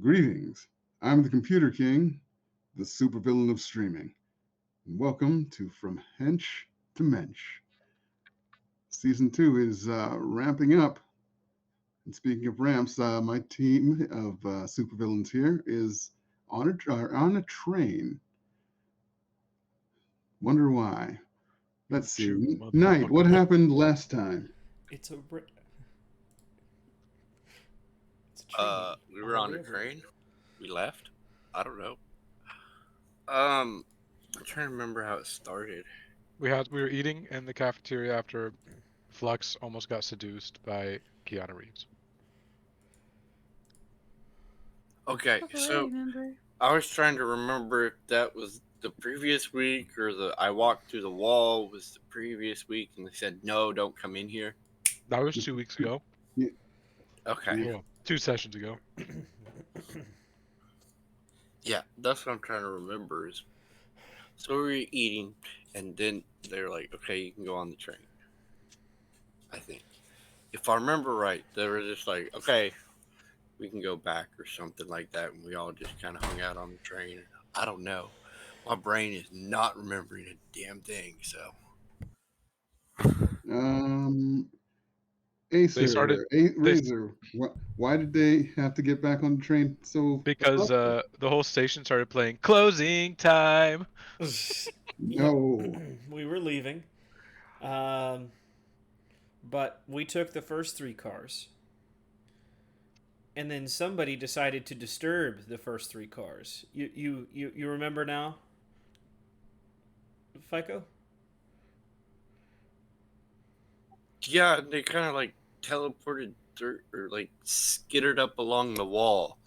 Greetings. I'm the Computer King, the supervillain of streaming. And welcome to From Hench to Mensch. Season 2 is ramping up. And speaking of ramps, my team of supervillains here is on a train. Wonder why. Let's see. Shoot, Knight, what motherfucker. happened last time? It's a it's a train We on were a on a river. train. We left. I don't know. I'm trying to remember how it started. We were eating in the cafeteria after Flux almost got seduced by Keanu Reeves. Okay, That's what I so remember. I was trying to remember if that was the previous week or the I walked through the wall was the previous week, and they said no, don't come in here. That was 2 weeks ago. Okay, Well, 2 sessions ago. yeah, that's what I'm trying to remember. Is so we were eating, and then they're like, okay, you can go on the train. I think, if I remember right, they were just like, okay, we can go back or something like that, and we all just kind of hung out on the train. I don't know. My brain is not remembering a damn thing, so. Um, They started they Razor, why did they have to get back on the train so because abruptly? the whole station started playing closing time. Yep. No. We were leaving. But we took the first 3 cars. And then somebody decided to disturb the first 3 cars. You remember now? FICO? Yeah, they kind of like teleported through, or like skittered up along the wall.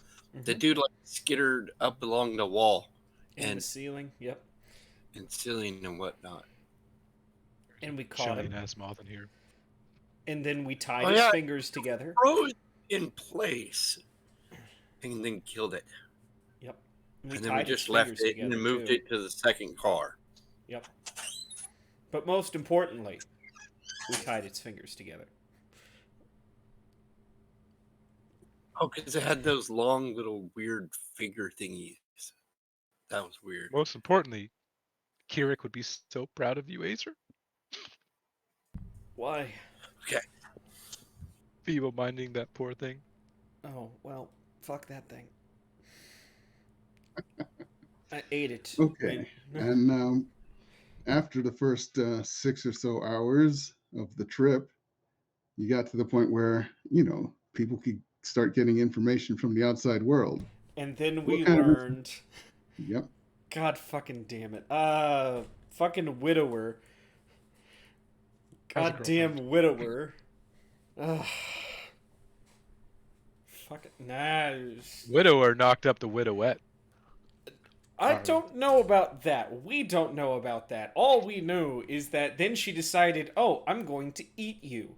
The dude like skittered up along the wall In the and ceiling, yep. ceiling and whatnot. And we caught Giant him. ass moth in here. And then we tied Oh, his yeah. fingers together. Froze in place and then killed it. Yep. And then we just left it and then moved it to the second car. Yep. But most importantly, we tied its fingers together. Oh, because it had those long little weird finger thingies. That was weird. Most importantly, Kirik would be so proud of you, Acer. Why? Okay. Feeble minding that poor thing. Oh, well, fuck that thing. I ate it. Okay. And after the first 6 or so hours of the trip, you got to the point where, people could start getting information from the outside world. And then What we kind of learned. Yep. God fucking damn it. Fucking widower. Has a Goddamn widower. Ugh. Fucking nah. Widower knocked up the widowette. I don't know about that. We don't know about that. All we knew is that then she decided, oh, I'm going to eat you.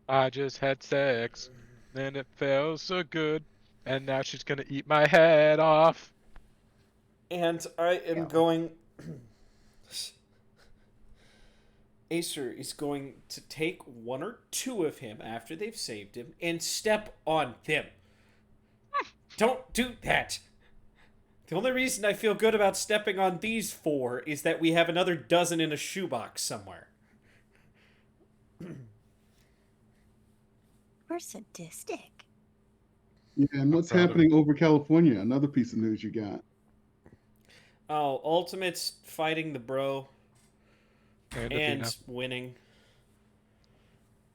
I just had sex, and it felt so good, and now she's gonna eat my head off. And I am going. Acer is going to take 1 or 2 of him after they've saved him and step on them. Don't do that. The only reason I feel good about stepping on these 4 is that we have another dozen in a shoebox somewhere. We're sadistic. Yeah, and what's happening over California? Another piece of news you got. Oh, Ultimate's fighting the bro And and Athena. winning.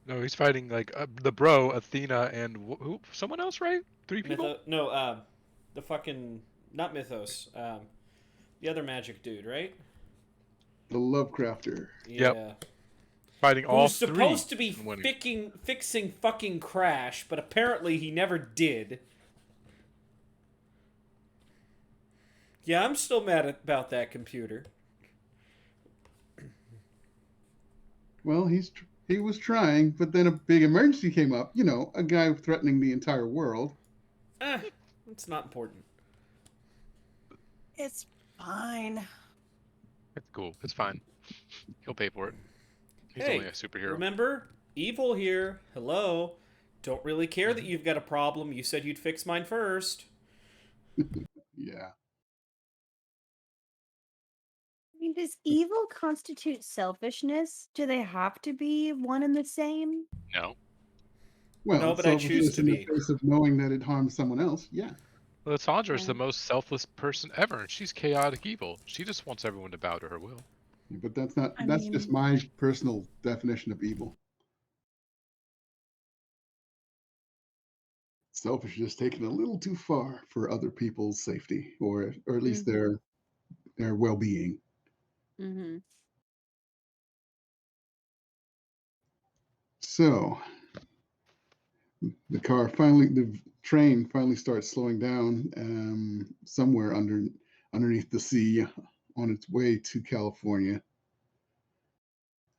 No, he's fighting like the bro, Athena, and who? Someone else, right? 3 people? The fucking not Mythos. The other magic dude, right? The Lovecrafter. Yeah. Yep. Fighting all Who's 3. supposed to be and winning. fixing fucking Crash, but apparently he never did. Yeah, I'm still mad about that computer. Well, he was trying, but then a big emergency came up. A guy threatening the entire world. It's not important. It's fine. It's cool. It's fine. He'll pay for it. He's Hey, only a superhero. remember? Evil here. Hello. Don't really care that you've got a problem. You said you'd fix mine first. Yeah. I mean, does evil constitute selfishness? Do they have to be one and the same? No. Well, No, but I choose selfishness to in the be. face of knowing that it harms someone else. Yeah. Lysandra's Yeah. the most selfless person ever, and she's chaotic evil. She just wants everyone to bow to her will. But that's not. I That's just mean, my personal definition of evil. Selfish is taken a little too far for other people's safety, or at least mm-hmm, their well-being. mm-hmm. So the train finally starts slowing down somewhere underneath the sea on its way to California.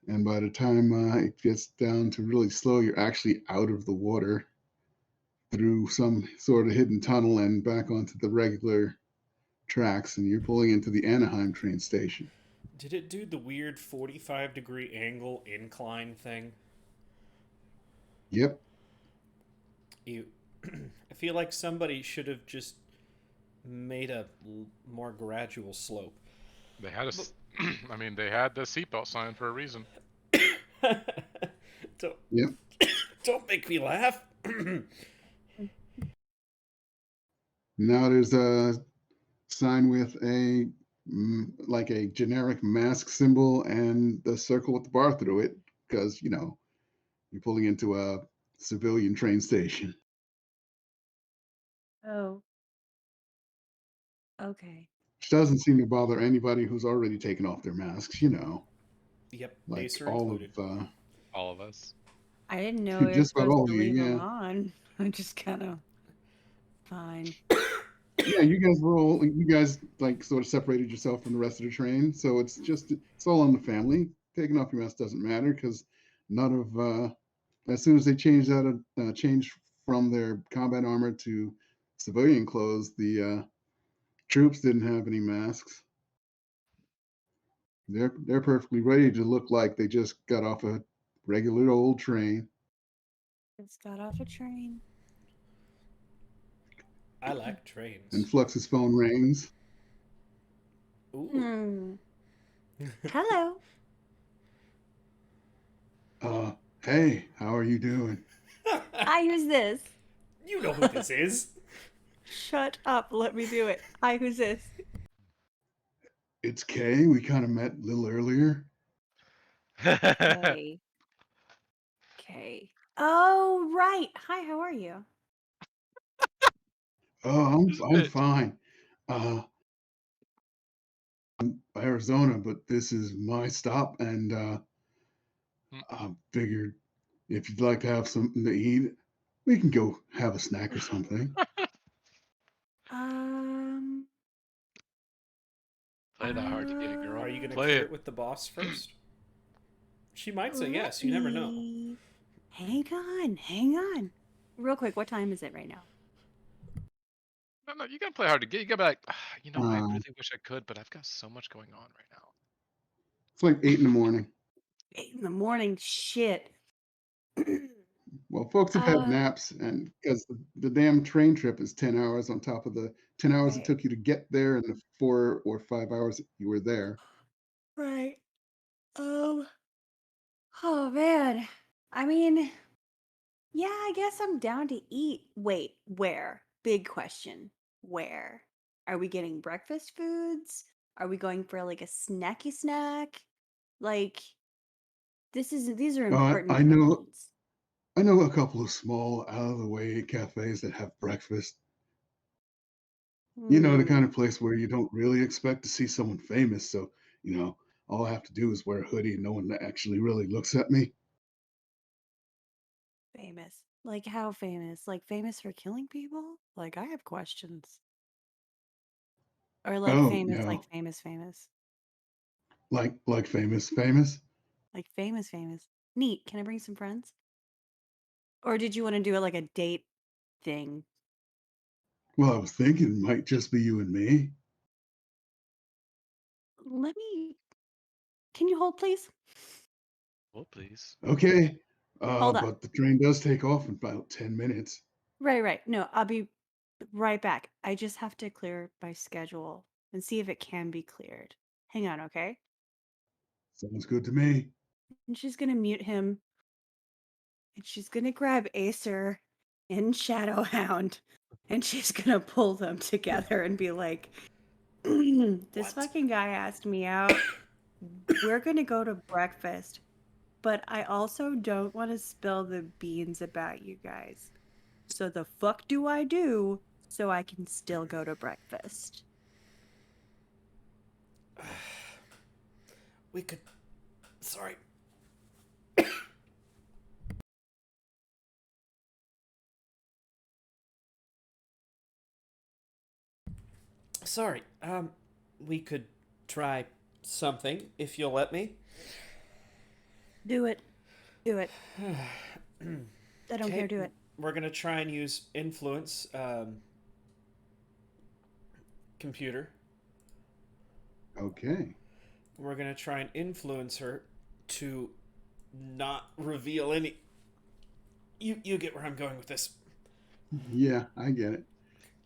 And by the time it gets down to really slow, you're actually out of the water through some sort of hidden tunnel and back onto the regular tracks, and you're pulling into the Anaheim train station. Did it do the weird 45-degree angle incline thing? Yep. You, I feel like somebody should have just made a more gradual slope. They had I mean, they had the seatbelt sign for a reason. don't, Yep. don't make me laugh. Now there's a sign with like a generic mask symbol and the circle with the bar through it, because you're pulling into a civilian train station. Oh, okay. Which doesn't seem to bother anybody who's already taken off their masks, Yep, like Acer all included. of All of us. I didn't know we were just about supposed all to of you, leave them yeah. on. I'm just kind of fine. Yeah, you guys like sort of separated yourself from the rest of the train, so it's all on the family. Taking off your mask doesn't matter because none of as soon as they changed from their combat armor to civilian clothes, the troops didn't have any masks. They're perfectly ready to look like they just got off a regular old train. Just got off a train. I like And trains. Flux's phone rings. Ooh. Hello. Hey, how are you doing? Hi, who's this? You know who this is. Shut up. Let me do it. Hi, who's this? It's Kay. We kind of met a little earlier. Okay. Okay. Oh, right. Hi, how are you? Oh, I'm Bitch. fine. Arizona, but this is my stop, and I figured if you'd like to have something to eat, we can go have a snack or something. Um, Play that hard to get, girl. Are you going to Play clear it. it with the boss first? She might say let yes. You never know. me... Hang on. Real quick, what time is it right now? No, you gotta play hard to get. You gotta be like, I Um, really wish I could, but I've got so much going on right now. it's like 8 in the morning. 8 in the morning. Shit. Well, folks have had uh, naps, and because the damn train trip is 10 hours on top of the 10 hours it right. took you to get there and the 4 or 5 hours that you were there. Right. Um, oh man. I mean, yeah, I guess I'm down to eat. Wait, where? Big question. Where? Are we getting breakfast foods? Are we going for like a snacky snack? Like these are Uh, important I know questions. I know a couple of small, out of the way cafes that have breakfast. The Hmm, kind of place where you don't really expect to see someone famous. So, all I have to do is wear a hoodie and no one actually really looks at me. famous. Like how famous? Like famous for killing people? Like I have questions. Or like Oh, famous, like no. famous, famous. Like famous, famous? Like famous, famous. Neat. Can I bring some friends? Or did you want to do it like a date thing? Well, I was thinking it might just be you and me. Let me. Can you hold, please? Well, please. Okay. Hold on. But the train does take off in about 10 minutes. Right. No, I'll be right back. I just have to clear my schedule and see if it can be cleared. Hang on, okay? Sounds good to me. And she's gonna mute him, and she's gonna grab Acer and Shadowhound, and she's gonna pull them together and be like, this What? fucking guy asked me out. We're gonna go to breakfast, but I also don't want to spill the beans about you guys. So the fuck do I do so I can still go to breakfast? We could. Sorry. Sorry. We could try something if you'll let me. Do it. Do it. I don't Okay, care, do it. We're gonna try and use influence. Computer. Okay. We're gonna try and influence her to not reveal any. You get where I'm going with this. Yeah, I get it.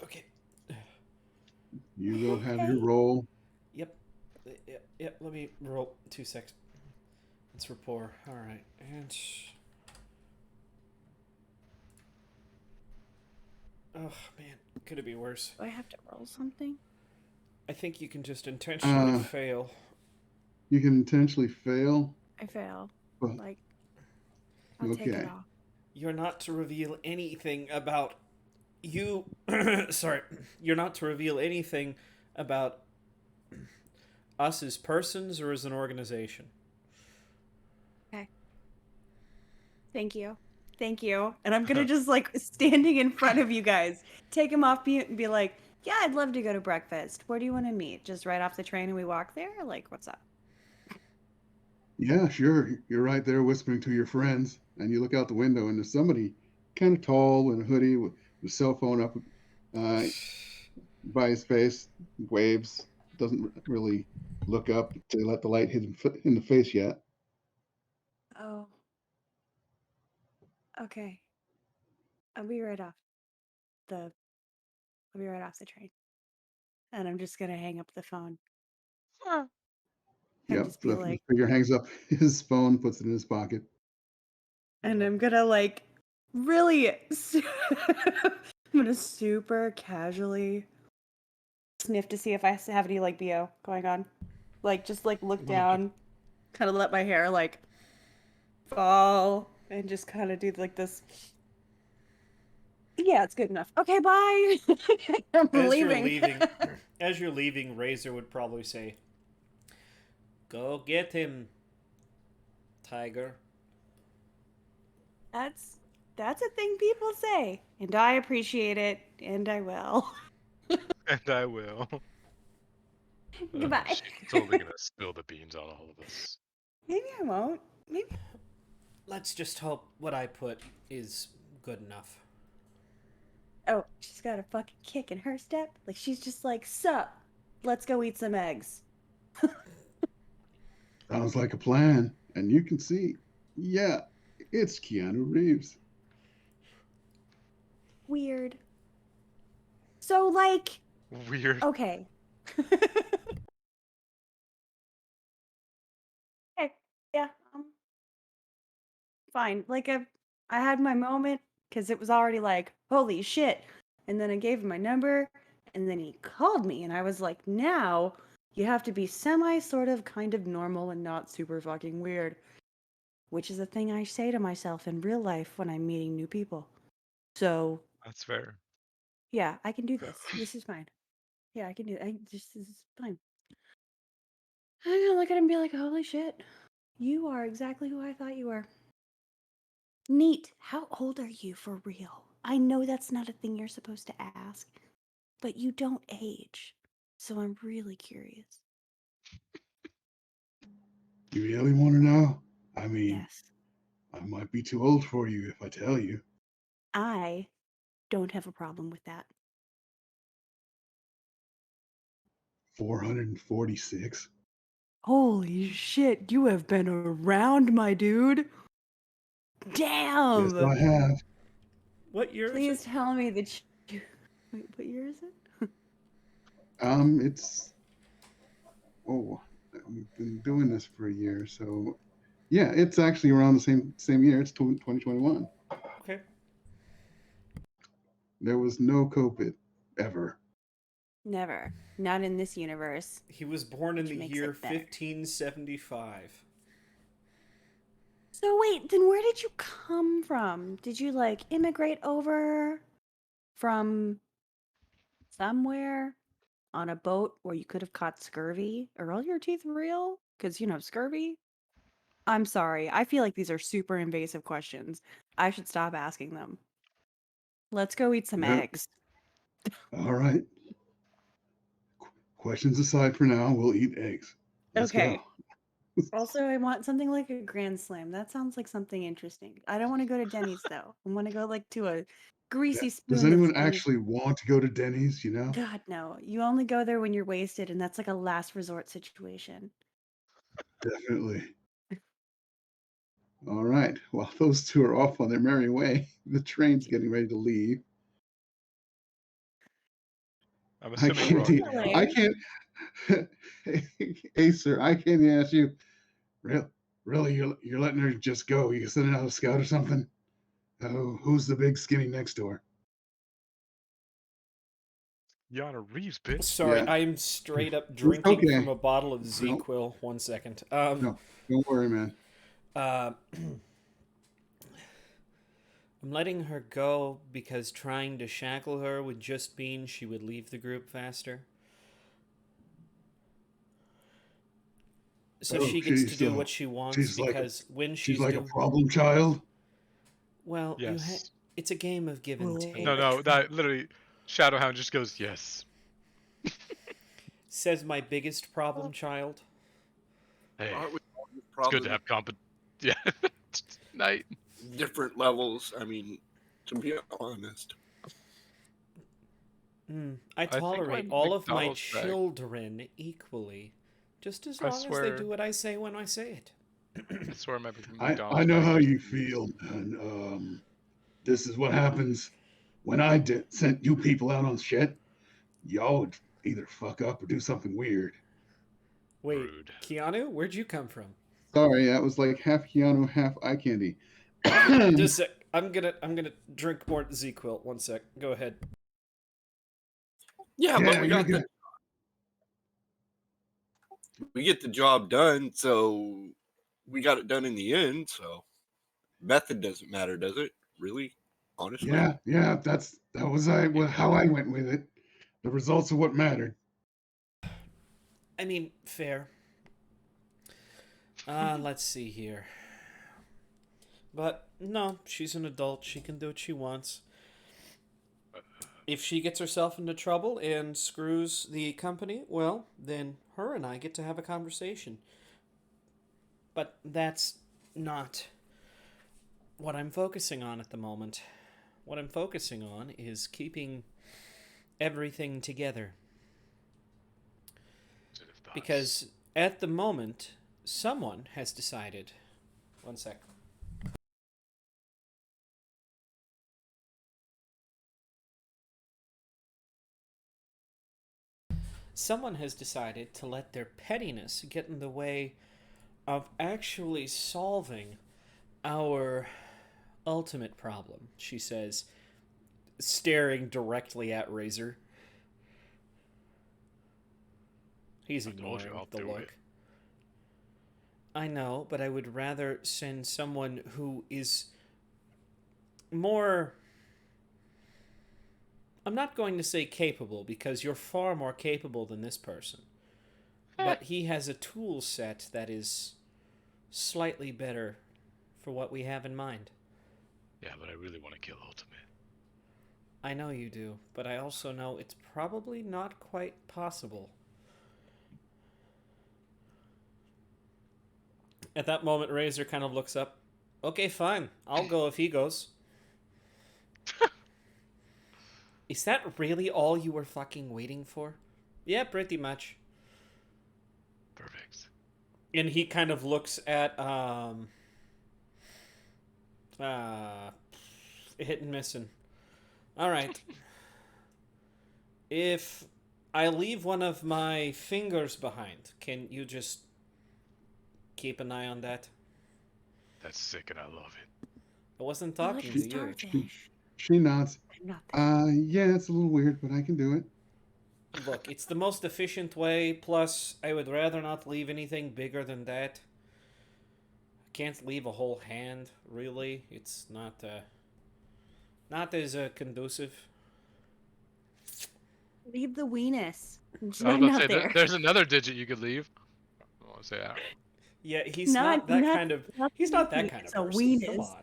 Okay. You go have your Okay. roll. Yep. Yep. Let me roll 2 seconds. It's rapport. All right. And. Oh man, could it be worse? Do I have to roll something? I think you can just intentionally Uh, fail. You can intentionally fail. I fail. But Like, I'll take it okay. off. You're not to reveal anything about you. Sorry, you're not to reveal anything about us as persons or as an organization. Okay. Thank you. Thank you. And I'm gonna just like standing in front of you guys, take him off mute and be like, yeah, I'd love to go to breakfast. Where do you want to meet? Just right off the train and we walk there? Like, what's up? Yeah, sure. You're right there whispering to your friends, and you look out the window, and there's somebody kind of tall in a hoodie with a cell phone up uh, by his face, waves, doesn't really look up to let the light hit him in the face yet. Oh, okay. I'll be right off the I'll be right off the train. And I'm just gonna hang up the phone and Yep. just So be the like, figure hangs up his phone, puts it in his pocket. and I'm gonna like really I'm gonna super casually sniff to see if I have any like BO going on. Like just like look down, kind of let my hair like fall and just kind of do like this. Yeah, it's good enough. Okay, bye. I'm As you're leaving. leaving, Razor would probably say, "Go get him, Tiger." That's a thing people say, and I appreciate it, and I will. And I will. Goodbye. She's totally gonna spill the beans on all of us. Maybe I won't. Maybe. Let's just hope what I put is good enough. Oh, she's got a fucking kick in her step. Like she's just like, sup, let's go eat some eggs. Sounds like a plan. And you can see, yeah, it's Keanu Reeves. Weird. So like, Weird. okay. Okay, yeah, fine. Like I had my moment because it was already like, holy shit. And then I gave him my number, and then he called me, and I was like, now you have to be semi sort of kind of normal and not super fucking weird. Which is a thing I say to myself in real life when I'm meeting new people. So That's fair. yeah, I can do this. This is fine. Yeah, I can do it. This is fine. I'm gonna look at him and be like, holy shit. You are exactly who I thought you were. Neat. How old are you for real? I know that's not a thing you're supposed to ask, but you don't age. So I'm really curious. You really want to know? I mean, Yes. I might be too old for you if I tell you. I don't have a problem with that. Yes, Damn! I have. What year is Please it? tell me that you. Wait, what year is it? It's we've been doing this for a year, so yeah, it's actually around the same year. It's 2021. Okay. There was no COVID ever. Never. Not in this universe. He was born in Which the makes year it better. 1575. So wait, then where did you come from? Did you like immigrate over from somewhere on a boat where you could have caught scurvy? Are all your teeth real? Because you know scurvy? I'm sorry. I feel like these are super invasive questions. I should stop asking them. Let's go eat some Yeah. eggs. All right. Questions aside for now, we'll eat eggs. Let's Okay. go. Also, I want something like a Grand Slam. That sounds like something interesting. I don't want to go to Denny's though. I want to go like to a greasy Does spoon anyone and actually want to go to Denny's? God no. You only go there when you're wasted and that's like a last resort situation. Definitely. All right. While those two are off on their merry way, the train's getting ready to leave. I'm I assuming we're can't. all Hello. getting I off. can't. Acer, I can't ask you. Really, you're letting her just go? You sending out a scout or something? Oh, who's the big skinny next to her? Yana Reeves, bitch. Sorry, Yeah. I'm straight up It's drinking okay. from a bottle of No, Z-Quil. 1 second. no, don't worry, man. Uh, I'm letting her go because trying to shackle her would just mean she would leave the group faster. So Oh, she gets to do what she wants she's like because when she's she's like a doing problem child. well, Yes. it's a game of give and take. No, that literally, Shadowhound just goes, yes. Says my biggest problem child. Hey, Aren't we all it's good to probably have Yeah. Night. different levels? I mean, to be honest. I I think my tolerate all of my McDonald's bag. children equally, just as I long as they swear. do what I say when I say it. I swear my I McDonald's know bag how just you feel, and this is what happens when I sent you people out on shit. Y'all would either fuck up or do something weird. Wait, rude. Keanu, where'd you come from? Sorry, that was like half Keanu, half eye candy. Just a sec. I'm gonna drink more Z-Quill. 1 sec. Go ahead. Yeah, but Yeah, you're good. we get the job done, so we got it done in the end. So method doesn't matter, does it? Really, honestly. Yeah, that was how I went with it. The results are what mattered. I mean, fair. Let's see here. But no, she's an adult. She can do what she wants. If she gets herself into trouble and screws the company, well, then her and I get to have a conversation. But that's not what I'm focusing on at the moment. What I'm focusing on is keeping everything together. Because at the moment, someone has decided. 1 sec. Someone has decided to let their pettiness get in the way of actually solving our ultimate problem, she says, staring directly at Razor. He's ignoring the look. I know, but I would rather send someone who is more... I'm not going to say capable, because you're far more capable than this person. But he has a tool set that is slightly better for what we have in mind. Yeah, but I really want to kill Ultimate. I know you do, but I also know it's probably not quite possible. At that moment, Razor kind of looks up. Okay, fine. I'll go if he goes. Is that really all you were fucking waiting for? Yeah, pretty much. Perfect. And he kind of looks at Hit and missing. All right. If I leave one of my fingers behind, can you just keep an eye on that? That's sick, and I love it. I wasn't You're talking like a to you. starfish. She nods. I'm not that. Yeah, it's a little weird, but I can do it. Look, it's the most efficient way. Plus, I would rather not leave anything bigger than that. I can't leave a whole hand, really. It's not as conducive. Leave the weenus. It's I was not, about to say, there. there's another digit you could leave. I don't want to say that. Yeah, he's not that kind of. He's not that kind of it's a person. Come weenus. on.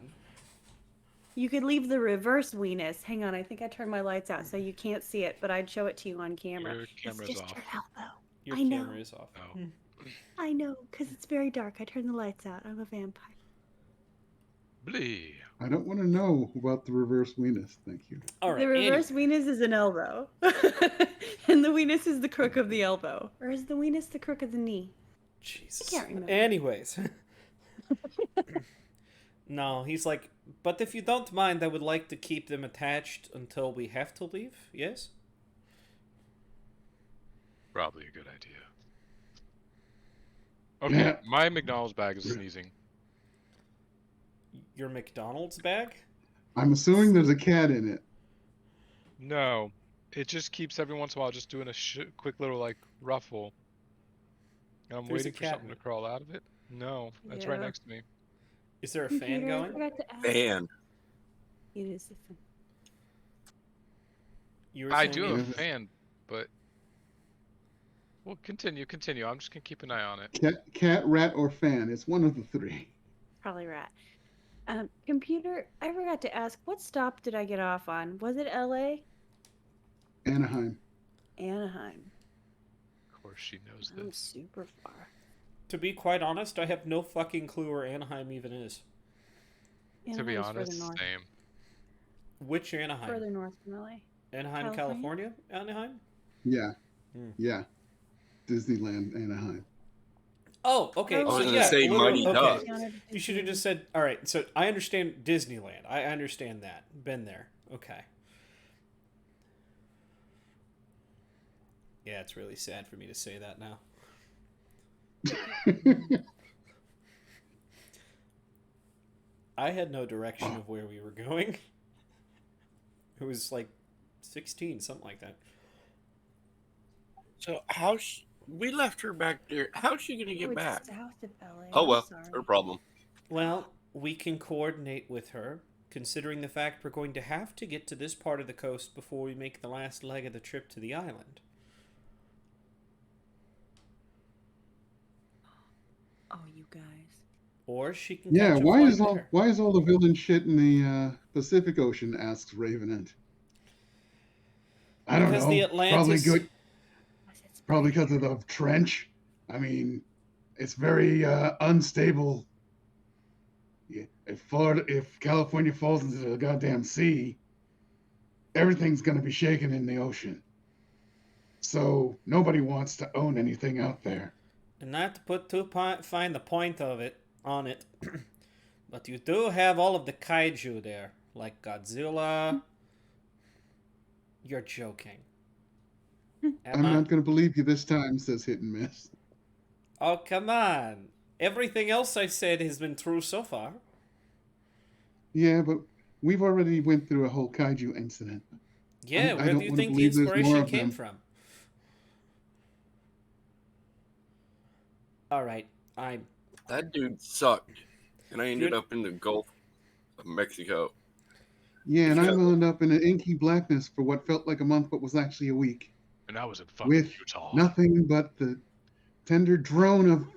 You could leave the reverse weenus. Hang on, I think I turned my lights out so you can't see it, but I'd show it to you on camera. Your camera's it's just off. your elbow. Your I know. camera is off. Oh. I know, because it's very dark. I turned the lights out. I'm a vampire. Blee. I don't want to know about the reverse weenus. Thank you. All right. The reverse anyway. weenus is an elbow. And the weenus is the crook of the elbow. Or is the weenus the crook of the knee? Jesus. I can't remember. Anyways. No, he's like, but if you don't mind, I would like to keep them attached until we have to leave. Yes? Probably a good idea. Okay, Yeah. my McDonald's bag is sneezing. Your McDonald's bag? I'm assuming there's a cat in it. No, it just keeps every once in a while just doing a quick little like ruffle. And I'm There's a waiting for cat something in to it. crawl out of it. No, that's right Yeah. next to me. Is there a fan Computer, I going? forgot to ask. Fan. It is the fan. You were I saying do it- have a fan, but well, continue. I'm just gonna keep an eye on it. Cat, rat, or fan. It's one of the three. Probably rat. Computer, I forgot to ask, what stop did I get off on? Was it LA? Anaheim. Anaheim. Of course, she knows I'm this. super far. To be quite honest, I have no fucking clue where Anaheim even is. To be Anaheim's honest, further north. same. Which Anaheim? Further north from LA. Anaheim, California? California? Anaheim? Yeah. Hmm. Yeah. Disneyland, Anaheim. Oh, okay. I was So gonna yeah, say literally- Mighty okay. Ducks. You should have just said, all right, so I understand Disneyland. I understand that. Been there. Okay. Yeah, it's really sad for me to say that now. I had no direction of where we were going. It was like 16, something like that. So we left her back there. How's she gonna Oh, get it's back? south of LA. Oh I'm well, sorry. her problem. Well, we can coordinate with her, considering the fact we're going to have to get to this part of the coast before we make the last leg of the trip to the island. Oh, you guys. Or she can Yeah, catch a why flight is all there. why is all the villain shit in the Pacific Ocean? Asks Ravenant. I don't Because know. the Probably Atlantis- good. Probably because of the trench. I mean, it's very unstable. Yeah, if California falls into the goddamn sea, everything's gonna be shaken in the ocean. So nobody wants to own anything out there. And not to put too fine the point of it on it, but you do have all of the kaiju there, like Godzilla. You're joking. Am I'm I? not gonna believe you this time, says Hit and Miss. Oh, come on. Everything else I've said has been true so far. Yeah, but we've already went through a whole kaiju incident. Yeah, I where don't do you wanna think the believe there's more inspiration of came them. from? All right, That dude sucked, and I ended Dude. up in the Gulf of Mexico. Yeah, and I Yeah. wound up in an inky blackness for what felt like a month, but was actually a week. And I was in fucking With Utah. nothing but the tender drone of.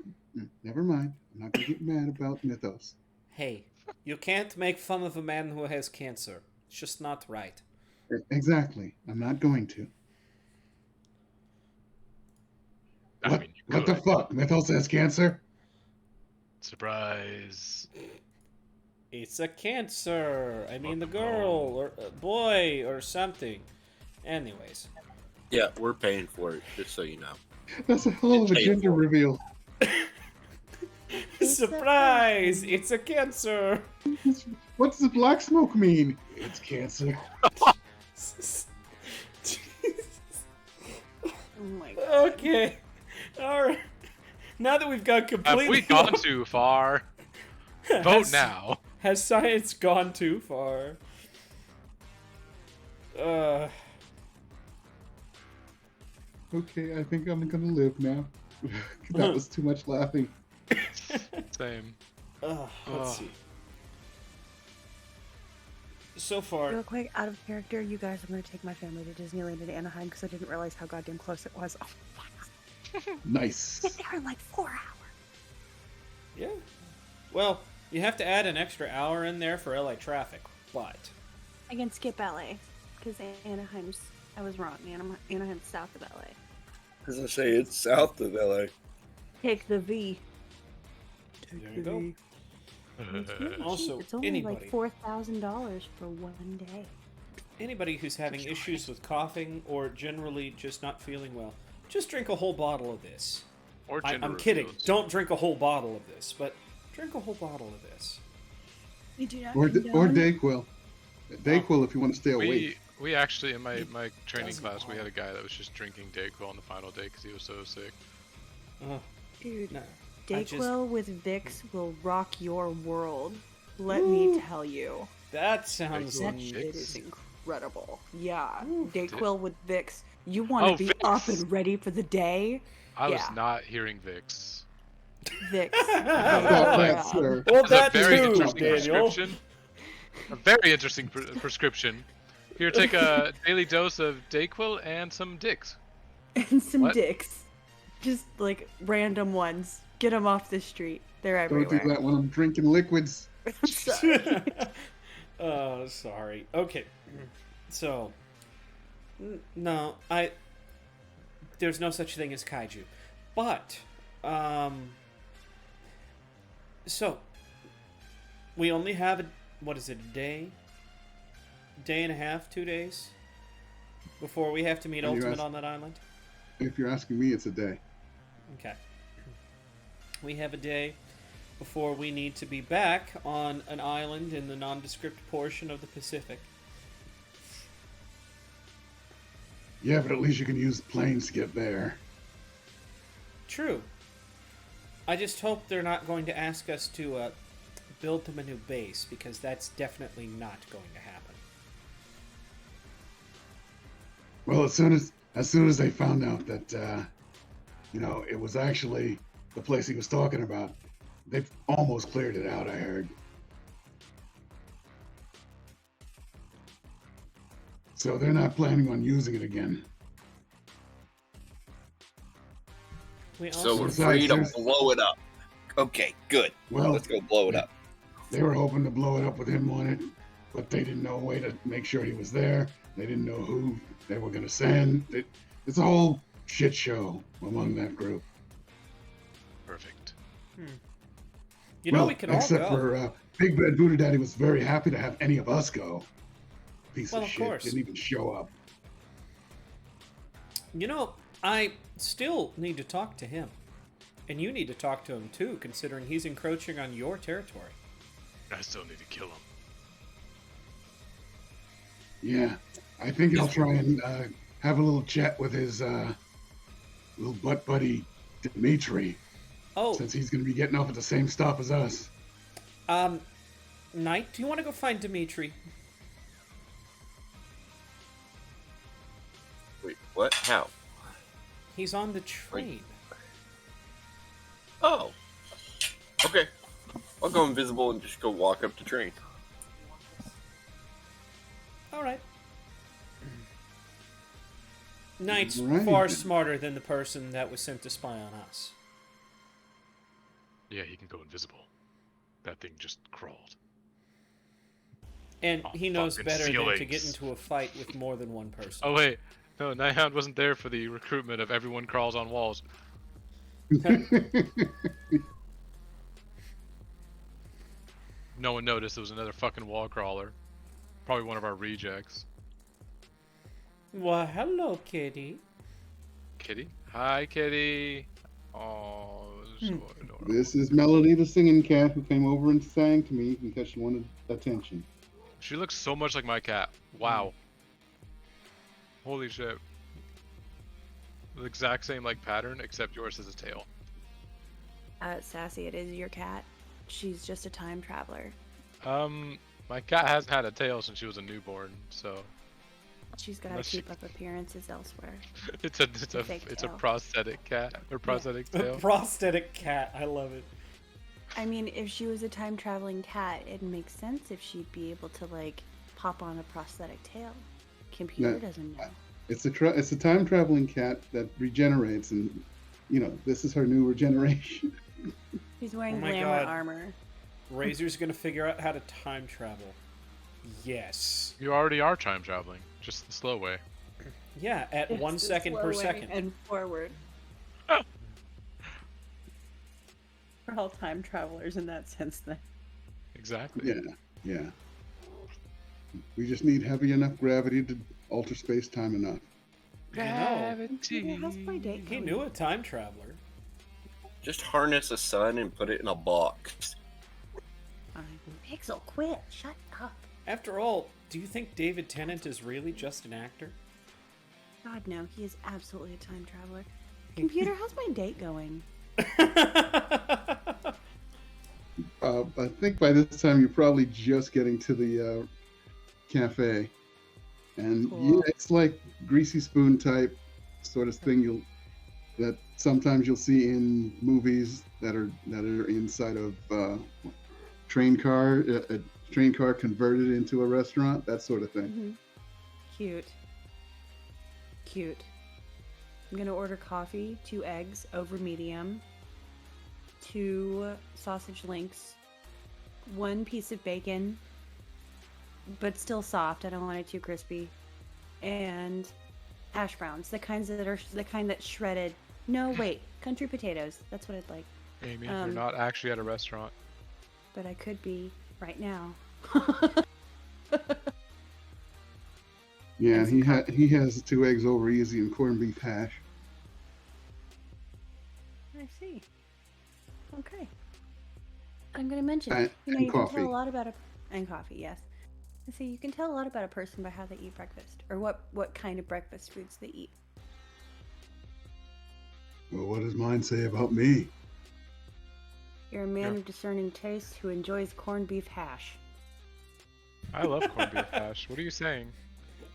Never mind. I'm not gonna get mad about mythos. hey, you can't make fun of a man who has cancer. It's just not right. Exactly. I'm not going to. I What, mean, you what the could. fuck? Mythos has cancer? Surprise. It's a cancer. I mean, the girl or boy or something. Anyways, Yeah, we're paying for it, just so you know. That's a hell of a Paid gender for. reveal. so Surprise! It's a cancer. What's the black smoke mean? It's cancer. Oh my god. Okay. All right. Now that we've got completely Have we gone too far? Vote Has- now. Has science gone too far? Okay, I think I'm gonna live now. That was too much laughing. Same. Let's Ugh. see. So far, Real quick, out of character, you guys, I'm going to take my family to Disneyland in Anaheim because I didn't realize how goddamn close it was. Oh, wow. Nice. Get there in like 4 hours. yeah. Well, you have to add an extra hour in there for LA traffic, but I can skip LA because Anaheim's, I was wrong. Anaheim's south of LA. As I say, it's south of LA. Take the V. there you go. It's really cheap. Also, It's only anybody. like $4,000 for 1 day. Anybody who's having issues with coughing or generally just not feeling well, just drink a whole bottle of this. Or I'm gender kidding. reveals. Don't drink a whole bottle of this, but drink a whole bottle of this. We do not Or condone- Dayquil. Dayquil if you want to stay awake. We actually, in my training doesn't class, we had a harm. guy that was just drinking Dayquil on the final day because he was so sick. Dude, No. Dayquil with Vicks will rock your world. Let me tell you. That sounds Dayquil That with shit Vicks? is incredible. Yeah. Ooh. Dayquil with Vicks. You want to Oh, be Vicks. up and ready for the day? I was Yeah. not hearing Vicks. Vicks. Stop Yeah. that, sir. Well, That's that a very too, interesting Daniel. prescription. A very interesting prescription. Here, take a daily dose of Dayquil and some Dicks. And some What? dicks. Just like random ones. Get them off the street. They're Don't do everywhere. that when I'm drinking liquids. I'm sorry. Oh, sorry. Okay. So, no, there's no such thing as kaiju. But, so, we only have what is it, a day? Day and a half, 2 days? Before we have to meet Are you Ultimate ask- on that island? If you're asking me, it's a day. Okay. We have a day before we need to be back on an island in the nondescript portion of the Pacific. Yeah, but at least you can use planes to get there. True. I just hope they're not going to ask us to build them a new base, because that's definitely not going to happen. Well, as soon as they found out that, it was actually the place he was talking about, they've almost cleared it out, I heard. So they're not planning on using it again. We So also, we're Besides, free to there's- blow it up. Okay, good. Well, Let's go blow it up. they were hoping to blow it up with him on it, but they didn't know a way to make sure he was there. They didn't know who they were going to send. It's a whole shit show among that group. Perfect. you know, well, we could all except go. for Big Bad Buddha Daddy was very happy to have any of us go. Piece Well, of of shit. course. Didn't even show up. You know, I still need to talk to him. And you need to talk to him too, considering he's encroaching on your territory. I still need to kill him. Yeah, I think I'll try and have a little chat with his little butt buddy Dimitri, Oh, since he's going to be getting off at the same stop as us. Knight, do you want to go find Dimitri? Wait, what? How? He's on the train. Oh. Okay. I'll go invisible and just go walk up the train. All right. Knight's Right. far smarter than the person that was sent to spy on us. Yeah, he can go invisible. That thing just crawled. And Oh, he knows fucking better than to ceilings. get into a fight with more than one person. Oh wait, no, Nighthound wasn't there for the recruitment of everyone crawls on walls. No one noticed there was another fucking wall crawler. Probably one of our rejects. Well, hello, kitty. Kitty? Hi, Kitty. Oh, so adorable. This is Melody, the singing cat, who came over and sang to me because she wanted attention. She looks so much like my cat. Wow. Holy shit. The exact same like pattern, except yours has a tail. Sassy, it is your cat. She's just a time traveler. My cat hasn't had a tail since she was a newborn, so She's got to Unless she- keep up appearances elsewhere. it's a Fake it's a tail. prosthetic cat or prosthetic A tail. prosthetic cat. I love it. I mean, if she was a time traveling cat, it makes sense if she'd be able to like pop on a prosthetic tail. Computer No, doesn't know. It's a time traveling cat that regenerates, and this is her new regeneration. She's wearing Oh my glamour God. armor. Razor's gonna figure out how to time travel. Yes. You already are time traveling, just the slow way. Yeah, at Yes, 1 the second slow per way second. and forward. We're all time travelers in that sense, then. Exactly. Yeah. We just need heavy enough gravity to alter space time enough. Gravity. How's my date He going? knew a time traveler. Just harness the sun and put it in a box. Fine. Pixel, quit. Shut up. After all, do you think David Tennant is really just an actor? God, no. He is absolutely a time traveler. Computer, how's my date going? I think by this time you're probably just getting to the cafe, and Cool. yeah, it's like greasy spoon type sort of thing that sometimes you'll see in movies that are inside of a train car converted into a restaurant, that sort of thing. Mm-hmm. Cute. I'm gonna order coffee, 2 eggs over medium, 2 sausage links, 1 piece of bacon, but still soft. I don't want it too crispy, and hash browns, the kind that's shredded. No, wait, country potatoes. That's what I'd like. Amy, you're not actually at a restaurant. But I could be right now. Yeah, And some and he has 2 eggs over easy and corned beef hash. I see. Okay. I'm gonna mention, And you can coffee. tell a lot about and coffee, yes. I see. You can tell a lot about a person by how they eat breakfast, or what kind of breakfast foods they eat. Well, what does mine say about me? You're a man Yeah. of discerning taste who enjoys corned beef hash. I love corned beef hash. What are you saying?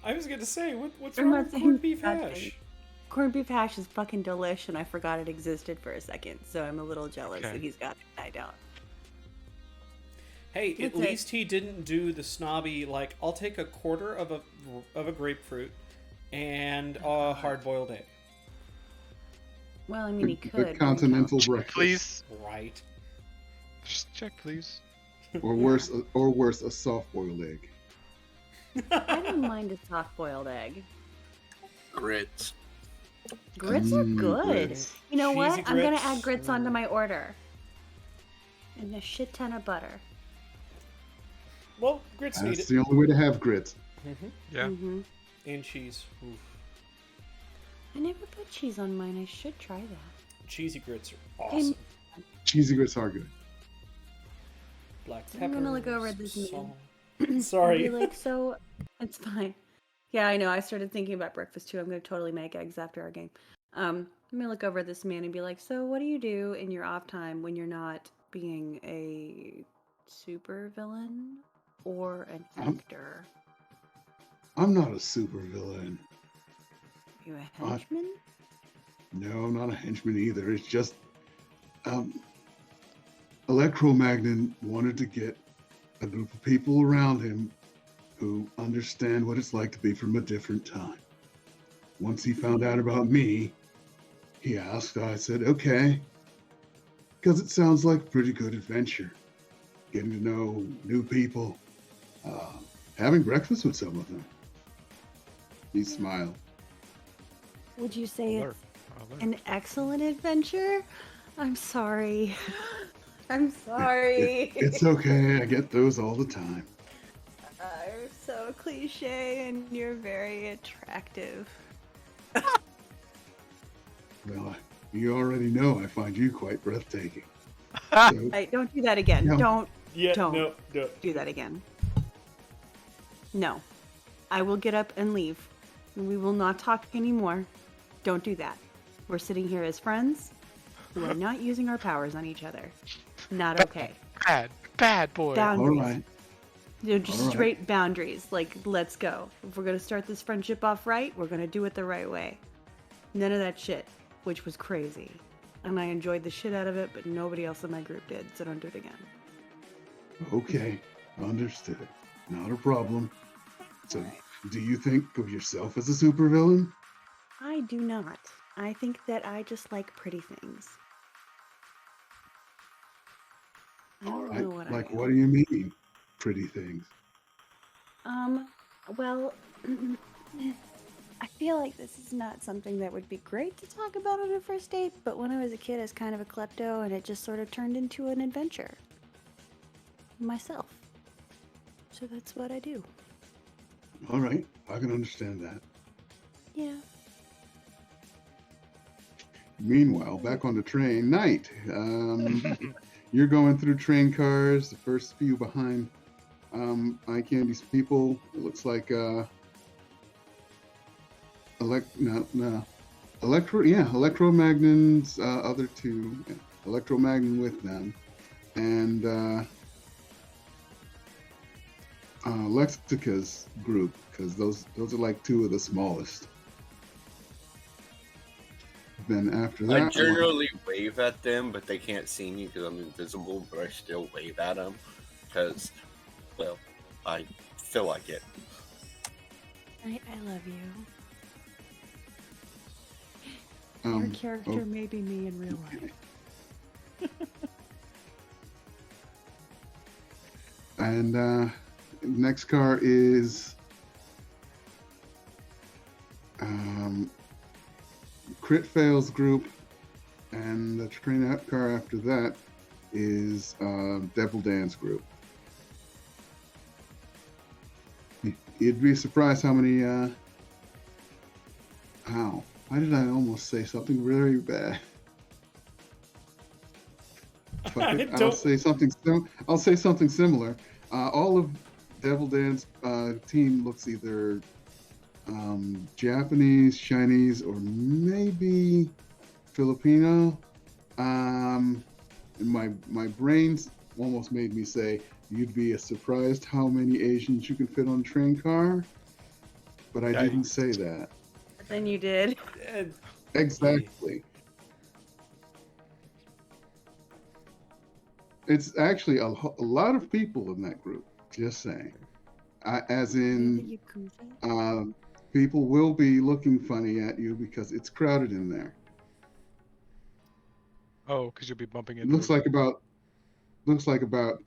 I was gonna say, what's I'm wrong not with saying corned beef bad hash? thing. Corned beef hash is fucking delish, and I forgot it existed for a second, so I'm a little jealous Okay. that he's got it. I don't. Hey, at That's it. least he didn't do the snobby, like, I'll take a quarter of a grapefruit and a hard-boiled egg. Well, I mean, he The could. but he continental don't. breakfast, Please. Right. Just check, please. or worse, a soft-boiled egg. I don't mind a soft-boiled egg. Grits. Grits are good. Grits. You know what? Cheesy I'm gonna grits. add grits onto Ooh. my order. And a shit ton of butter. Well, grits need That's it. the only way to have grits. Hmm Yeah. Mm-hmm. And cheese. Oof. I never put cheese on mine. I should try that. Cheesy grits are awesome. Cheesy grits are good. Black I'm pepper. gonna look over at this salt. I'd Sorry. be like, so it's fine. Yeah, I know. I started thinking about breakfast too. I'm gonna totally make eggs after our game. I'm gonna look over at this man and be like, so what do you do in your off time when you're not being a super villain or an actor? I'm not a supervillain. Are you a henchman? No, I'm not a henchman either. It's just, Electromagnon wanted to get a group of people around him who understand what it's like to be from a different time. Once he found out about me, he asked, I said, okay, because it sounds like a pretty good adventure. Getting to know new people, having breakfast with some of them. He smiled. Would you say Alert. it's Alert. an excellent adventure? I'm sorry. I'm sorry. It's okay, I get those all the time. I'm so cliche and you're very attractive. Well, You already know I find you quite breathtaking. Ah! So, Hey, don't do that again. No. Don't Yeah, Don't. no. do that again. No. I will get up and leave. We will not talk anymore. Don't do that. We're sitting here as friends who are not using our powers on each other. Not okay. Bad boy. all Boundaries. right. Just All right. straight boundaries. Like, let's go. If we're going to start this friendship off right, we're going to do it the right way. None of that shit, which was crazy. And I enjoyed the shit out of it, but nobody else in my group did, so don't do it again. Okay, understood. Not a problem. So, do you think of yourself as a supervillain? I do not. I think that I just like pretty things. I All don't right. know what Like, I what am. do you mean, pretty things? Well, I feel like this is not something that would be great to talk about on a first date, but when I was a kid, I was kind of a klepto, and it just sort of turned into an adventure. Myself. So that's what I do. All right, I can understand that. Yeah. Meanwhile, back on the train, night. You're going through train cars, the first few behind eye candy's people. It looks like Electromagnon's other two, Electromagnon with them, and Lexica's group, because those are like two of the smallest. Then after that, I generally wave at them, but they can't see me because I'm invisible. But I still wave at them because, well, I feel like it. I love you. Your character may be me in real life. And next car is Crit Fails group, and the train car after that is Devil Dance group. You'd be surprised how many. Why did I almost say something very bad? I'll say something. I'll say something similar. All of Devil Dance team looks either Japanese, Chinese, or maybe Filipino. And my brains almost made me say you'd be surprised how many Asians you can fit on a train car, but I didn't say that. Then you did. Exactly. It's actually a lot of people in that group. Just saying. As in, people will be looking funny at you because it's crowded in there. Oh, because you'll be bumping It into. looks like about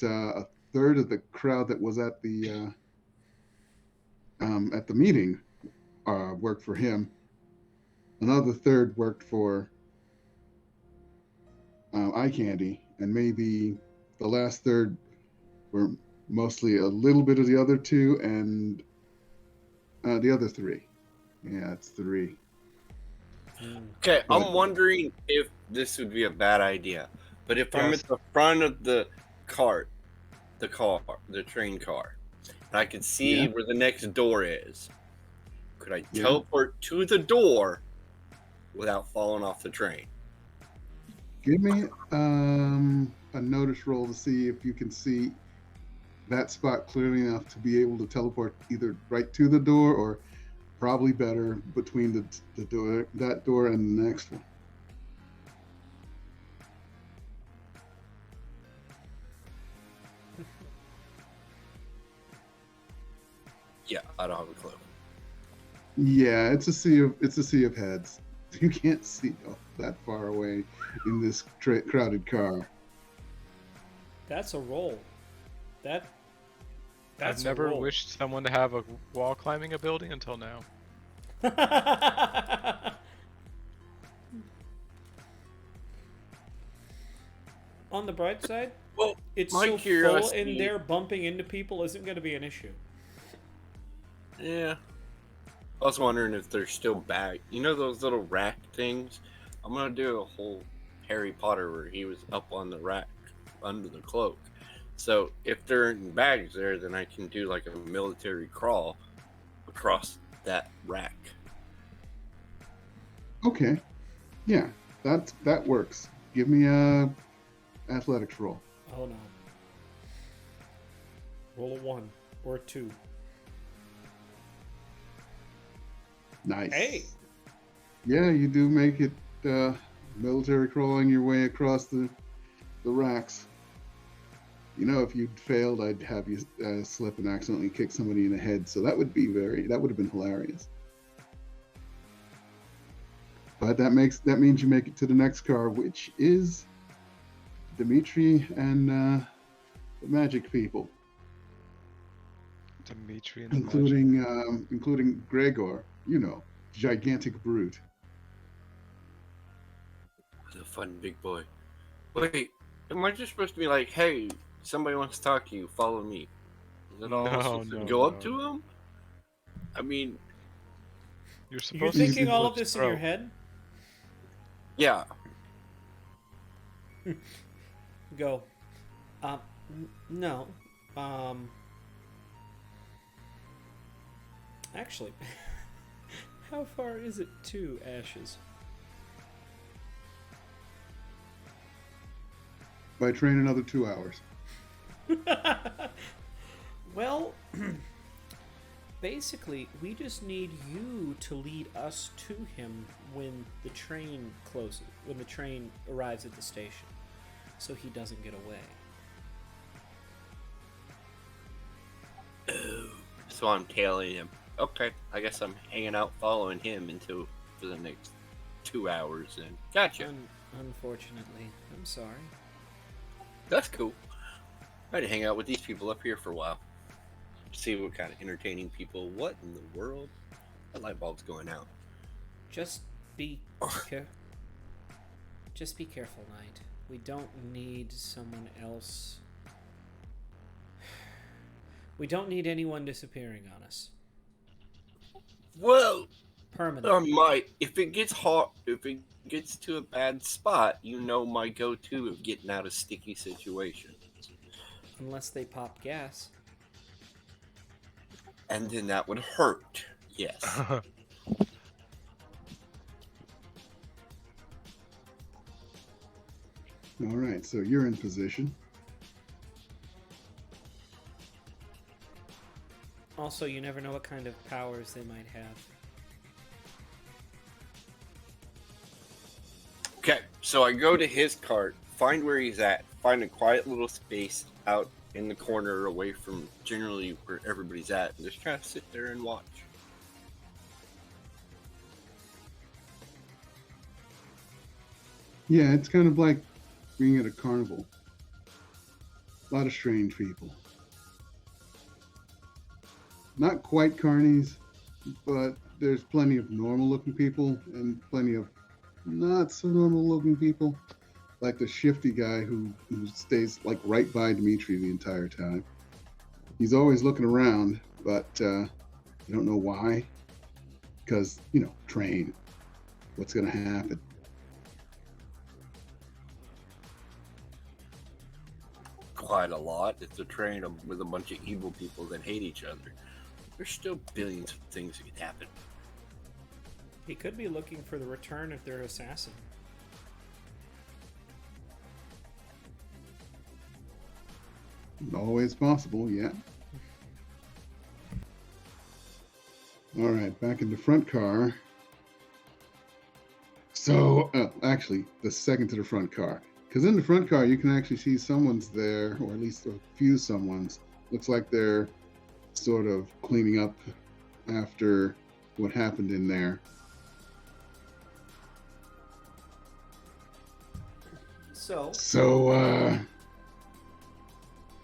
a third of the crowd that was at the meeting worked for him. Another third worked for Eye Candy, and maybe the last third were mostly a little bit of the other two and the other three. Yeah, it's three. Okay, But- I'm wondering if this would be a bad idea. But if I'm Yes. at the front of the train car, and I can see Yeah. where the next door is, could I Yeah. teleport to the door without falling off the train? Give me a notice roll to see if you can see that spot clearly enough to be able to teleport either right to the door or probably better between the door, that door and the next one. Yeah, I don't have a clue. Yeah, it's a sea of heads. You can't see that far away in this crowded car. That's a roll. That's I've a never roll. wished someone to have a wall climbing ability until now. On the bright side, Well, it's my so full curiosity- in there, bumping into people isn't going to be an issue. Yeah. I was wondering if they're still back. You know those little rack things I'm gonna do a whole Harry Potter where he was up on the rack under the cloak. So if there aren't bags there, then I can do like a military crawl across that rack. Okay. Yeah, that works. Give me a athletics roll. Oh no. Roll a 1 or a 2. Nice. Hey! Yeah, you do make it military crawling your way across the racks. You know, if you'd failed, I'd have you slip and accidentally kick somebody in the head. So that would have been hilarious. But that means you make it to the next car, which is Dimitri and the magic people, Dimitri and the including Gregor. You know, gigantic brute. The fun big boy. Wait, am I just supposed to be like, hey, somebody wants to talk to you, follow me? Is that all I'm supposed to go up to him? I mean, You're You're supposed thinking to all of this in your throat. head? yeah. Go. No. Actually, how far is it to Ashes? By train, another 2 hours. Well, basically, we just need you to lead us to him when the train closes, when the train arrives at the station, so he doesn't get away. So I'm tailing him. Okay, I guess I'm hanging out following him for the next 2 hours then. Gotcha. Unfortunately, I'm sorry. That's cool. I had to hang out with these people up here for a while. See what kind of entertaining people. What in the world? That light bulb's going out. Just be Just be careful, Knight. We don't need someone else. We don't need anyone disappearing on us. Well, Permanently. if it gets hot, if it gets to a bad spot, you know my go-to of getting out of sticky situations. Unless they pop gas. And then that would hurt. Yes. All right, so you're in position. Also, you never know what kind of powers they might have. Okay, so I go to his cart, find where he's at, find a quiet little space out in the corner away from generally where everybody's at, and just kind of sit there and watch. Yeah, it's kind of like being at a carnival. A lot of strange people. Not quite carnies, but there's plenty of normal-looking people and plenty of not so normal-looking people, like the shifty guy who stays like right by Dimitri the entire time. He's always looking around, but you don't know why, because train. What's gonna happen? Quite a lot. It's a train with a bunch of evil people that hate each other. There's still billions of things that could happen. He could be looking for the return of their assassin. Always possible, yeah. All right, back in the front car. So, actually, the second to the front car. Because in the front car, you can actually see someone's there, or at least a few someone's. Looks like they're sort of cleaning up after what happened in there. So,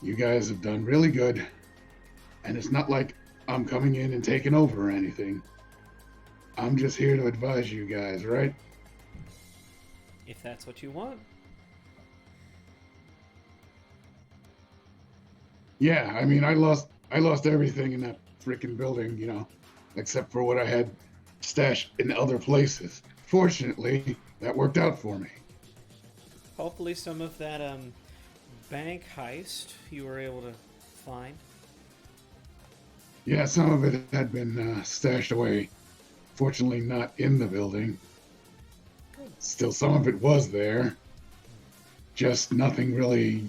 you guys have done really good. And it's not like I'm coming in and taking over or anything. I'm just here to advise you guys, right? If that's what you want. Yeah, I mean, I lost everything in that freaking building, except for what I had stashed in other places. Fortunately, that worked out for me. Hopefully some of that bank heist you were able to find. Yeah, some of it had been stashed away. Fortunately, not in the building. Still, some of it was there. Just nothing really.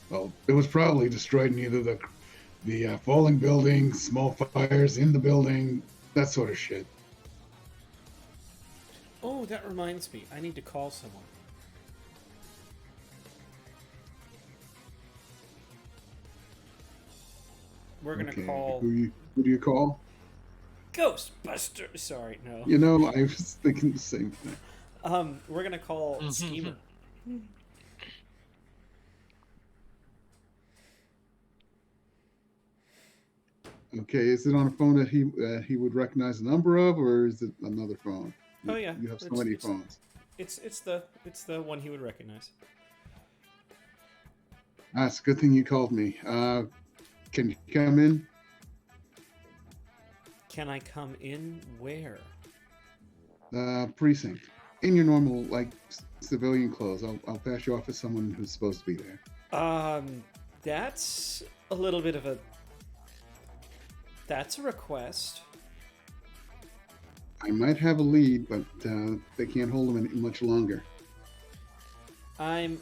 Well, it was probably destroyed in either the falling building, small fires in the building, that sort of shit. Oh, that reminds me. I need to call someone. We're gonna Okay, call who do you call? Ghostbuster. Sorry, no. You know, I was thinking the same thing. We're gonna call Schemer. Okay, is it on a phone that he would recognize the number of, or is it another phone? Oh yeah, You have so many phones. It's the one he would recognize. Ah, it's a good thing you called me. Can you come in? Can I come in? Where? Precinct. In your normal, like, civilian clothes. I'll pass you off as someone who's supposed to be there. That's a little bit of a. That's a request. I might have a lead, but they can't hold him any much longer. I'm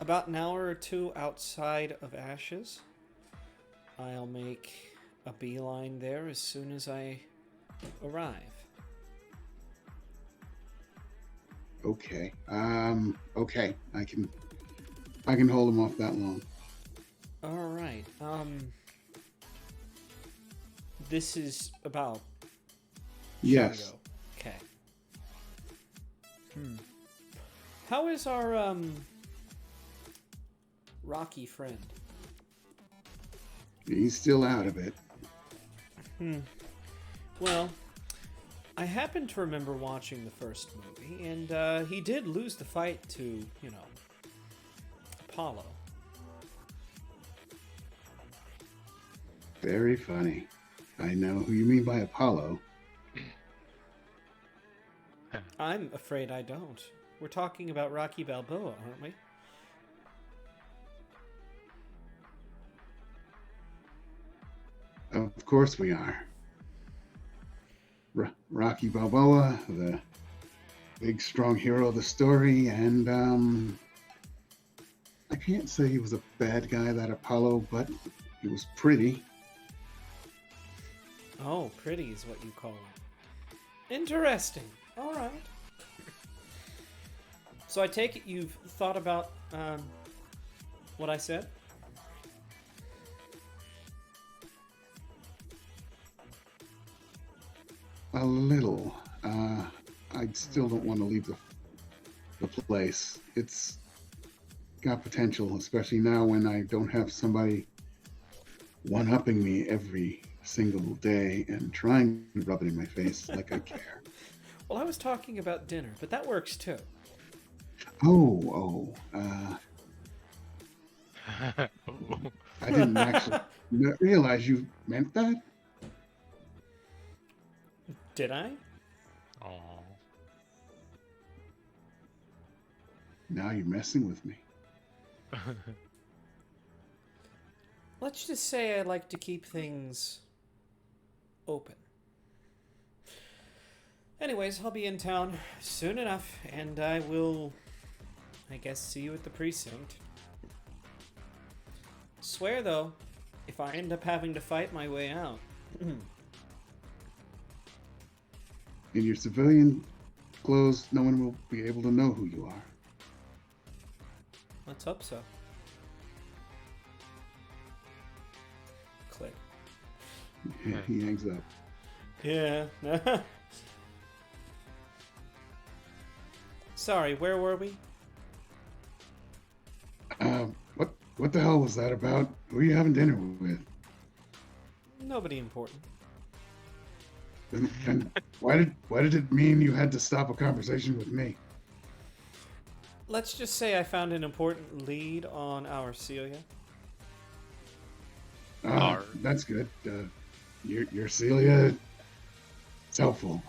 about an hour or two outside of Ashes. I'll make a beeline there as soon as I arrive. Okay. Okay. I can hold him off that long. All right. This is about Yes. Shango. Okay. How is our Rocky friend? He's still out of it. Well, I happen to remember watching the first movie, and he did lose the fight to, Apollo. Very funny. I know who you mean by Apollo. I'm afraid I don't. We're talking about Rocky Balboa, aren't we? Of course we are. Rocky Balboa, the big strong hero of the story, and I can't say he was a bad guy, that Apollo, but he was pretty. Oh, pretty is what you call it. Interesting. All right. So I take it you've thought about what I said? A little. I still don't want to leave the place. It's got potential, especially now when I don't have somebody one-upping me every single day and trying to rub it in my face like I care. Well, I was talking about dinner, but that works too. I didn't actually realize you meant that. Did I? Aw. Now you're messing with me. Let's just say I like to keep things open. Anyways, I'll be in town soon enough, and I will, I guess, see you at the precinct. Swear, though, if I end up having to fight my way out... In your civilian clothes, no one will be able to know who you are. Let's hope so. Click. He hangs up. Yeah. Sorry, where were we? What the hell was that about? Who are you having dinner with? Nobody important. And why did it mean you had to stop a conversation with me? Let's just say I found an important lead on our Celia. That's good. Your Celia, it's helpful.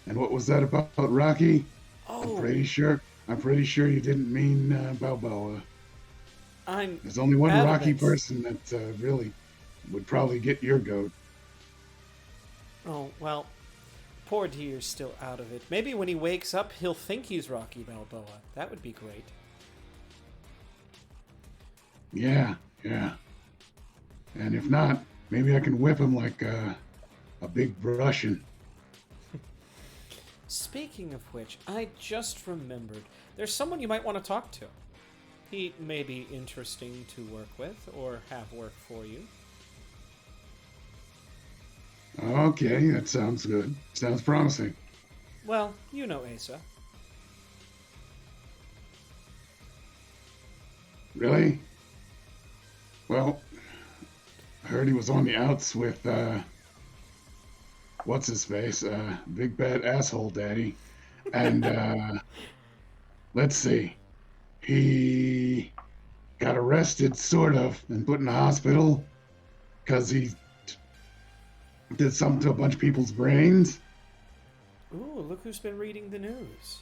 And what was that about Rocky? I'm Oh, pretty sure. I'm pretty sure you didn't mean Balboa. I'm There's only one Rocky adamant. person that really would probably get your goat. Oh, well, poor dear's still out of it. Maybe when he wakes up, he'll think he's Rocky Balboa. That would be great. Yeah, yeah. And if not, maybe I can whip him like a big Russian. Speaking of which, I just remembered there's someone you might want to talk to. He may be interesting to work with or have work for you. Okay, that sounds good. Sounds promising. Well, you know Asa. Really? Well, I heard he was on the outs with what's his face? Big bad asshole daddy. And let's see. He got arrested, sort of, and put in the hospital because he did something to a bunch of people's brains. Ooh, look who's been reading the news.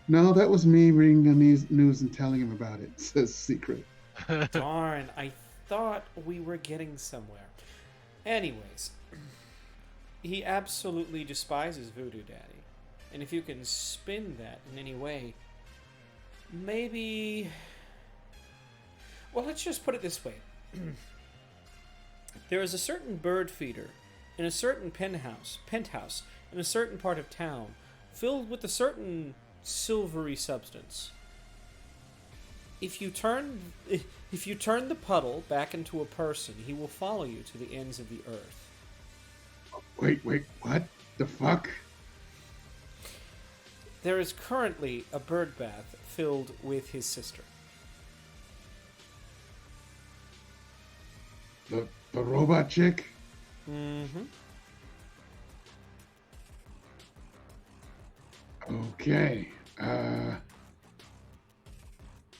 No, that was me reading the news and telling him about it. Says secret. Darn, I thought we were getting somewhere. Anyways, he absolutely despises Voodoo Daddy. And if you can spin that in any way, maybe... Well, let's just put it this way. There is a certain bird feeder in a certain penthouse in a certain part of town filled with a certain silvery substance. If you turn the puddle back into a person, he will follow you to the ends of the earth. Wait, what the fuck? There is currently a bird bath filled with his sister. The robot chick? Mm-hmm. Okay. I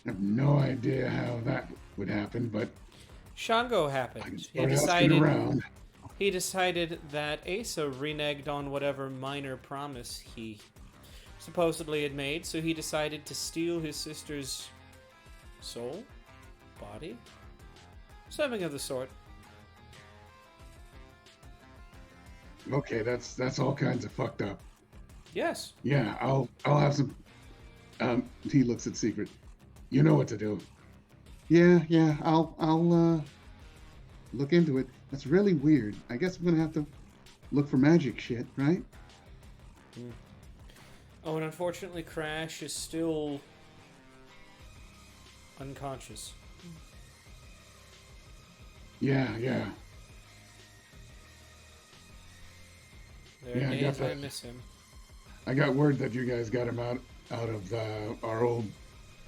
have no idea how that would happen, but Shango I happened. can He start asking decided around. he decided that Asa reneged on whatever minor promise he supposedly had made, so he decided to steal his sister's soul, body, something of the sort. Okay, that's all kinds of fucked up. Yes. Yeah, I'll have some. He looks at secret. You know what to do. Yeah. I'll look into it. That's really weird. I guess I'm gonna have to look for magic shit, right? Oh, and unfortunately, Crash is still unconscious. Yeah. There are Yeah, I got days I that. miss him. I got word that you guys got him out of our old,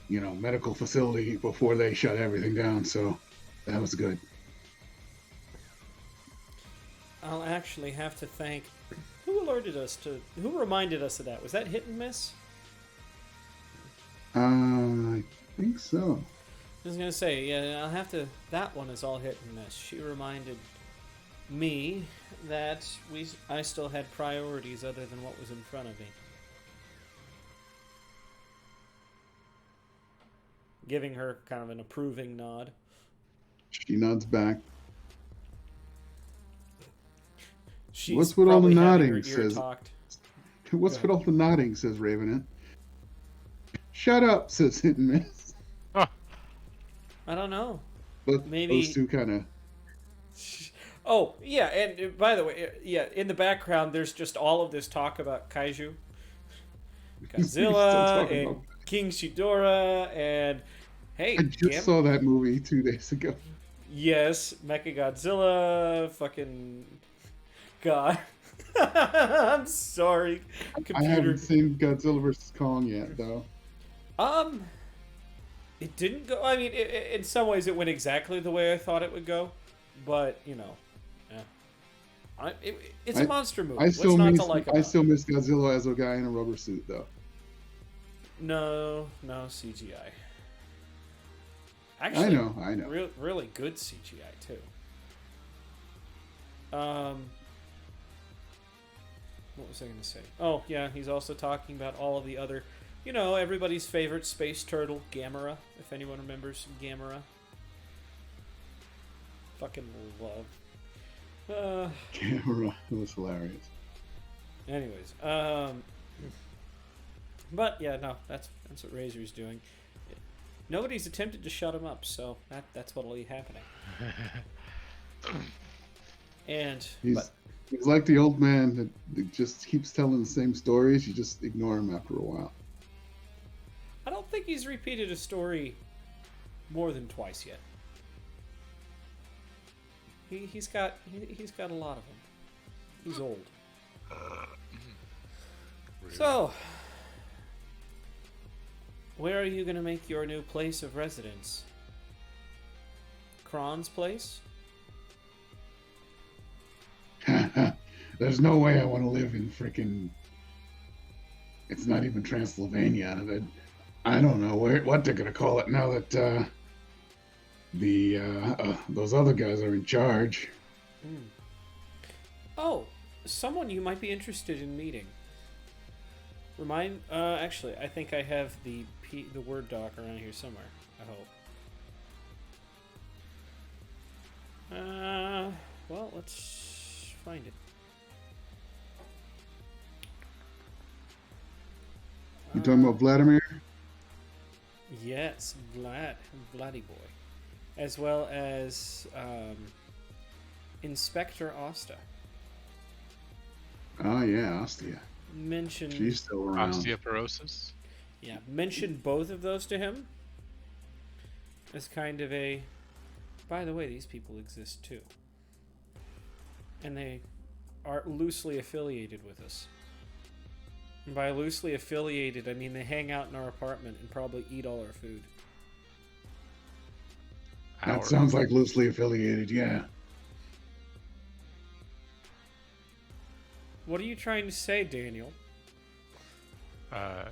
medical facility before they shut everything down. So that was good. I'll actually have to thank... Who reminded us of that? Was that Hit and Miss? I think so. I was gonna say, yeah, I'll have to... That one is all Hit and Miss. She reminded me that I still had priorities other than what was in front of me. Giving her kind of an approving nod. She nods back. She's What's with all the probably having nodding? her ear Says. talked. What's Go with all the nodding? Says Ravenant. Shut up, says Hit and Miss. Huh. I don't know. But Maybe- those two kind of. Oh, yeah, and by the way, yeah, in the background, there's just all of this talk about kaiju. Godzilla and King Ghidorah and... Hey, I just saw that movie 2 days ago. Yes, Mechagodzilla, fucking... God. I'm sorry, I computer. haven't seen Godzilla vs. Kong yet, though. It didn't go... I mean, in some ways it went exactly the way I thought it would go. But, yeah. It's a monster movie. I still What's not miss. to like I about it? still miss Godzilla as a guy in a rubber suit, though. No CGI. I Actually, know. Really good CGI too. What was I going to say? Oh, yeah, he's also talking about all of the other, everybody's favorite space turtle, Gamera, if anyone remembers Gamera. Fucking love. Camera. It was hilarious. Anyways, but yeah, no, that's what Razor's doing. Nobody's attempted to shut him up, so that's what'll be happening. And He's like the old man that just keeps telling the same stories. You just ignore him after a while. I don't think he's repeated a story more than twice yet. He's got a lot of them. He's old. Really? So, where are you going to make your new place of residence? Kron's place? There's no way I want to live in freaking. It's not even Transylvania. I don't know what they're gonna call it now that those other guys are in charge. Mm. Oh, someone you might be interested in meeting. Actually, I think I have the Word doc around here somewhere. I hope. Well, let's find it. You talking about Vladimir? Yes, Vladdy boy, as well as Inspector Asta. Oh yeah, Ostia. Mention She's still around. Osteoporosis. Yeah, mention both of those to him as kind of a. By the way, these people exist too, and they are loosely affiliated with us. And by loosely affiliated, I mean they hang out in our apartment and probably eat all our food. That sounds like loosely affiliated, yeah. What are you trying to say, Daniel?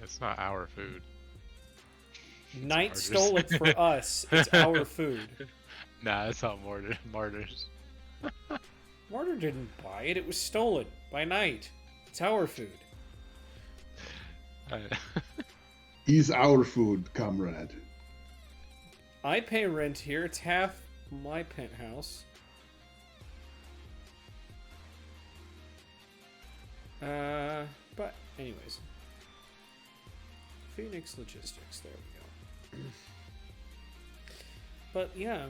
It's not our food. Knight Martyrs. stole it for us. It's our food. Nah, it's not martyrs. Martyr didn't buy it. It was stolen by Knight. It's our food. He's our food, comrade. I pay rent here. It's half my penthouse. But anyways. Phoenix Logistics. There we go. But yeah,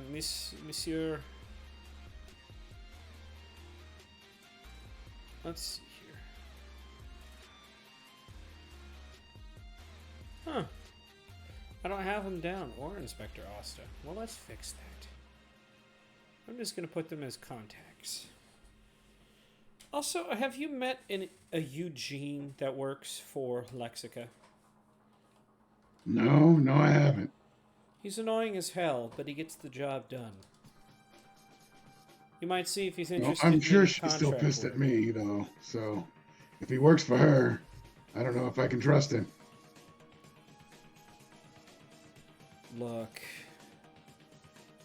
Monsieur. Let's see here. Huh. I don't have them down, or Inspector Asta. Well, let's fix that. I'm just going to put them as contacts. Also, have you met a Eugene that works for Lexica? No, I haven't. He's annoying as hell, but he gets the job done. You might see if he's interested. I'm in sure a she's still contract pissed work. at me, though. So, if he works for her, I don't know if I can trust him. Look.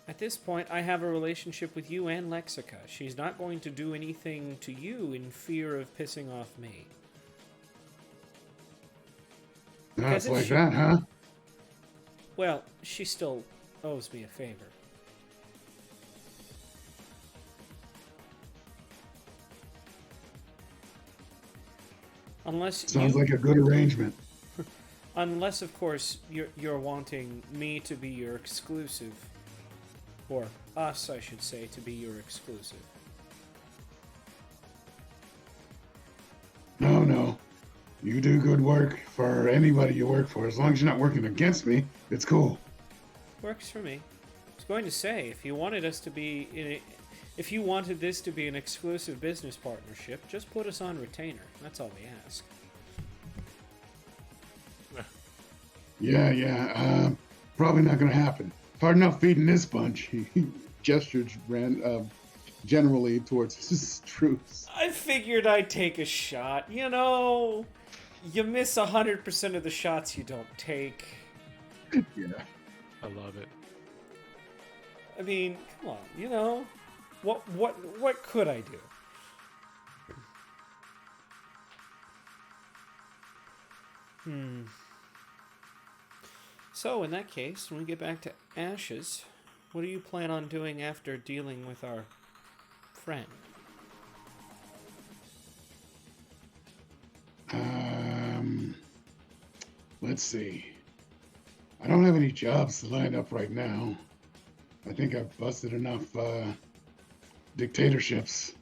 At this point, I have a relationship with you and Lexica. She's not going to do anything to you in fear of pissing off me. That's Because if like she- that, huh? Well, she still owes me a favor. Unless Sounds like a good arrangement. Unless, of course, you're wanting me to be your exclusive. Or us, I should say, to be your exclusive. No. You do good work for anybody you work for. As long as you're not working against me, it's cool. Works for me. I was going to say, if you wanted us to be if you wanted this to be an exclusive business partnership, just put us on retainer. That's all we ask. Yeah. Probably not going to happen. Hard enough feeding this bunch. He gestured generally towards his troops. I figured I'd take a shot. You miss 100% of the shots you don't take. Yeah. I love it. I mean, come on, what could I do? So, in that case, when we get back to Ashes, what do you plan on doing after dealing with our friend? Um, let's see. I don't have any jobs lined up right now. I think I've busted enough dictatorships,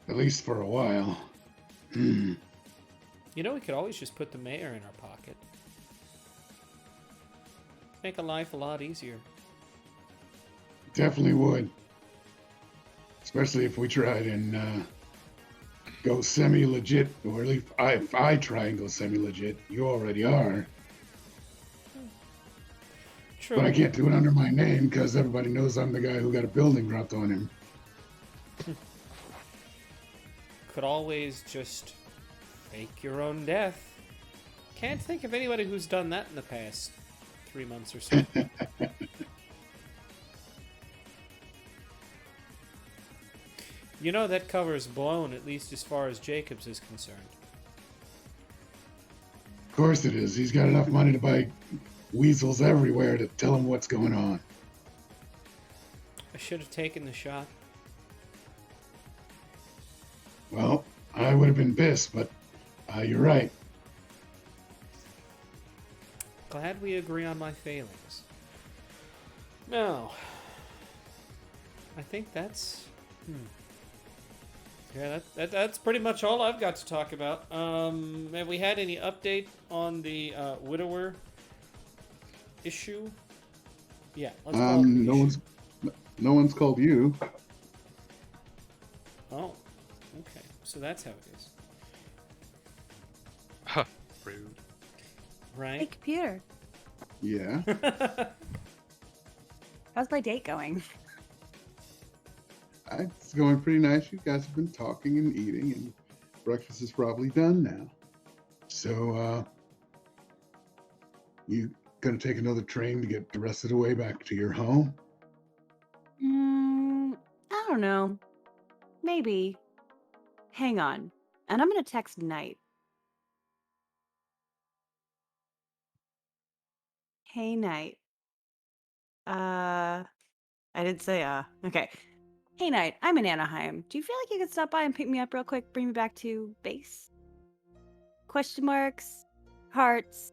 at least for a while. Hmm. You know, we could always just put the mayor in our pocket. Make a life a lot easier. Definitely would. Especially if we tried and go semi-legit, or at least if I try and go semi-legit. You already are. True. But I can't do it under my name because everybody knows I'm the guy who got a building dropped on him. Could always just fake your own death. Can't think of anybody who's done that in the past 3 months or so. You know, that cover is blown, at least as far as Jacobs is concerned. Of course it is. He's got enough money to buy weasels everywhere to tell him what's going on. I should have taken the shot. Well, I would have been pissed, but you're right. Glad we agree on my failings. Now, I think that's... Yeah, that's pretty much all I've got to talk about. Have we had any update on the widower issue? Yeah, let's call it an issue. No one's called you. Oh, okay. So that's how it is. Huh. Rude. Hey, Right? computer. Yeah. How's my date going? It's going pretty nice. You guys have been talking and eating, and breakfast is probably done now. So, you gonna take another train to get the rest of the way back to your home? I don't know. Maybe. Hang on. And I'm gonna text Knight. Hey, Knight. I didn't say okay. Hey, Knight, I'm in Anaheim. Do you feel like you could stop by and pick me up real quick, bring me back to base? Question marks, hearts,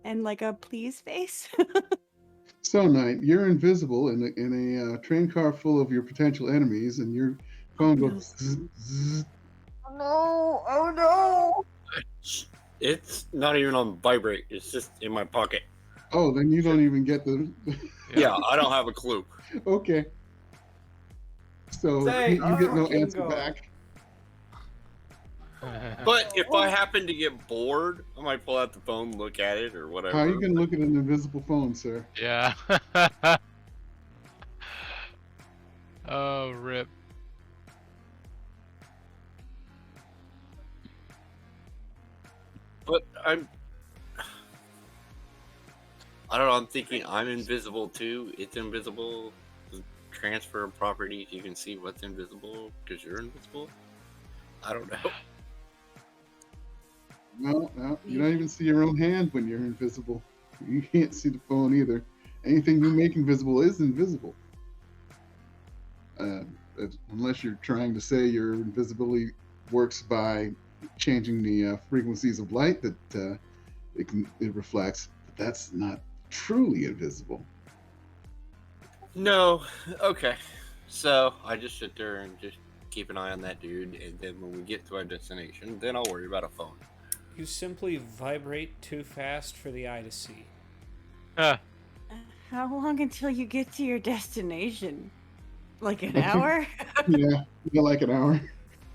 and like a please face. So, Knight, you're invisible in a train car full of your potential enemies, and your phone no. goes. Zzz, zzz. No! Oh no! It's not even on vibrate. It's just in my pocket. Oh, then you don't even get the. Yeah, I don't have a clue. Okay. So Say, you get no Kingo. answer back. But if I happen to get bored, I might pull out the phone, look at it, or whatever. How are you gonna look at an invisible phone, sir? Yeah. Oh, rip. But I don't know. I'm thinking I'm invisible too. It's invisible. Transfer of properties. You can see what's invisible because you're invisible. I don't know. No, you don't even see your own hand when you're invisible. You can't see the phone either. Anything you make invisible is invisible. Unless you're trying to say your invisibility works by changing the frequencies of light that it reflects, but that's not truly invisible. No. Okay. So I just sit there and just keep an eye on that dude, and then when we get to our destination, then I'll worry about a phone. You simply vibrate too fast for the eye to see. Huh. How long until you get to your destination? Like an hour? Yeah, like an hour.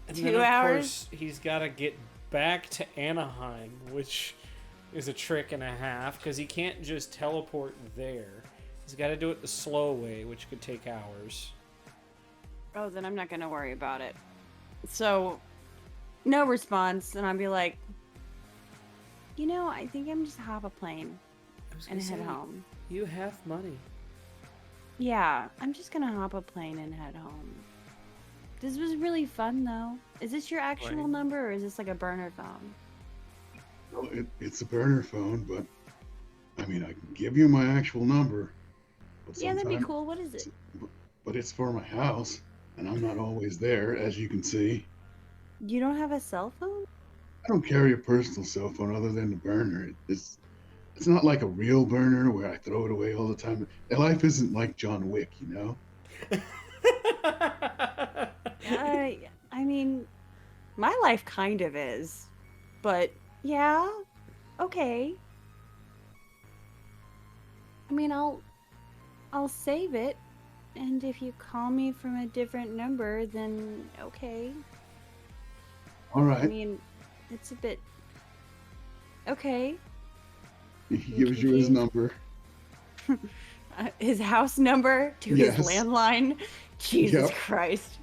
And 2 then, of hours? course, he's got to get back to Anaheim, which is a trick and a half, because he can't just teleport there. He's got to do it the slow way, which could take hours. Oh, then I'm not gonna worry about it. So, no response, and I'll be like, I think I'm just hop a plane I was and gonna head say, home. You have money. Yeah, I'm just gonna hop a plane and head home. This was really fun, though. Is this your actual Right. number, or is this like a burner phone? Well, it's a burner phone, but I mean, I can give you my actual number, but Yeah, that'd be sometimes, cool. What is it? but it's for my house, and I'm not always there, as you can see. You don't have a cell phone? I don't carry a personal cell phone other than the burner. It's not like a real burner where I throw it away all the time. And life isn't like John Wick, you know? I mean, my life kind of is, but yeah, okay. I mean, I'll save it, and if you call me from a different number, then okay. All I right. mean, it's a bit okay. He You gives you his confused? number. His house number to his Yes. landline. Jesus Yep. Christ!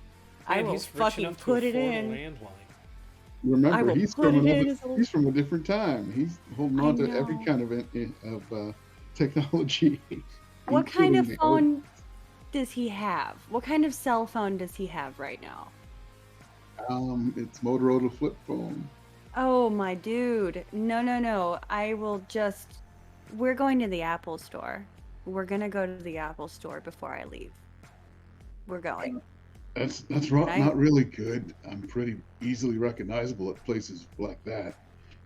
I Man, will he's rich fucking enough to put it afford a in. landline. Remember, I will he's put from it in another. as a. He's from a different time. He's holding I on to every know. kind of technology, What kind of including the old. phone does he have? What kind of cell phone does he have right now? It's Motorola flip phone. Oh, my dude. No, no, no. I will just. We're going to the Apple store. We're gonna go to the Apple store before I leave. We're going. That's I. not really good. I'm pretty easily recognizable at places like that,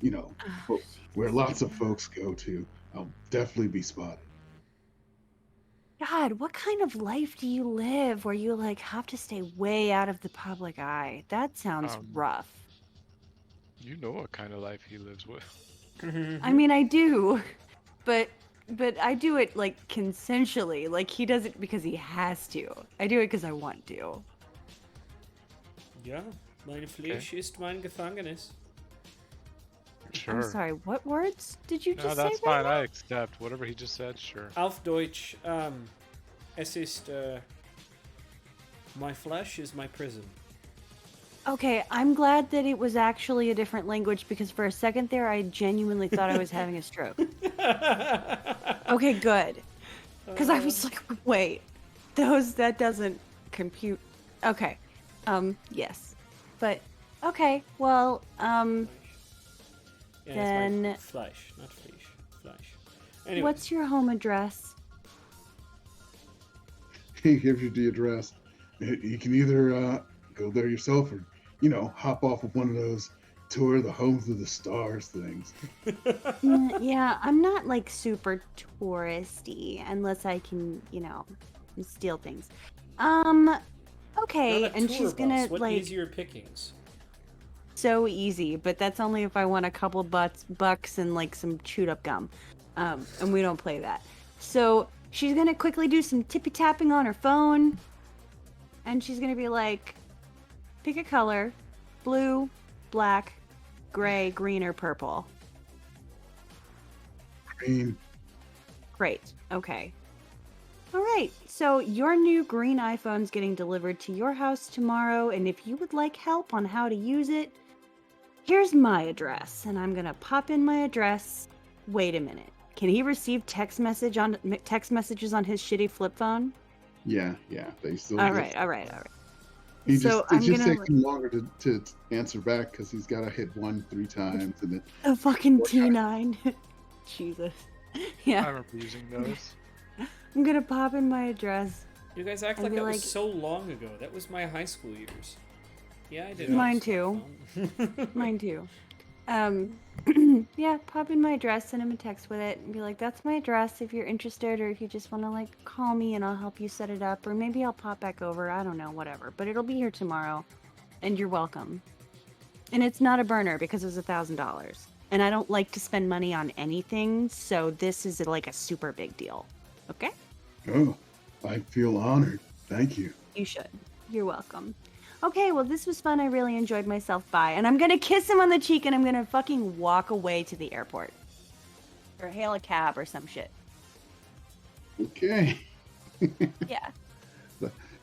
you know, Oh, but where Jesus. lots of folks go to. I'll definitely be spotted. God, what kind of life do you live where you like have to stay way out of the public eye? That sounds Um, rough. you know what kind of life he lives with. I mean, I do, but I do it like consensually. Like he does it because he has to. I do it because I want to. Ja, meine Fleisch ist mein Gefangenes. Sure. I'm sorry. What words did you No, just say that's right fine. now? I accept whatever he just said. Sure. Auf Deutsch, es ist, my flesh is my prison. Okay, I'm glad that it was actually a different language because for a second there I genuinely thought I was having a stroke. Okay, good. Because I was like, wait, that doesn't compute. Okay, yes, but okay, well, Yeah, Then- it's my flesh, not flesh. Flesh. Anyway, what's your home address? He gives you the address. You can either go there yourself or, hop off of one of those tour the homes of the stars things. Yeah, I'm not like super touristy unless I can, steal things. Okay, not a and tour she's gonna bus. What like easier pickings? so easy, but that's only if I want a couple bucks and like some chewed up gum. And we don't play that. So she's gonna quickly do some tippy tapping on her phone, and she's gonna be like, pick a color, blue, black, gray, green, or purple. Green. Great. Okay. All right. So your new green iPhone's getting delivered to your house tomorrow, and if you would like help on how to use it, here's my address, and I'm gonna pop in my address. Wait a minute. Can he receive text messages on his shitty flip phone? Yeah, they still All get. right. It So just I'm takes gonna him longer to answer back because he's got to hit 1 3 times and then a fucking T9. Jesus. I Yeah. remember using those. I'm gonna pop in my address. You guys act I'd like be that like- was so long ago. That was my high school years. Yeah, I did. Mine too. Mine too. Yeah, pop in my address, send him a text with it, and be like, that's my address if you're interested, or if you just want to, like, call me and I'll help you set it up, or maybe I'll pop back over, I don't know, whatever. But it'll be here tomorrow, and you're welcome. And it's not a burner because it was $1,000. And I don't like to spend money on anything, so this is, like, a super big deal. Okay? oh, I feel honored. Thank you. You should. You're welcome. Okay, well, this was fun. I really enjoyed myself. Bye. And I'm going to kiss him on the cheek and I'm going to fucking walk away to the airport. Or hail a cab or some shit. Okay. Yeah.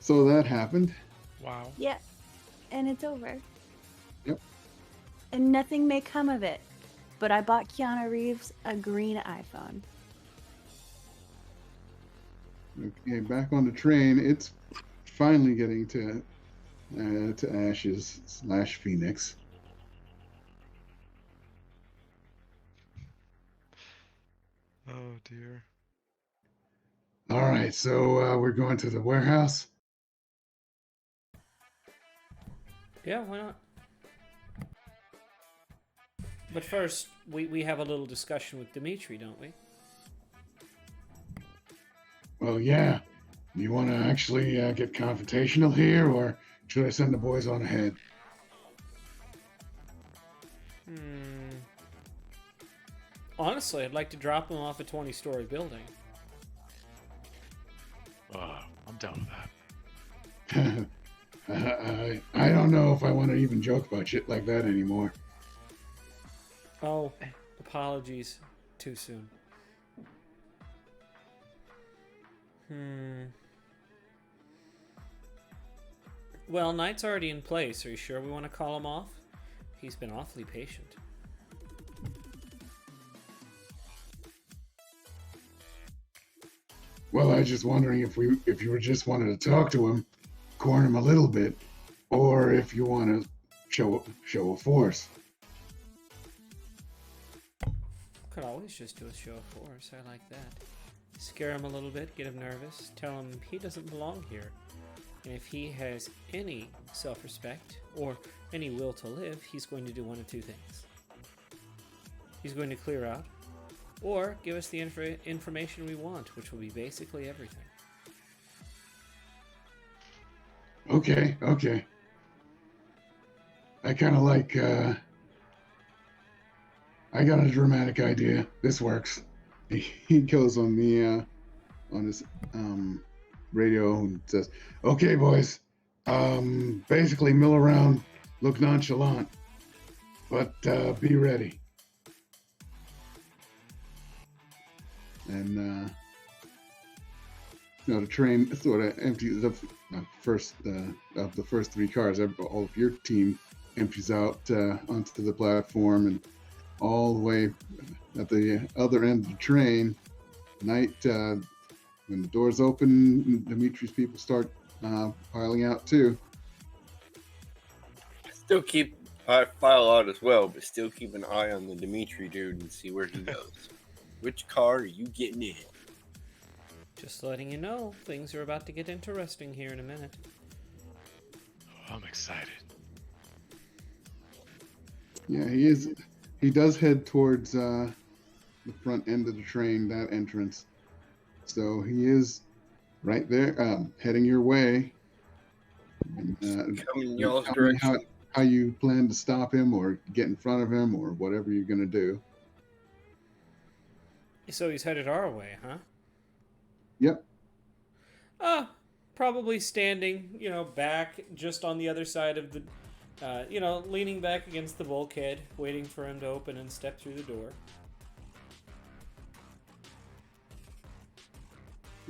So that happened. Wow. Yeah. And it's over. Yep. And nothing may come of it. But I bought Keanu Reeves a green iPhone. Okay, back on the train. It's finally getting to to ashes / Phoenix. Oh dear. All right, so we're going to the warehouse. Yeah, why not? But first, we have a little discussion with Dimitri, don't we? Well, yeah. Do you want to actually get confrontational here, or should I send the boys on ahead? Honestly, I'd like to drop him off a 20-story building. I'm down with that. I don't know if I want to even joke about shit like that anymore. Oh, apologies. Too soon. Well, Knight's already in place. Are you sure we want to call him off? He's been awfully patient. Well, I was just wondering if you were just wanted to talk to him, corner him a little bit, or if you want to show a force. Could always just do a show of force. I like that. Scare him a little bit, get him nervous, tell him he doesn't belong here. And if he has any self-respect or any will to live, he's going to do one of two things. He's going to clear out, or give us the information we want, which will be basically everything. Okay. I kind of like. I got a dramatic idea. This works. He goes on the on his radio and says, "Okay, boys. Basically, mill around, look nonchalant, but be ready." And the train sort of empties up. First of the first three cars, all of your team empties out onto the platform, and all the way at the other end of the train, Knight, when the doors open, Dimitri's people start piling out too. Still I file out as well, but still keep an eye on the Dimitri dude and see where he goes. Which car are you getting in? Just letting you know, things are about to get interesting here in a minute. I'm excited. Yeah, he is. He does head towards the front end of the train, that entrance. So he is right there, heading your way. And, Coming y'all's tell me direction. how you plan to stop him or get in front of him or whatever you're going to do. So he's headed our way, huh? Yep. Probably standing, back just on the other side of the, leaning back against the bulkhead, waiting for him to open and step through the door.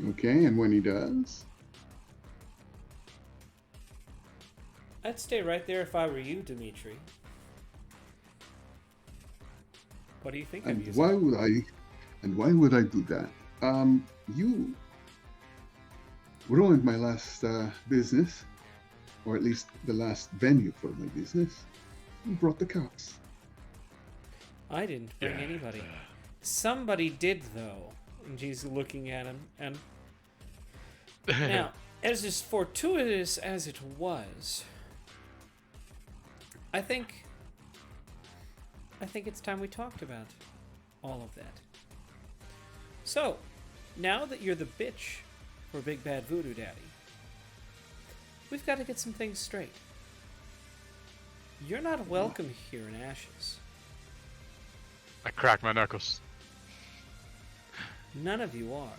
Okay, and when he does? I'd stay right there if I were you, Dimitri. What do you think of you? Why would I do that? You ruined my last business, or at least the last venue for my business. You brought the cops. I didn't bring anybody. Somebody did, though. And she's looking at him. And now, as fortuitous as it was, I think it's time we talked about all of that. So, now that you're the bitch for Big Bad Voodoo Daddy, we've got to get some things straight. You're not welcome here in Ashes. I cracked my knuckles. None of you are.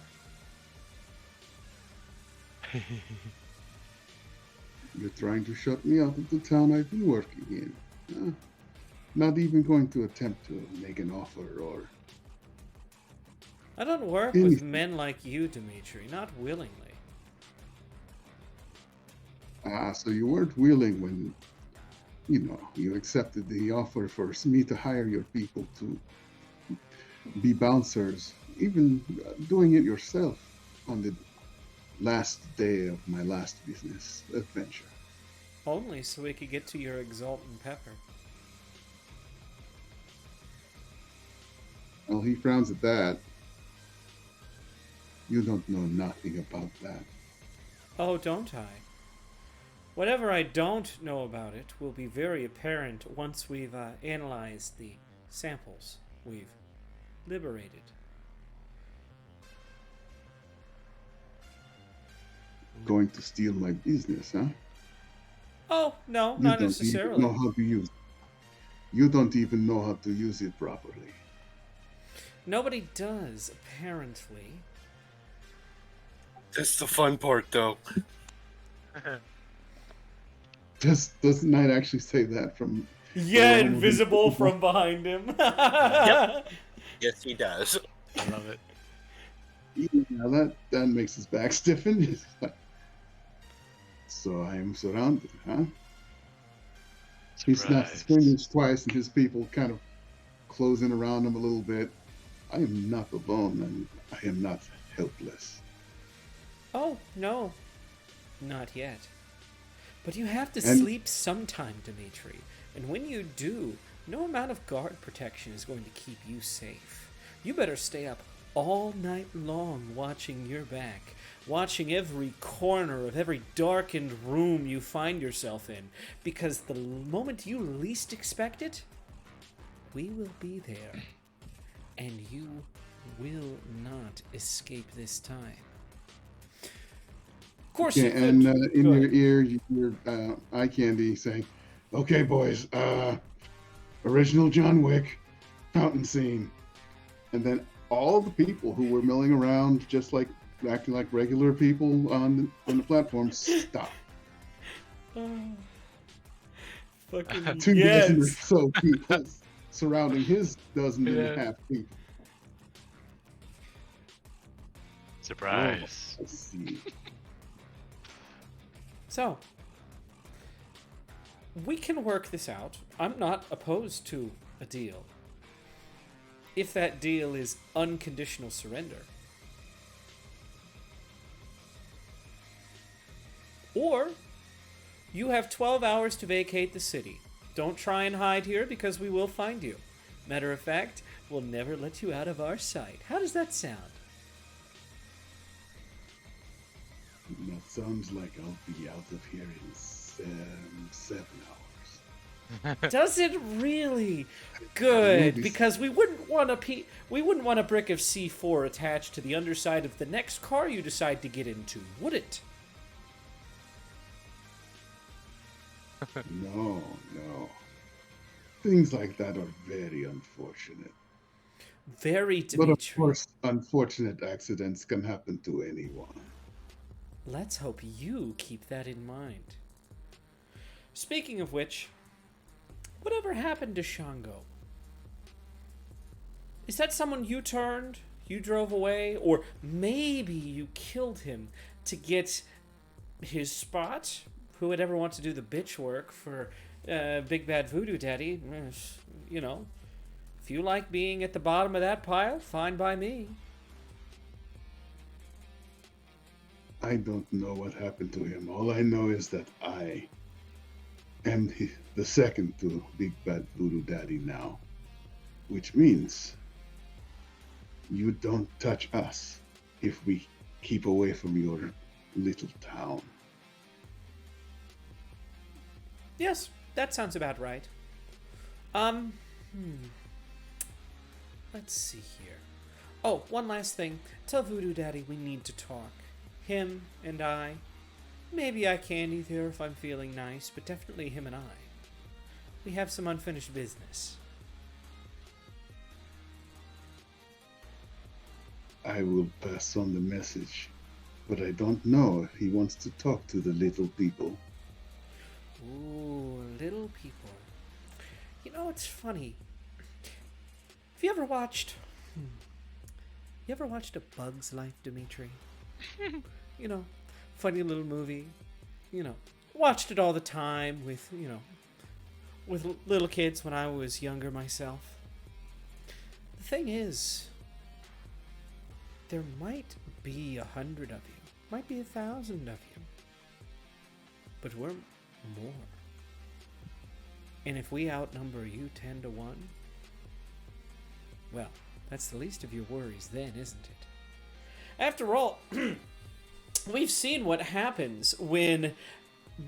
You're trying to shut me out of the town I've been working in. Not even going to attempt to make an offer or... I don't work with men like you, Dimitri, not willingly. So you weren't willing when, you accepted the offer for me to hire your people to be bouncers, even doing it yourself on the last day of my last business adventure. Only so we could get to your exultant pepper. Well, he frowns at that. You don't know nothing about that. Oh, don't I? Whatever I don't know about it will be very apparent once we've analyzed the samples we've liberated. Going to steal my business, huh? Oh, no, You not don't necessarily. even know how to use it. You don't even know how to use it properly. Nobody does, apparently. That's the fun part, though. Doesn't Knight actually say that from... Yeah, Oh, invisible people. from behind him. Yep. Yes, he does. I love it. Yeah, that makes his back stiffen. So I am surrounded, huh? He snaps his Surprise. fingers twice, and his people kind of close in around him a little bit. I am not alone, and I am not helpless. Oh, no. Not yet. But you have to And- sleep sometime, Dimitri. And when you do, no amount of guard protection is going to keep you safe. You better stay up all night long watching your back, watching every corner of every darkened room you find yourself in, because the moment you least expect it, we will be there, and you will not escape this time. Of course, Yeah, you could. and in Go your ahead. ear, you hear eye candy saying, "Okay, boys, original John Wick fountain scene," and then all the people who were milling around, just like acting like regular people on the platform, stop. Fucking 2 dozen or yes. so people surrounding his dozen and a Yeah. half people. Surprise. Oh, I see. So, we can work this out. I'm not opposed to a deal. If that deal is unconditional surrender. Or, you have 12 hours to vacate the city. Don't try and hide here because we will find you. Matter of fact, we'll never let you out of our sight. How does that sound? That sounds like I'll be out of here in 7 hours. Does it really? Good, Maybe. because we wouldn't want a brick of C4 attached to the underside of the next car you decide to get into, would it? No. Things like that are very unfortunate. Very, But of Dimitri. course, unfortunate accidents can happen to anyone. Let's hope you keep that in mind. Speaking of which, whatever happened to Shango? Is that someone you turned? You drove away? Or maybe you killed him to get his spot? Who would ever want to do the bitch work for Big Bad Voodoo Daddy? You know, if you like being at the bottom of that pile, fine by me. I don't know what happened to him. All I know is that I am the second to Big Bad Voodoo Daddy now. Which means you don't touch us if we keep away from your little town. Yes, that sounds about right. Let's see here. Oh, one last thing. Tell Voodoo Daddy we need to talk. Him and I. Maybe I candy there if I'm feeling nice, but definitely him and I. We have some unfinished business. I will pass on the message, but I don't know if he wants to talk to the little people. Ooh, little people. You know, it's funny. Have you ever watched... You ever watched A Bug's Life, Dimitri? You know, funny little movie. You know, watched it all the time with, with little kids when I was younger myself. The thing is, there might be 100 of you. Might be 1,000 of you. But we're more. And if we outnumber you 10 to 1, well, that's the least of your worries then, isn't it? After all, we've seen what happens when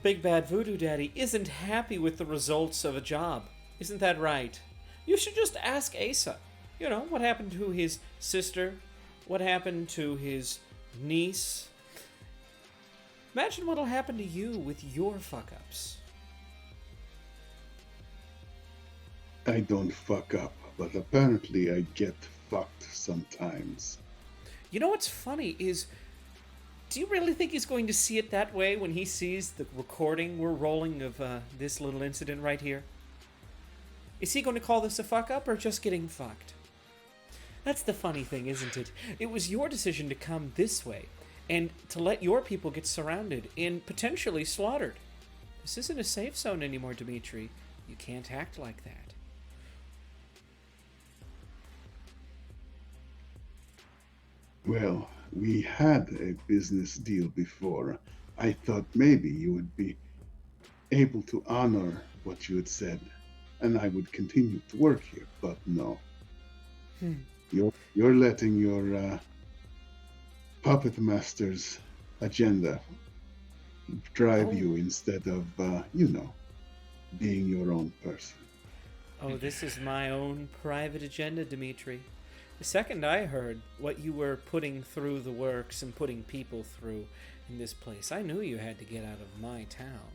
Big Bad Voodoo Daddy isn't happy with the results of a job. Isn't that right? You should just ask Asa. You know, what happened to his sister? What happened to his niece? Imagine what'll happen to you with your fuck-ups. I don't fuck up, but apparently I get fucked sometimes. You know what's funny is, do you really think he's going to see it that way when he sees the recording we're rolling of this little incident right here? Is he going to call this a fuck-up or just getting fucked? That's the funny thing, isn't it? It was your decision to come this way and to let your people get surrounded and potentially slaughtered. This isn't a safe zone anymore, Dimitri. You can't act like that. Well, we had a business deal before. I thought maybe you would be able to honor what you had said, and I would continue to work here, but no. You're letting your puppet master's agenda drive you instead of, being your own person. Oh, this is my own private agenda, Dimitri. The second I heard what you were putting through the works and putting people through in this place, I knew you had to get out of my town.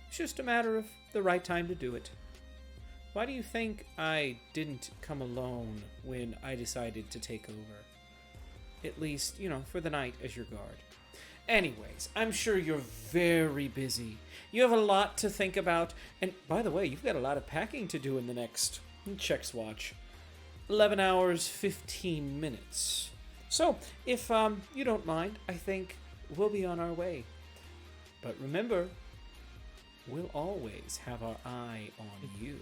It's just a matter of the right time to do it. Why do you think I didn't come alone when I decided to take over? At least, for the night as your guard. Anyways, I'm sure you're very busy. You have a lot to think about. And by the way, you've got a lot of packing to do in the next checks watch. 11 hours, 15 minutes. So, if you don't mind, I think we'll be on our way. But remember, we'll always have our eye on you.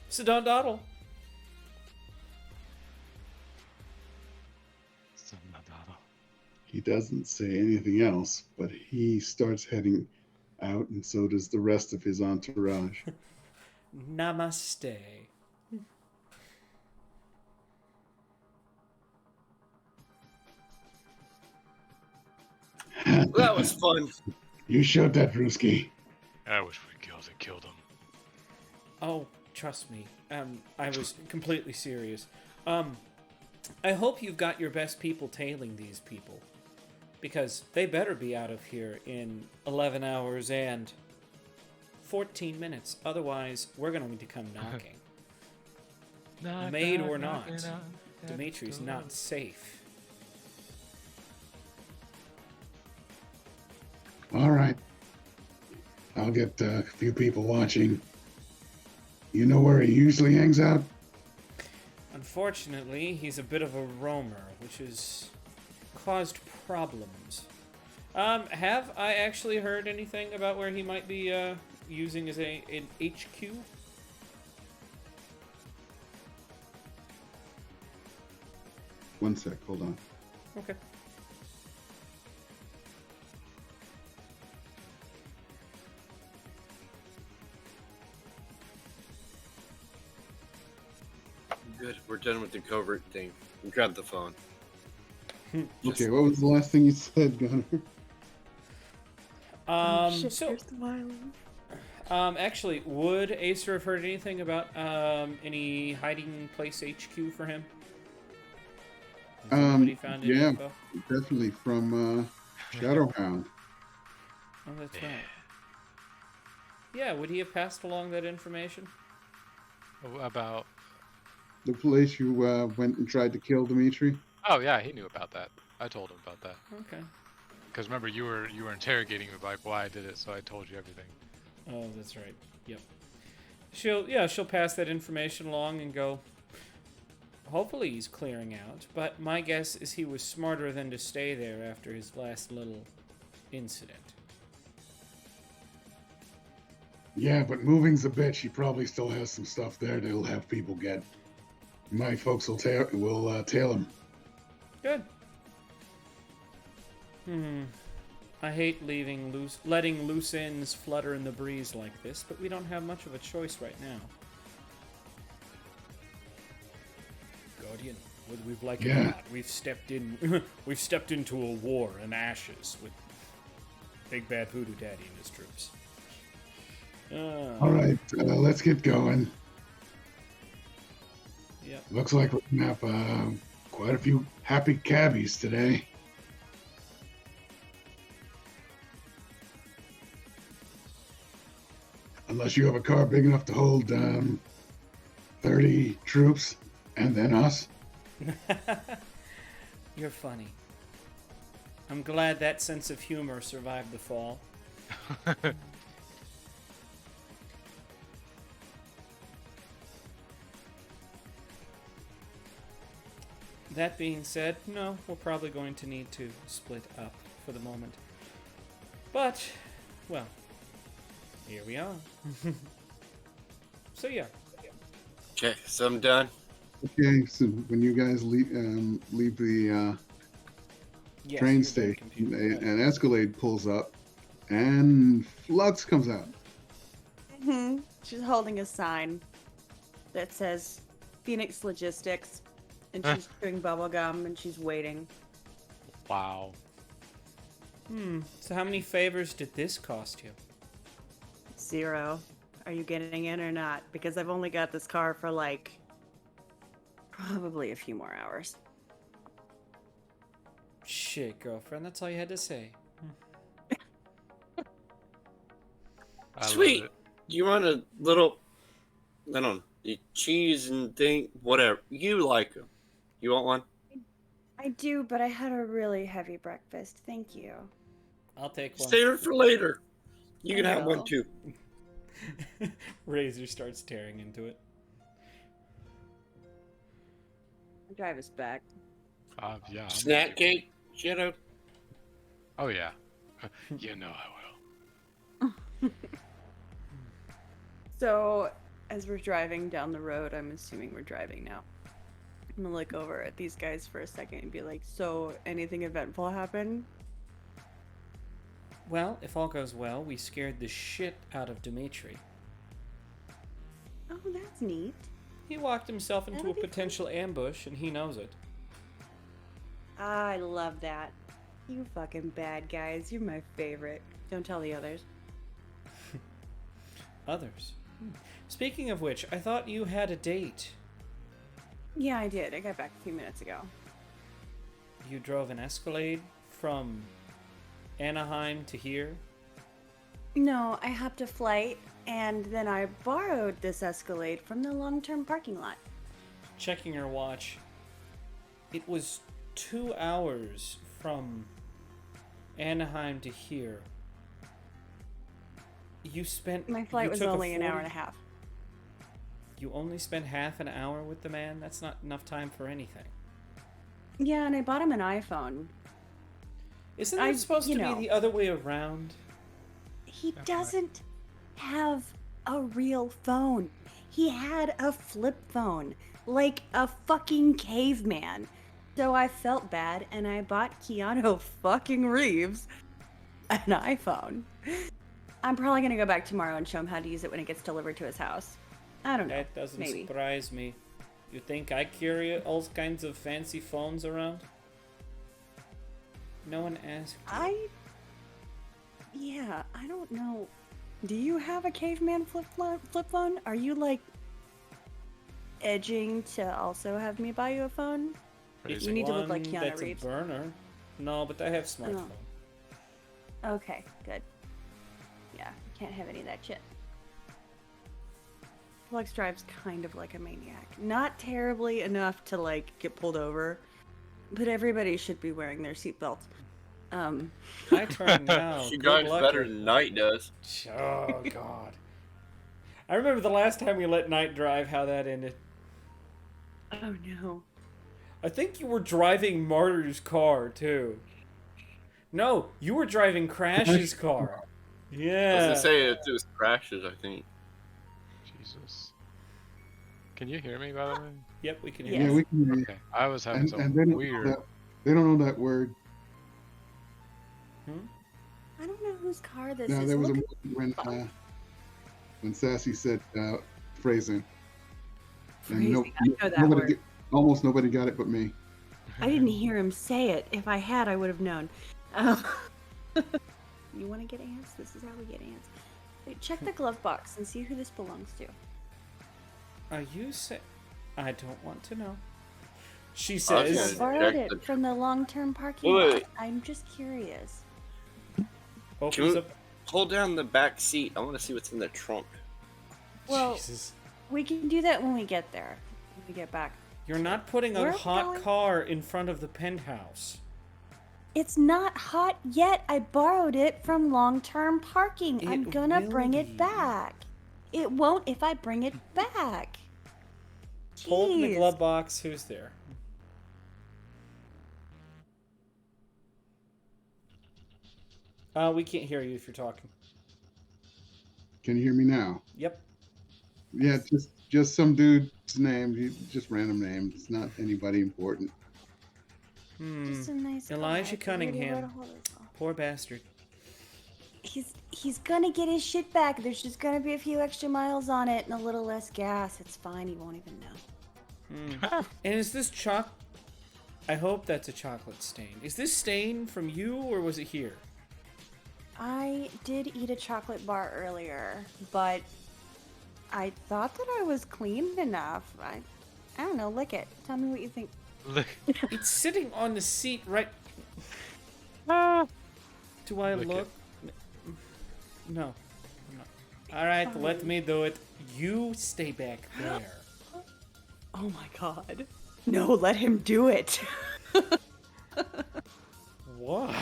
So don't dawdle. He doesn't say anything else, but he starts heading out, and so does the rest of his entourage. Namaste. That was fun. You showed that, Ruski. I wish we killed him. Oh, trust me. I was completely serious. I hope you've got your best people tailing these people. Because they better be out of here in 11 hours and 14 minutes. Otherwise, we're going to come knocking. Maid or not, Dimitri's not safe. All right. I'll get a few people watching. You know where he usually hangs out? Unfortunately, he's a bit of a roamer, which has caused problems. Have I actually heard anything about where he might be using as an HQ? One sec, hold on. Okay. Good. We're done with the covert thing. Grab the phone. Okay, what was the last thing you said, Gunner? Where's the violin? Actually, would Acer have heard anything about any hiding place HQ for him? Has anybody found any yeah, info? definitely from Shadowhound. Oh, that's right. Yeah, would he have passed along that information? About... The place you went and tried to kill Dimitri? Oh yeah, he knew about that. I told him about that. Okay. Because remember, you were interrogating me like why I did it, so I told you everything. Oh, that's right. Yep. She'll pass that information along and go. Hopefully he's clearing out, but my guess is he was smarter than to stay there after his last little incident. Yeah, but moving's a bitch. He probably still has some stuff there that'll have people get. My folks will tail him. Good. I hate letting loose ends flutter in the breeze like this, but we don't have much of a choice right now. Guardian, whether we've liked it or Yeah. not, we've stepped into a war in ashes with Big Bad Voodoo Daddy and his troops. All right, let's get going. Yep. Looks like we're gonna have quite a few happy cabbies today. Unless you have a car big enough to hold 30 troops and then us. You're funny. I'm glad that sense of humor survived the fall. That being said, no, we're probably going to need to split up for the moment. But, well, here we are. So yeah. Okay, so I'm done. Okay, so when you guys leave the Yes, train you're done, station, computer. an Escalade pulls up, and Flux comes out. She's holding a sign that says Phoenix Logistics, and she's chewing bubble gum, and she's waiting. Wow. So how many favors did this cost you? 0. Are you getting in or not? Because I've only got this car for like probably a few more hours. Shit, girlfriend, that's all you had to say. I Sweet. love it. You want a little, I don't know, the cheese and thing, whatever. You like them. You want one? I do, but I had a really heavy breakfast. Thank you. I'll take one. Save it for later. You can I have one will. too. Razor starts tearing into it. Drive us back. Yeah. Snack cake, Shadow. Oh yeah. You know I will. So, as we're driving down the road, I'm assuming we're driving now. I'm gonna look over at these guys for a second and be like, so anything eventful happen? Well, if all goes well, we scared the shit out of Dimitri. Oh, that's neat. He walked himself into That'll a be potential ambush, and he knows it. I love that. You fucking bad guys. You're my favorite. Don't tell the others. Others. Speaking of which, I thought you had a date. Yeah, I did. I got back a few minutes ago. You drove an Escalade from Anaheim to here? No, I hopped a flight and then I borrowed this Escalade from the long-term parking lot. Checking your watch, it was 2 hours from Anaheim to here. You spent... My flight you was took only an hour 40 and a half. You only spent half an hour with the man? That's not enough time for anything. Yeah, and I bought him an iPhone. Isn't it supposed to be the other way around? He doesn't have a real phone. He had a flip phone, like a fucking caveman. So I felt bad, and I bought Keanu fucking Reeves an iPhone. I'm probably gonna go back tomorrow and show him how to use it when it gets delivered to his house. I don't know. That doesn't maybe. surprise me. You think I carry all kinds of fancy phones around? No one asked you. Yeah, I don't know. Do you have a caveman flip phone? Are you like edging to also have me buy you a phone? Crazy. You need to look like One Keanu that's Reeves. a burner. No, but I have smartphone. Okay, good. Yeah, can't have any of that shit. Flux drives kind of like a maniac. Not terribly enough to like get pulled over, but everybody should be wearing their seatbelts. I turn now. She Good drives luck better with- than Knight does. Oh God. I remember the last time we let Knight drive, how that ended. Oh no. I think you were driving Martyr's car too. No, you were driving Crash's car. I was Yeah. gonna say it was crashes, I think. Jesus. Can you hear me, by the way? Yep, we can Yes. hear Yeah, you. we can. Okay. I was having And some they don't know weird. that, they don't know that word. whose car this No, is? there was a Look moment at when Sassy said phrasing, and phrasing. I know that nobody, word. almost nobody got it but me. I didn't hear him say it. If I had, I would have known. Um, you want to get ants? This is how we get ants. Wait, check the glove box and see who this belongs to. Are you say? I don't want to know. She I says. was I borrowed check it the- from the long-term parking Wait, lot. wait. I'm just curious. Opens Can we- up. Hold down the back seat. I want to see what's in the trunk. Well, Jesus. we can do that when we get there. When we get back. You're not putting Where a are we hot going? car in front of the penthouse. It's not hot yet. I borrowed it from long-term parking. I'm It gonna will bring be. it back. It won't if I bring it back. Pull open the Jeez. glove box. Who's there? We can't hear you if you're talking. Can you hear me now? Yep. Yeah, just some dude's name, just random name. It's not anybody important. Just a nice guy. Elijah I figured he Cunningham. wrote a whole lot. Poor bastard. He's gonna get his shit back. There's just gonna be a few extra miles on it and a little less gas. It's fine. He won't even know. And is this I hope that's a chocolate stain. Is this stain from you or was it here? I did eat a chocolate bar earlier, but I thought that I was clean enough. I don't know. Lick it. Tell me what you think. Look. It's sitting on the seat right. Do I Lick look? No. All right, let me do it. You stay back there. Oh my god. No, let him do it. What?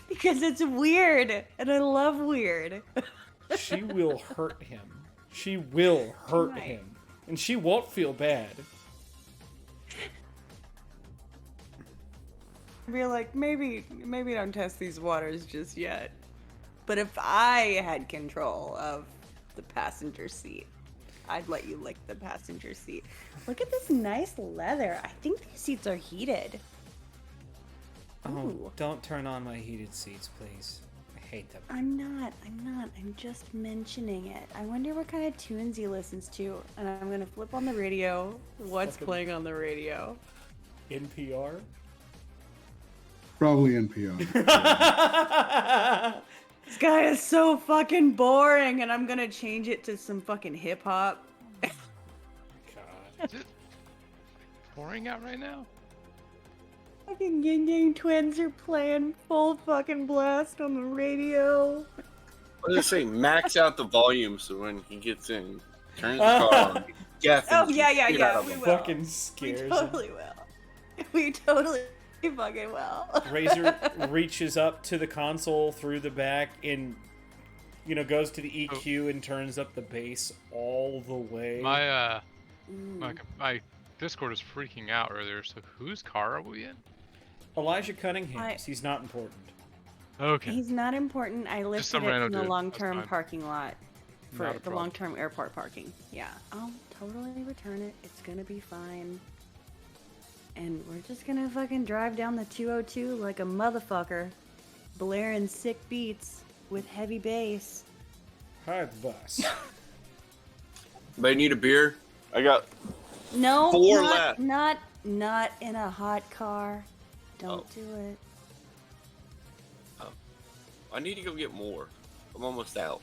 Because it's weird, and I love weird. She will hurt him. She will hurt Right. him. And she won't feel bad. Be like, maybe don't test these waters just yet. But if I had control of the passenger seat, I'd let you lick the passenger seat. Look at this nice leather. I think these seats are heated. Oh, Ooh. don't turn on my heated seats, please. I hate them. I'm not. I'm just mentioning it. I wonder what kind of tunes he listens to. And I'm gonna flip on the radio. What's Fucking- playing on the radio? NPR? Probably NPR. This guy is so fucking boring, and I'm gonna change it to some fucking hip hop. God. Is it pouring out right now? Fucking Yin Yang Twins are playing full fucking blast on the radio. I was gonna say, max out the volume so when he gets in, turns the car on. Oh, yeah, we will. Fucking We scares him. totally will. We totally fucking will. Razor reaches up to the console through the back and, goes to the EQ and turns up the bass all the way. My Mm. my Discord is freaking out earlier. So whose car are we in? Elijah Cunningham's. He's not important. Okay. He's not important. I lifted some it random from the dude. That's long-term fine. parking lot for Not a the problem. long-term airport parking. Yeah, I'll totally return it. It's gonna be fine. And we're just gonna fucking drive down the 202 like a motherfucker, blaring sick beats with heavy bass. Hi, bus. But I need a beer. I got. No, Four not, left. not in a hot car. Don't Oh. do it. I need to go get more. I'm almost out.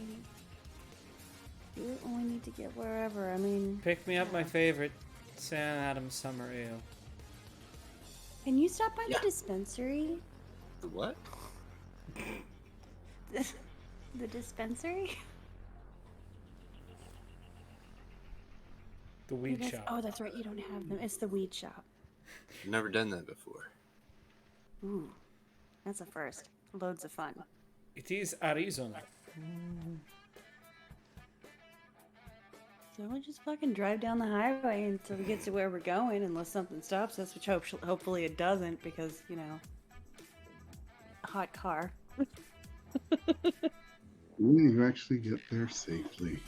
Do it when we need to get wherever. I mean, Pick me up my favorite Sam Adams Summer Ale. can you stop by Yeah. the dispensary? The what? The dispensary? The weed That's- shop. Oh, that's right. You don't have them. It's the weed shop. I've never done that before. Ooh, that's a first. Loads of fun. It is Arizona. So we'll just fucking drive down the highway until we get to where we're going, unless something stops us, which hopefully it doesn't, because a hot car. You actually get there safely.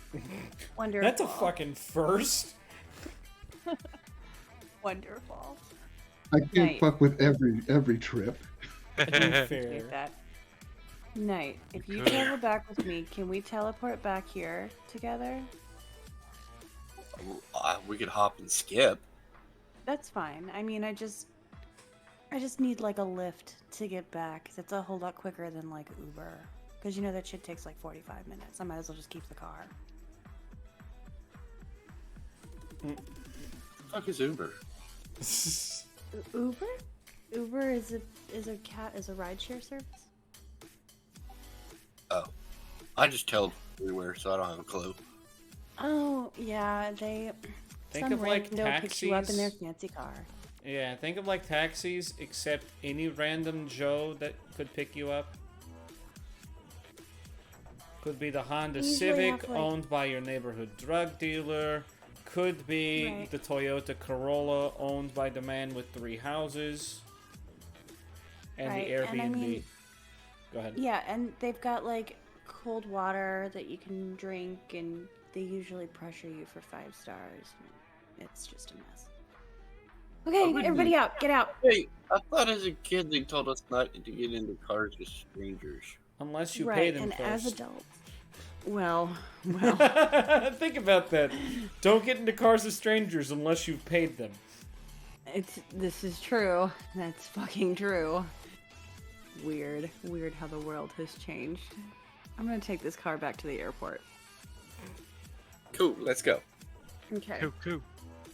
Wonderful. That's a fucking first. wonderful. I can't Right. fuck with every trip. Fair. Appreciate that. Knight, if you Could. travel back with me, can we teleport back here together? We could hop and skip. That's fine. I mean, I just need like a lift to get back. It's a whole lot quicker than like Uber. Because you know that shit takes like 45 minutes. I might as well just keep the car. Fuck is Uber? Uber? Uber is a rideshare service? Oh, I just tell everywhere, so I don't have a clue. Oh, yeah, they Think some of like rando picks you up in their taxis. fancy car. Yeah, think of like taxis, except any random Joe that could pick you up. Could be the Honda Usually Civic have, like- owned by your neighborhood drug dealer. Could be Right. the Toyota Corolla owned by the man with 3 houses. And Right, the Airbnb. and I mean- Go ahead. Yeah, and they've got like cold water that you can drink, and they usually pressure you for 5 stars. It's just a mess. Okay, wouldn't- everybody out, get out. Hey, I thought as a kid they told us not to get into cars with strangers. Unless you pay Right, them and as first. adults. Well, Think about that. Don't get into cars with strangers unless you've paid them. this is true. That's fucking true. Weird how the world has changed. I'm gonna take this car back to the airport. Cool, let's go. Okay. Coo.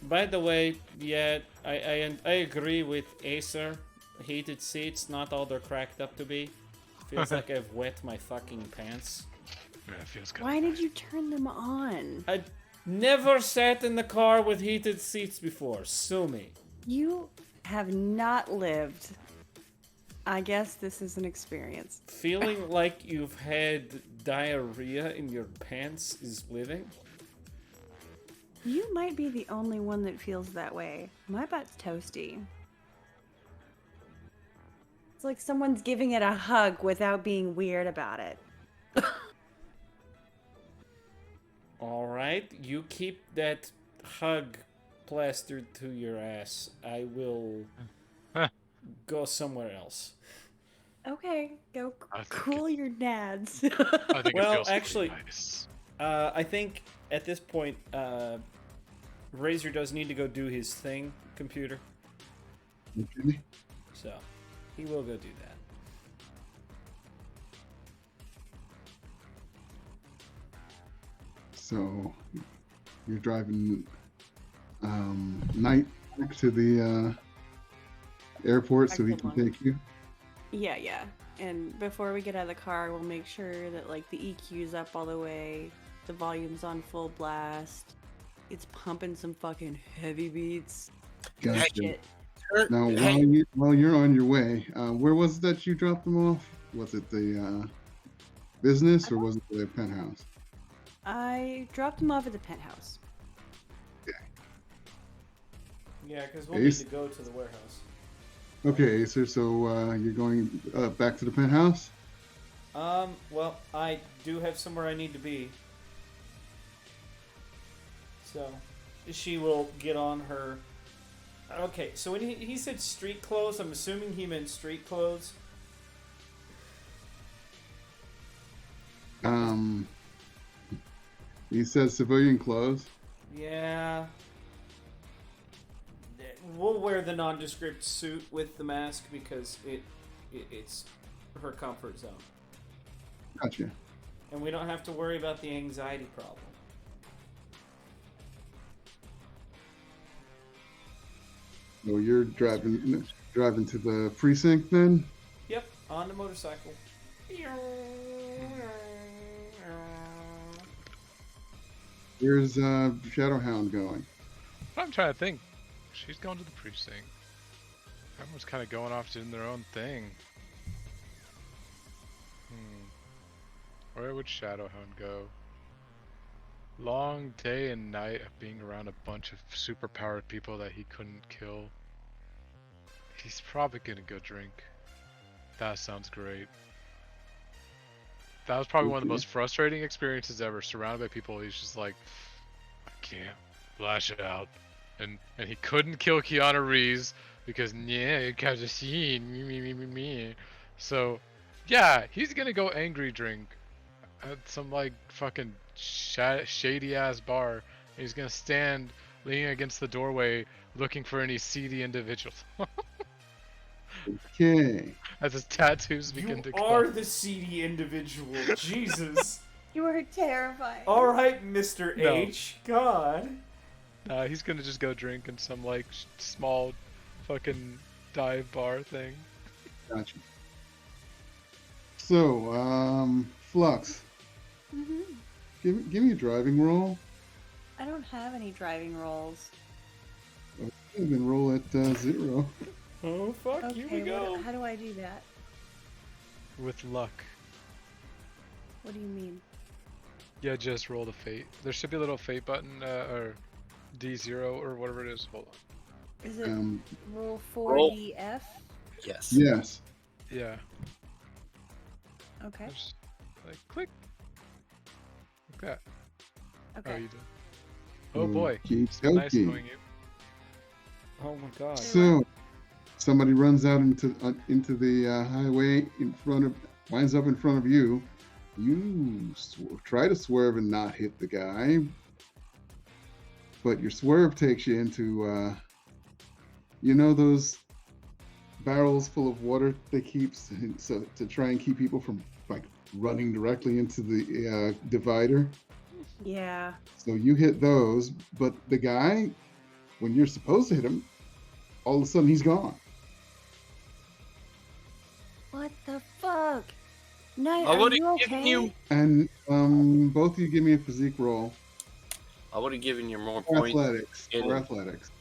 By the way, yeah, I agree with Acer. Heated seats, not all they're cracked up to be. Feels like I've wet my fucking pants. Yeah, it feels good. Why did you turn them on? I never sat in the car with heated seats before. Sue me. You have not lived. I guess this is an experience. Feeling like you've had diarrhea in your pants is living? You might be the only one that feels that way. My butt's toasty. It's like someone's giving it a hug without being weird about it. Alright, you keep that hug plastered to your ass. I will go somewhere else. Okay, go I think cool your nads. I think Well, it feels actually- pretty nice. I think at this point, Razor does need to go do his thing, computer. Okay. So, he will go do that. So you're driving Knight back to the airport so he Back to can London. take you. Yeah. And before we get out of the car, we'll make sure that like the EQ's up all the way, the volume's on full blast. It's pumping some fucking heavy beats. Gotcha. Shit. Now, while you're on your way, where was it that you dropped them off? Was it the business or was it the penthouse? I dropped them off at the penthouse. Yeah, because we'll need Ace? to go to the warehouse. Okay, Acer, so you're going back to the penthouse? Well, I do have somewhere I need to be. So, she will get on her... Okay, so when he said street clothes, I'm assuming he meant street clothes. He says civilian clothes. Yeah. We'll wear the nondescript suit with the mask because it's her comfort zone. Gotcha. And we don't have to worry about the anxiety problem. So you're driving to the precinct then? Yep, on the motorcycle. Where's Shadowhound going? I'm trying to think. She's going to the precinct. Everyone's kind of going off doing their own thing. Where would Shadowhound go? Long day and night of being around a bunch of superpowered people that he couldn't kill. He's probably gonna go drink. That sounds great. That was probably one of the most frustrating experiences ever. Surrounded by people, he's just like, I can't lash out, and he couldn't kill Keanu Reeves because yeah, you can't just see me. So Yeah, he's gonna go angry drink at some like fucking shady ass bar. He's gonna stand leaning against the doorway looking for any seedy individuals Okay. as his tattoos You begin to are come. the seedy individual. Jesus. You are terrifying. All right, Mr. No. H. God. He's gonna just go drink in some like small fucking dive bar thing. Gotcha. So, Flux, Hmm. give me a driving roll. I don't have any driving rolls. And then roll at 0. Oh, fuck, here we Okay, go. how do I do that? With luck. What do you mean? Yeah, just roll the fate. There should be a little fate button, or D0 or whatever it is. Hold on. Is it roll Roll. 4DF? Yes. Yes. Yeah. Okay. Just like click. Like that. Oh, Okay. you did. Oh boy. Keeps Nice knowing you. Oh my god. So, somebody runs out into the highway winds up in front of you. You try to swerve and not hit the guy, but your swerve takes you into, those barrels full of water they keep so to try and keep people from like running directly into the divider. Yeah. So you hit those, but the guy, when you're supposed to hit him, all of a sudden he's gone. What the fuck? Knight, I are would've you given okay? you- And both of you give me a physique roll. I would have given you more Or points. athletics. in Or it. athletics.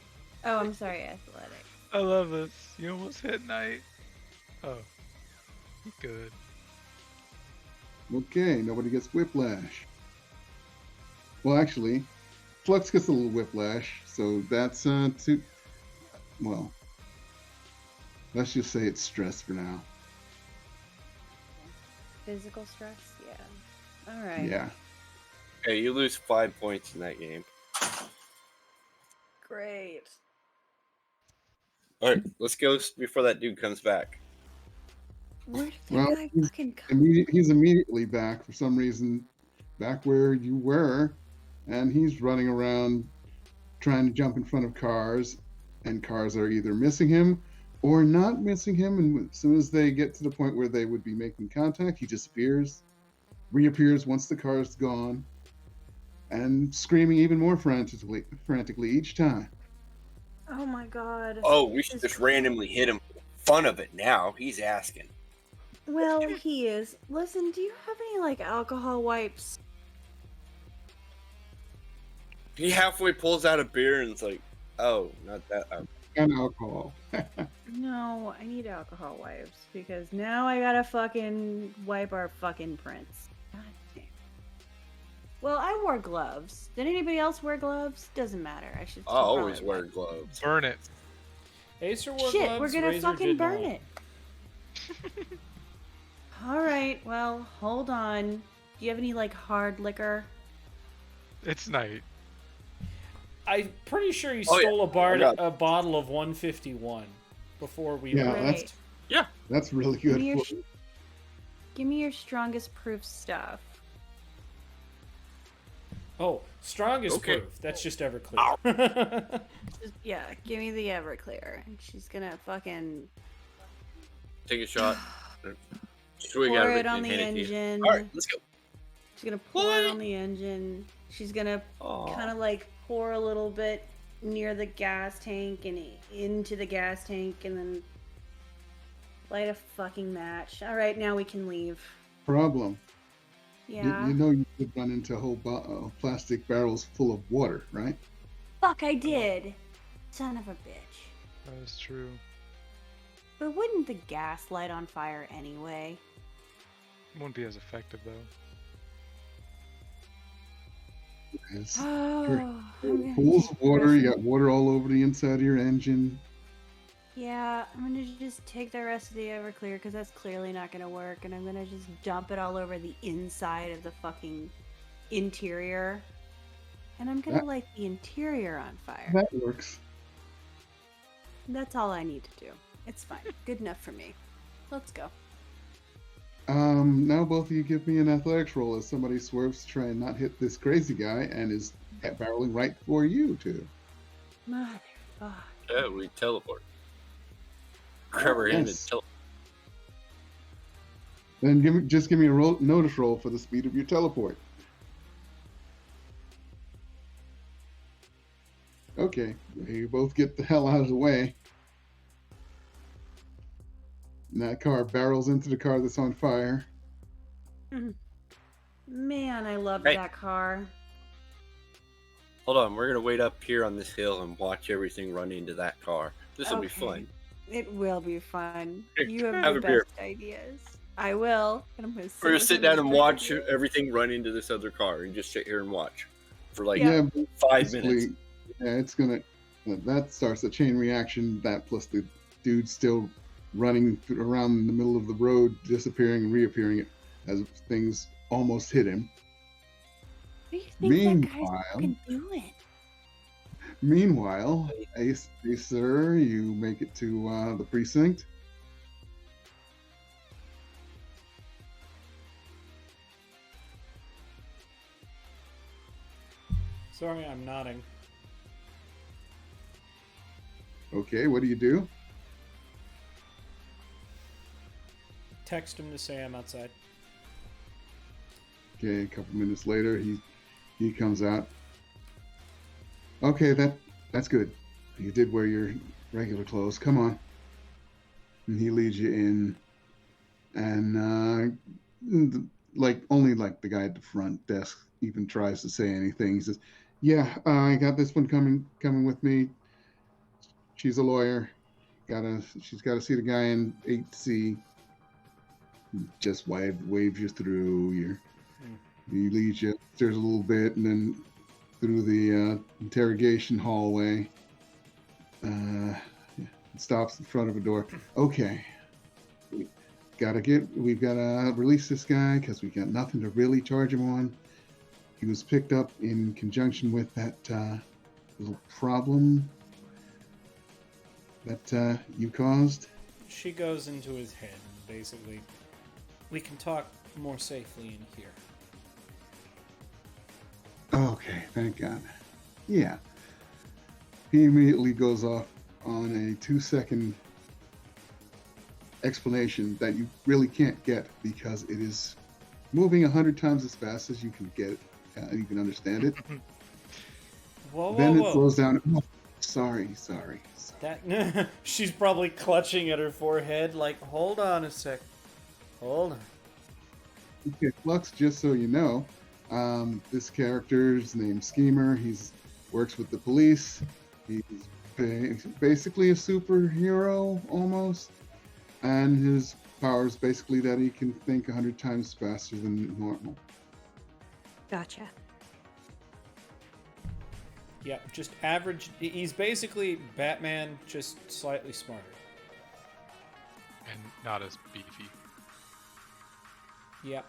Oh, I'm sorry, athletics. I love this. You almost hit Knight. Oh. Good. Okay, nobody gets whiplash. Well, actually, Flux gets a little whiplash, so that's 2. Well, let's just say it's stress for now. Physical stress? Yeah. Alright. Yeah. Okay, you lose 5 points in that game. Great. All right, let's go before that dude comes back. Where did the Well, guy fucking come? He's immediately back for some reason, back where you were, and he's running around trying to jump in front of cars, and cars are either missing him or not missing him. And as soon as they get to the point where they would be making contact, he disappears, reappears once the car's gone, and screaming even more frantically each time. Oh my god. Oh, we should just randomly hit him for the fun of it now. He's asking. Well, he is. Listen, do you have any, like, alcohol wipes? He halfway pulls out a beer and it's like, oh, not that. And alcohol. No, I need alcohol wipes because now I gotta fucking wipe our fucking prints. God damn. Well, I wore gloves. Did anybody else wear gloves? Doesn't matter. I should. I still always probably wear wipe. gloves. Burn it. Acer wore Shit, gloves, we're gonna Razor fucking did burn not. it. All right. Well, hold on. Do you have any like hard liquor? It's Knight. I'm pretty sure he Oh, yeah. stole I got- a bottle of 151 before we Yeah, left. That's really Give good. me, your, For, give me your strongest proof stuff. Oh, strongest Okay. proof. That's just Everclear. Just, yeah, give me the Everclear. And she's gonna fucking Take a shot. Swig pour out of it on and the hand it to you. engine. All right, let's go. She's gonna pour it What? on the engine. She's gonna Aw. kind of like pour a little bit near the gas tank and into the gas tank and then light a fucking match. All right, now we can leave. problem. Yeah. You know you could run into whole plastic barrels full of water, right? Fuck, I did. Son of a bitch. That is true. But wouldn't the gas light on fire anyway? Won't be as effective though. It's Oh, I'm gonna pools take of the water. rest You of- got water all over the inside of your engine. Yeah, I'm gonna just take the rest of the Everclear because that's clearly not gonna work, and I'm gonna just dump it all over the inside of the fucking interior, and I'm gonna That- light the interior on fire. That works. That's all I need to do. It's fine. Good enough for me. Let's go. Now both of you give me an athletics roll as somebody swerves to try and not hit this crazy guy and is barreling right for you two. Motherfucker. Yeah, we teleport. Grab her hand and Yes. teleport. Then just give me a notice roll for the speed of your teleport. Okay, you both get the hell out of the way. And that car barrels into the car that's on fire. Man, I loved Hey. that car. Hold on, we're gonna wait up here on this hill and watch everything run into that car. This will be Okay. fun. It will be fun. Here, You have have the a beer. best ideas. I will. And I'm gonna We're gonna with sit him down and and drink a watch beer. everything run into this other car and just sit here and watch for like Yeah. 5 minutes. Yeah, it's gonna. That starts a chain reaction. That plus the dude still running around in the middle of the road, disappearing and reappearing as things almost hit him. What do you think that guy's Meanwhile, fucking doing? Meanwhile, Acer, you make it to the precinct. Sorry, I'm nodding. Okay, what do you do? Text him to say I'm outside. Okay, a couple minutes later, he comes out. Okay, that's good. You did wear your regular clothes. Come on. And he leads you in, and only the guy at the front desk even tries to say anything. He says, "Yeah, I got this one coming with me. She's a lawyer. She's got to see the guy in 8C." Just waves you through. He leads you upstairs a little bit, and then through the interrogation hallway. Stops in front of a door. Okay, we've got to release this guy because we got nothing to really charge him on. He was picked up in conjunction with that little problem that you caused. She goes into his head, basically. We can talk more safely in here. Okay, thank God. Yeah. He immediately goes off on a 2-second explanation that you really can't get because it is moving 100 times as fast as you can get it. You can understand it. Whoa. It slows down. Oh, sorry. That she's probably clutching at her forehead, like, hold on a sec. Hold on. Okay, Flux, just so you know, this character's named Schemer. He's works with the police. He's basically a superhero almost, and his power is basically that he can think 100 times faster than normal. Gotcha. Yeah, just average. He's basically Batman, just slightly smarter. And not as beefy. Yeah.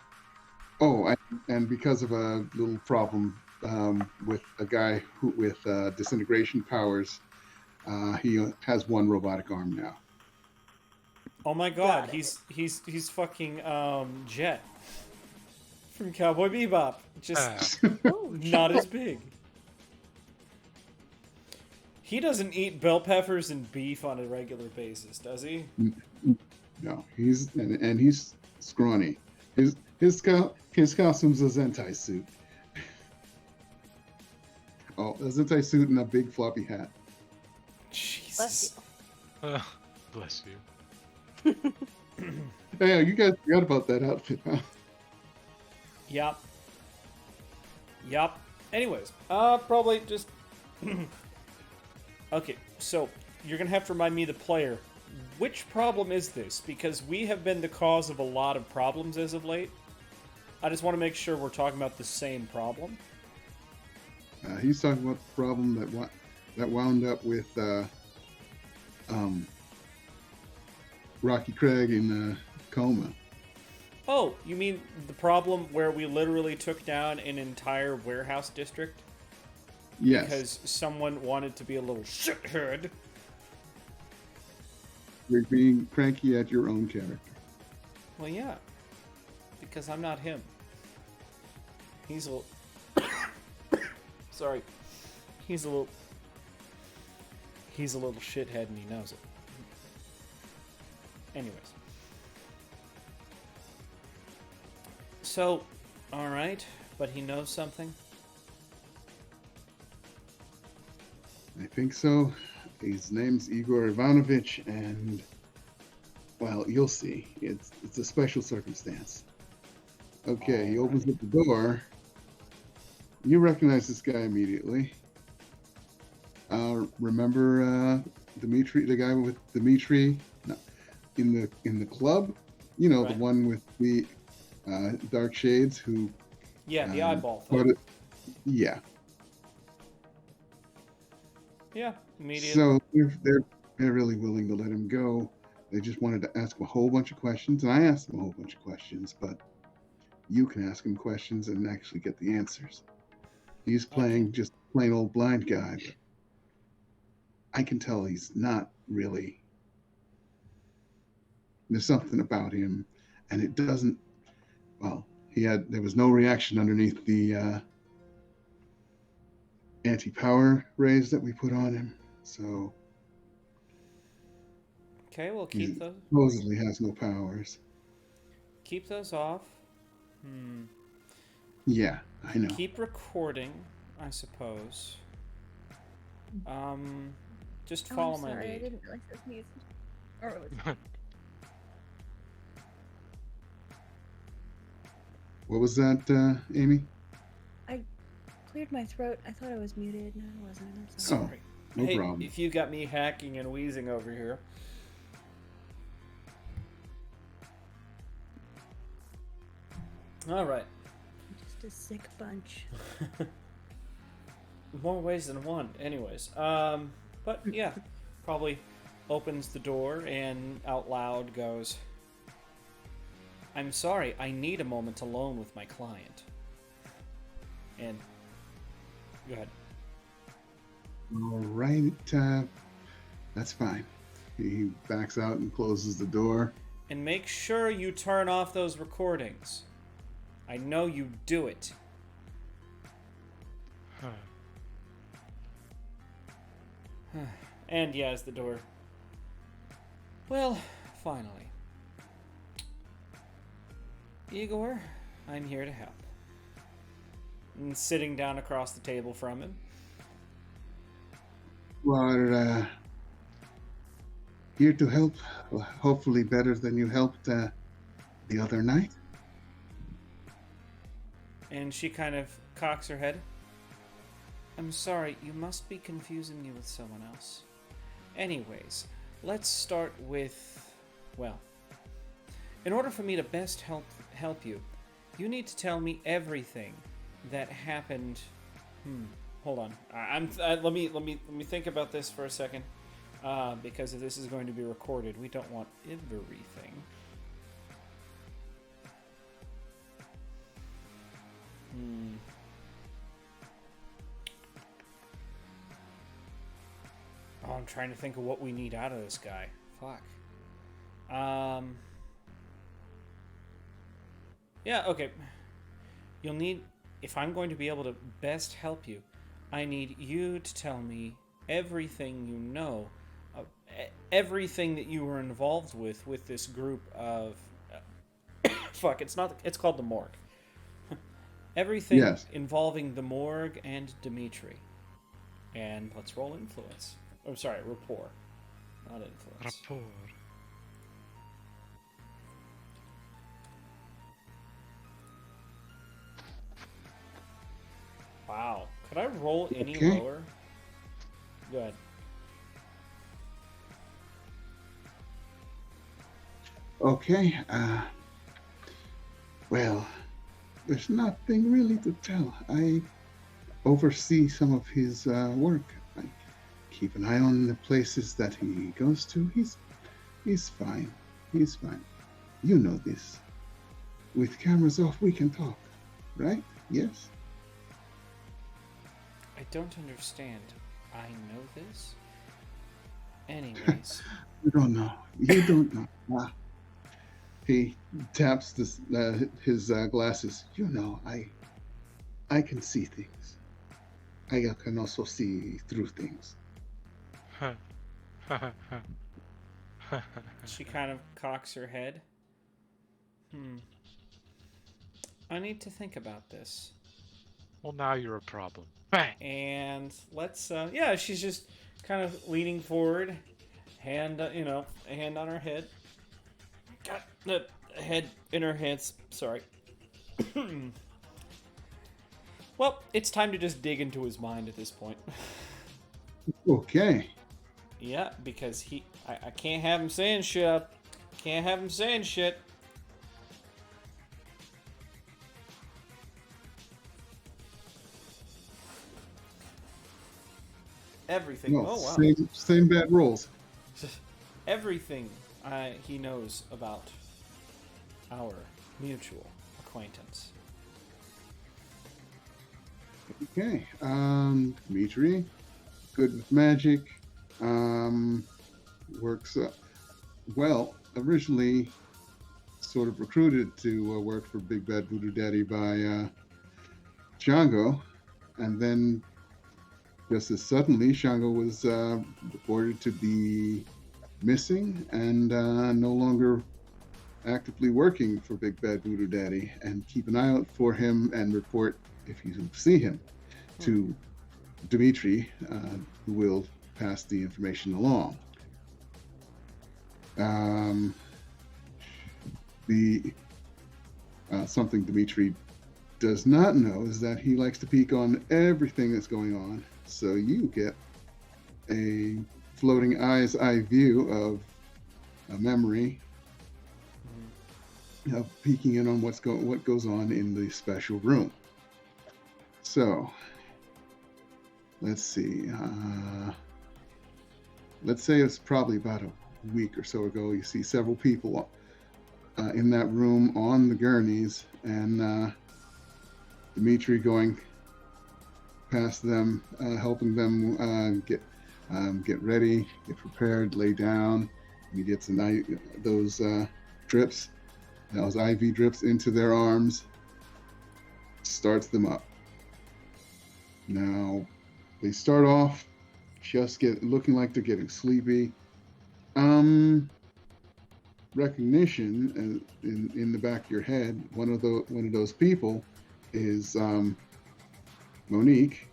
Oh, and because of a little problem with a guy with disintegration powers, he has one robotic arm now. Oh my God, he's fucking Jet from Cowboy Bebop. Just not as big. He doesn't eat bell peppers and beef on a regular basis, does he? No, he's scrawny. His costume's a Zentai suit. Oh, a Zentai suit and a big floppy hat. Jesus. Bless you. Hey, you guys forgot about that outfit, huh? Yup. Anyways, probably just... Okay, so you're going to have to remind me, the player, which problem is this? Because we have been the cause of a lot of problems as of late. I just want to make sure we're talking about the same problem. He's talking about the problem that wound up with Rocky Craig in coma. Oh, you mean the problem where we literally took down an entire warehouse district? Yes. Because someone wanted to be a little shithead. You're being cranky at your own character. Well, yeah. because I'm not him. He's a little... Sorry. He's a little shithead and he knows it. Anyways. So, alright, but he knows something? I think so. His name's Igor Ivanovich, and well, you'll see. It's a special circumstance. Okay, he opens up the door. You recognize this guy immediately. Remember Dimitri, the guy with Dimitri, no, in the club? You know, Right. the one with the dark shades who. Yeah, the eyeball thing. Yeah. Yeah, immediately. So they're really willing to let him go. They just wanted to ask him a whole bunch of questions, and I asked him a whole bunch of questions, but you can ask him questions and actually get the answers. He's playing just plain old blind guy, but I can tell he's not really. There's something about him, and it doesn't. Well, there was no reaction underneath the anti-power rays that we put on him, so Okay, we'll he keep those. supposedly has no powers. Keep those off. Yeah, I know. Keep recording, I suppose. Just follow my I lead. didn't realize this music. Or it was What was that, Amy? cleared my throat. I thought I was muted. No, I wasn't. I'm sorry. Oh, Sorry. no Hey, problem. if you got me hacking and wheezing over here. All right. Just a sick bunch. More ways than one. Anyways, but yeah, probably opens the door and out loud goes, "I'm sorry, I need a moment alone with my client." And go ahead. All right, that's fine. He backs out and closes the door. And make sure you turn off those recordings. I know you do it. And yeah, as the door. Well, finally. Igor, I'm here to help. And sitting down across the table from him. We're here to help, hopefully better than you helped the other night. And she kind of cocks her head. I'm sorry, you must be confusing me with someone else. Anyways, let's start with, well, in order for me to best help you, you need to tell me everything that happened. Hold on. Let me think about this for a second, because if this is going to be recorded, we don't want everything. Oh, I'm trying to think of what we need out of this guy. Fuck. Yeah, okay. You'll need, if I'm going to be able to best help you, I need you to tell me everything you know, everything that you were involved with this group of, fuck, it's called the Morgue. Everything involving the Morgue and Dimitri. And let's roll influence. Oh, sorry, rapport. Not influence. Rapport. Wow. Could I roll any Okay. lower? Go ahead. Okay. Well, there's nothing really to tell. I oversee some of his work. I keep an eye on the places that he goes to. He's fine. He's fine. You know this. With cameras off, we can talk, right? Yes? I don't understand. I know this? Anyways. You don't know. You don't know. He taps his glasses. You know, I can see things. I can also see through things. She kind of cocks her head. I need to think about this. Well, now you're a problem. Bang! And let's, yeah, she's just kind of leaning forward, hand, a hand on her head. Got the head in her hands. Sorry. Well, it's time to just dig into his mind at this point. Okay. Yeah, because I can't have him saying shit. Can't have him saying shit. Everything. No, Oh wow. same bad rolls. Everything he knows about our mutual acquaintance. Okay. Dimitri, good with magic. Works well. Originally, sort of recruited to work for Big Bad Voodoo Daddy by Shango, and then just as suddenly, Shango was reported to be missing and no longer actively working for Big Bad Voodoo Daddy. And keep an eye out for him and report if you see him to Dimitri, who will pass the information along. The something Dimitri does not know is that he likes to peek on everything that's going on. So you get a floating eye's eye view of a memory of peeking in on what goes on in the special room. So let's see. Let's say it's probably about a week or so ago. You see several people in that room on the gurneys, and Dimitri going past them, helping them get ready, get prepared, lay down. He gets those drips, those IV drips into their arms, starts them up. Now, they start off just looking like they're getting sleepy. Recognition in the back of your head. One of those people is Monique,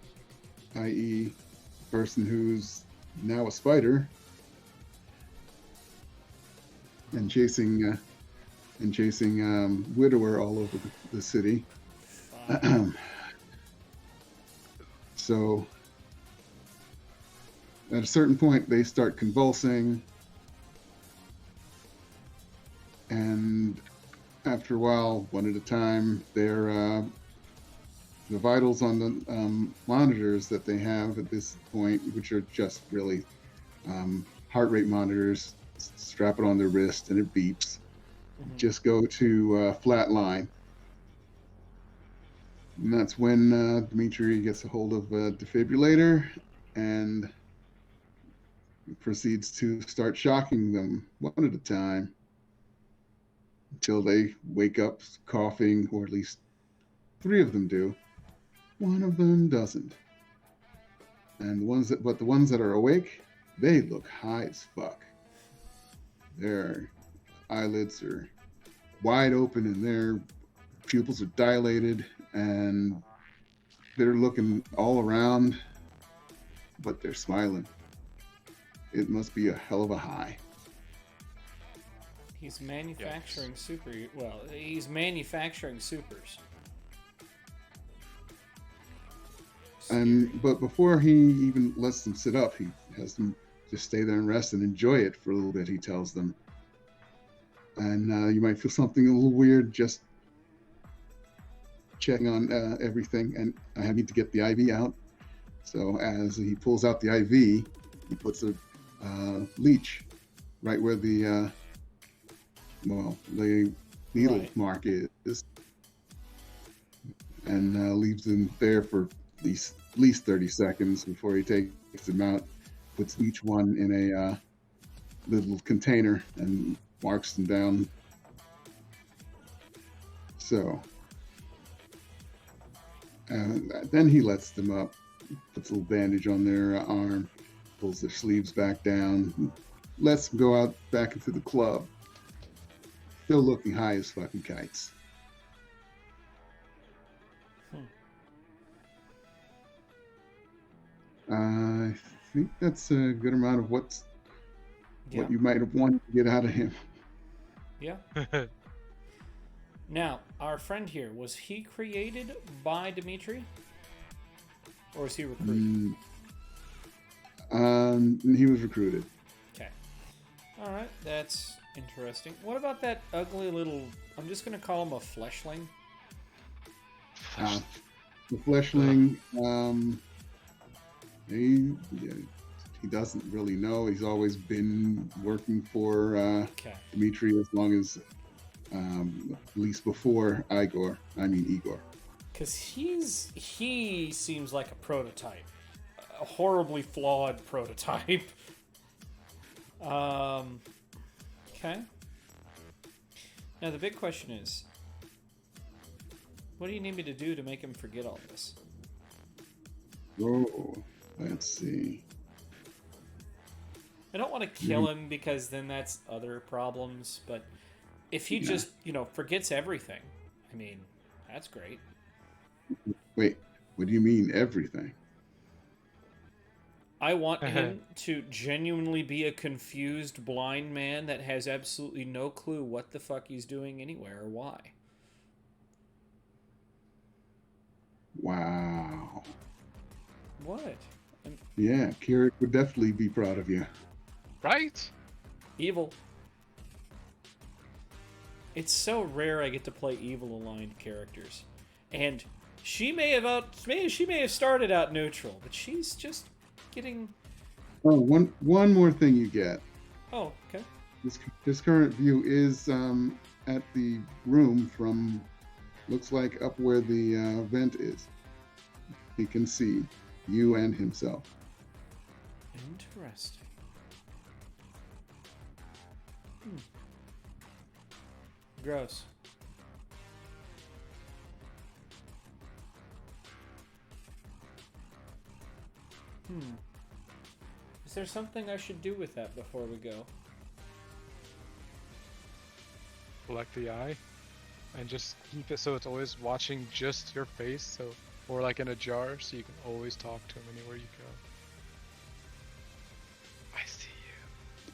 i.e., person who's now a spider and chasing widower all over the city. So at a certain point, they start convulsing, and after a while, one at a time, the vitals on the monitors that they have at this point, which are just really heart rate monitors, strap it on their wrist and it beeps, just go to flat line. And that's when Dimitri gets a hold of a defibrillator and proceeds to start shocking them one at a time until they wake up coughing, or at least 3 of them do. One of them doesn't. And the ones that are awake, they look high as fuck. Their eyelids are wide open and their pupils are dilated, and they're looking all around, but they're smiling. It must be a hell of a high. He's manufacturing he's manufacturing supers. But before he even lets them sit up, he has them just stay there and rest and enjoy it for a little bit, he tells them. And you might feel something a little weird just checking on everything, and I need to get the IV out. So as he pulls out the IV, he puts a leech right where the needle mark is, and leaves them there for at least 30 seconds before he takes them out, puts each one in a little container and marks them down So then he lets them up, puts a little bandage on their arm, pulls their sleeves back down, lets them go out back into the club, still looking high as fucking kites. I think that's a good amount of what you might have wanted to get out of him. Yeah. Now, our friend here, was he created by Dimitri? Or was he recruited? He was recruited. Okay. Alright, that's interesting. What about that ugly little... I'm just going to call him a fleshling. The fleshling, he doesn't really know. He's always been working for Dimitri as long as, at least before Igor. Because he seems like a prototype. A horribly flawed prototype. Okay. Now the big question is, what do you need me to do to make him forget all this? Oh, let's see. I don't want to kill him because then that's other problems, but if he just, forgets everything, I mean, that's great. Wait, what do you mean everything? I want him to genuinely be a confused blind man that has absolutely no clue what the fuck he's doing anywhere or why. Wow. What? Yeah, Kirik would definitely be proud of you. Right? Evil. It's so rare I get to play evil-aligned characters. And she may have started out neutral, but she's just getting... Oh, one more thing you get. Oh, okay. This current view is at the room from, looks like up where the vent is. He can see you and himself. Interesting. Gross. Is there something I should do with that before we go? Collect the eye, and just keep it so it's always watching just your face, or like in a jar, so you can always talk to him anywhere you go. I see you.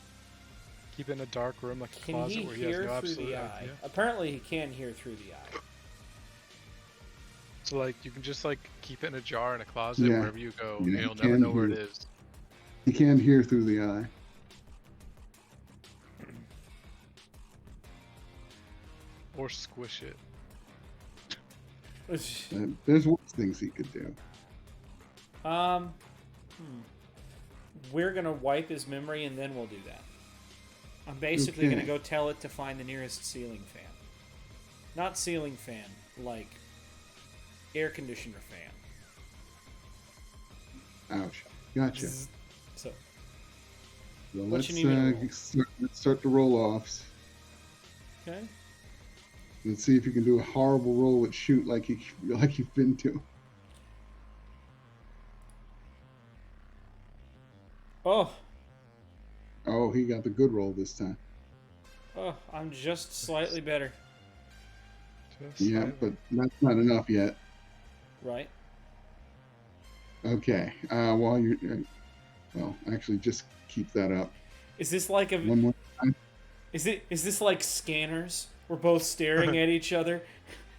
Keep it in a dark room like a closet where he has no absolute idea. Apparently he can hear through the eye. So like you can just like keep it in a jar in a closet wherever you go, and you'll never can know where it hear. is. He can hear through the eye. Or squish it. There's worse things he could do. We're gonna wipe his memory and then we'll do that. I'm basically gonna go tell it to find the nearest ceiling fan. Not ceiling fan, like air conditioner fan. Ouch. Gotcha. So, Well, what let's you need me to start the roll-offs. okay. Let's see if you can do a horrible roll at shoot like you've been to. Oh, He got the good roll this time. I'm just slightly better. Yeah, but that's not enough yet. Right. Okay. While you're, actually, just keep that up. Is this like a? One more time. Is this like Scanners? We're both staring at each other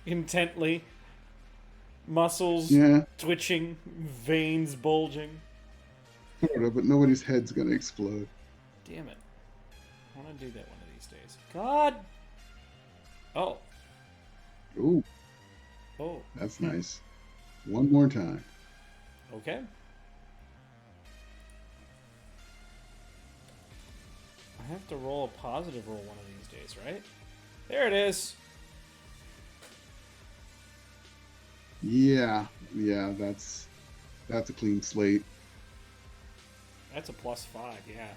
intently. Muscles twitching, veins bulging. Sort of, but nobody's head's gonna explode. Damn it. I want to do that one of these days. God! Oh. Ooh, Oh. that's nice. One more time. Okay. I have to roll a positive roll one of these days, right? There it is. Yeah, that's a clean slate. That's a +5, yeah.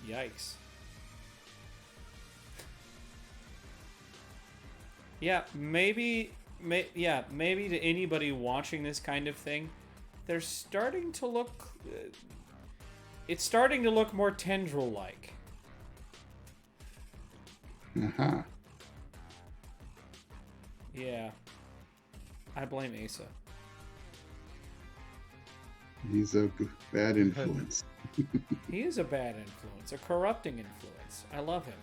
Yikes. Yeah, maybe to anybody watching this kind of thing, they're starting to look. It's starting to look more tendril-like. Aha. Yeah. I blame Asa. He's a bad influence. He is a bad influence, a corrupting influence. I love him.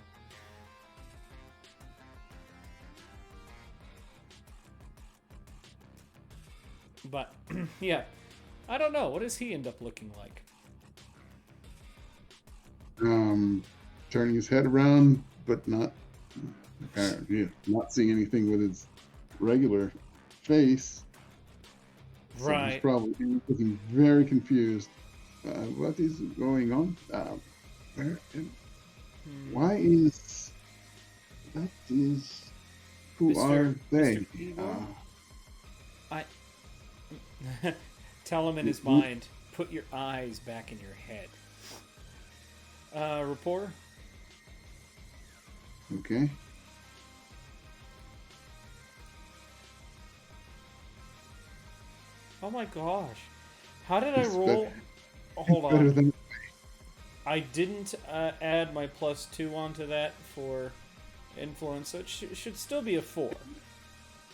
But, yeah. I don't know. What does he end up looking like? Turning his head around, but not apparently, not seeing anything with his regular face. So he's probably looking very confused. What is going on? Why is that? Is who are they? Tell him in his mind. Put your eyes back in your head. Rapport. Okay. Oh my gosh. How did I It's roll? Hold better on. than I didn't add my +2 onto that for influence, so it should still be a 4.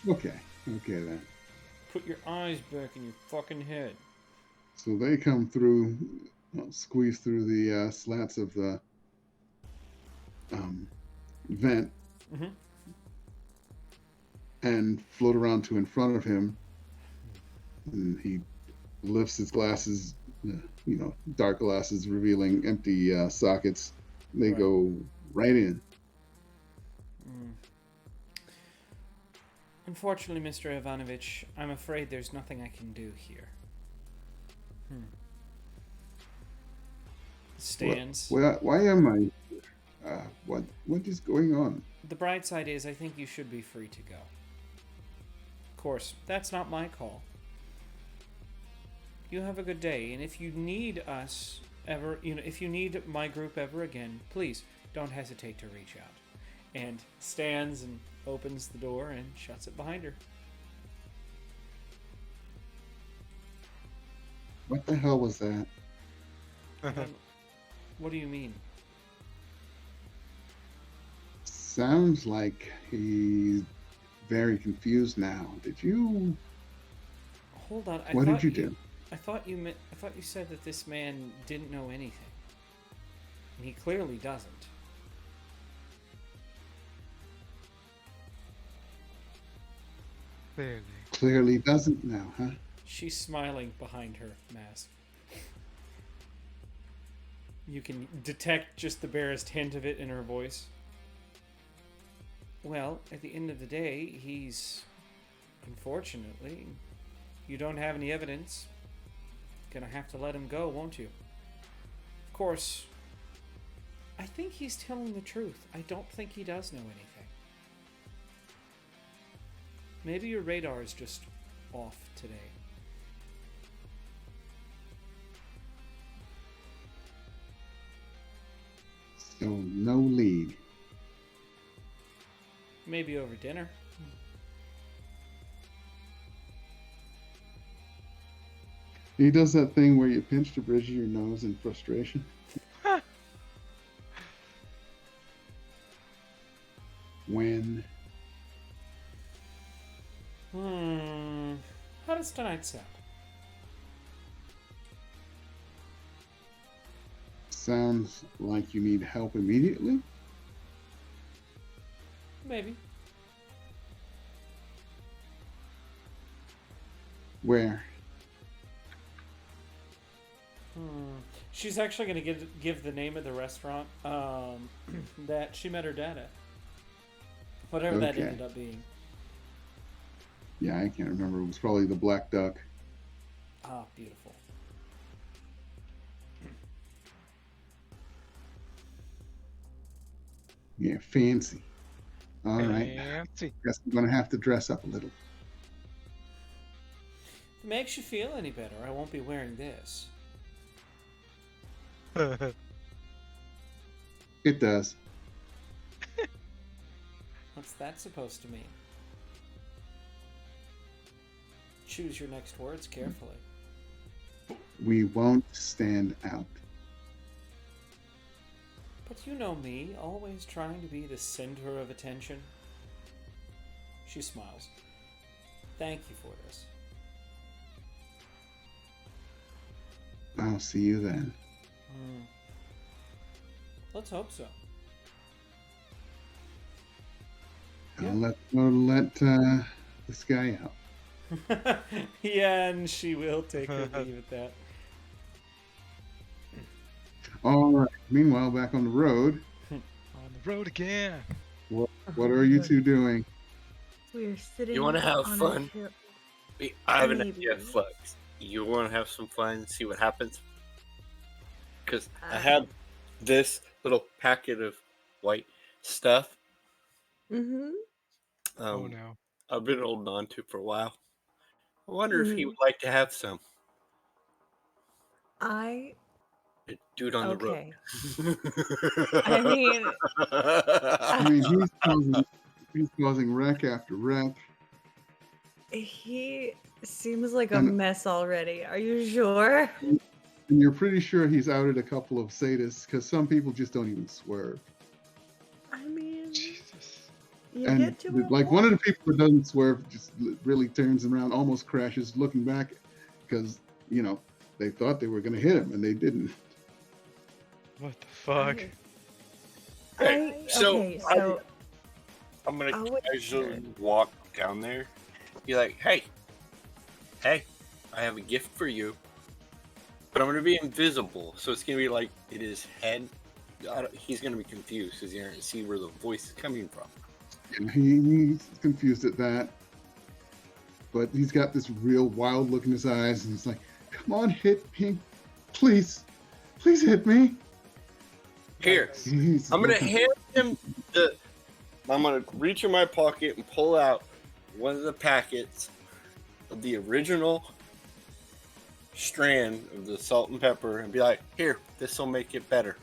okay. Okay then. Put your eyes back in your fucking head. So they come through, squeeze through the slats of the vent, Mm-hmm. and float around to in front of him. And he lifts his glasses, dark glasses revealing empty sockets. They Right. go right in. Unfortunately, Mr. Ivanovich, I'm afraid there's nothing I can do here. Stands. Why am I? What is going on? The bright side is, I think you should be free to go. Of course, that's not my call. You have a good day, and if you need us ever, if you need my group ever again, please don't hesitate to reach out. And stands and opens the door and shuts it behind her. What the hell was that? What do you mean? Sounds like he's very confused now. Did you? Hold on. What did you do? I thought you said that this man didn't know anything. And he clearly doesn't. Clearly doesn't now, huh? She's smiling behind her mask. You can detect just the barest hint of it in her voice. Well, at the end of the day, he's... Unfortunately, you don't have any evidence. Gonna have to let him go, won't you? Of course, I think he's telling the truth. I don't think he does know anything. Maybe your radar is just off today. So no lead. Maybe over dinner. He does that thing where you pinch the bridge of your nose in frustration. When? How does tonight sound? Sounds like you need help immediately. Maybe. Where? She's actually going to give the name of the restaurant that she met her dad at. Whatever that Okay. ended up being. Yeah, I can't remember. It was probably the Black Duck. Ah, beautiful. Yeah, fancy. All right. Fancy. Guess I'm gonna have to dress up a little. If it makes you feel any better, I won't be wearing this. It does. What's that supposed to mean? choose your next words carefully. We won't stand out. But you know me, always trying to be the center of attention. She smiles. Thank you for this. I'll see you then. Let's hope so. I'll let this guy out. Yeah, and she will take her leave at that. All right. Meanwhile, back on the road, On the road again. what are you two doing? We're sitting. You want to have on a fun? hill- I have an Maybe. idea, Flux. You want to have some fun and see what happens? Because I Uh, have this little packet of white stuff. Mm-hmm. Oh no. I've been holding on to for a while. I wonder if he Mhm. would like to have some. Do it on Okay. the road. I mean, I mean, he's causing wreck after wreck. he seems like a And- mess already. Are you sure? And you're pretty sure he's outed a couple of sadists because some people just don't even swerve. I mean, Jesus. you And get to a like one of point. the people that doesn't swerve just really turns around, almost crashes, looking back because they thought they were going to hit him and they didn't. What the fuck? Okay, so okay, so I'm gonna I would- casually walk down there. Be like, hey, I have a gift for you. But I'm gonna be invisible, so it's gonna be like in his head. He's gonna be confused because he's gonna see where the voice is coming from. And he's confused at that. But he's got this real wild look in his eyes and he's like, come on, hit me. Please hit me. Here, He's I'm gonna looking- hand him I'm gonna reach in my pocket and pull out one of the packets of the original strand of the salt and pepper and be like, here, this will make it better.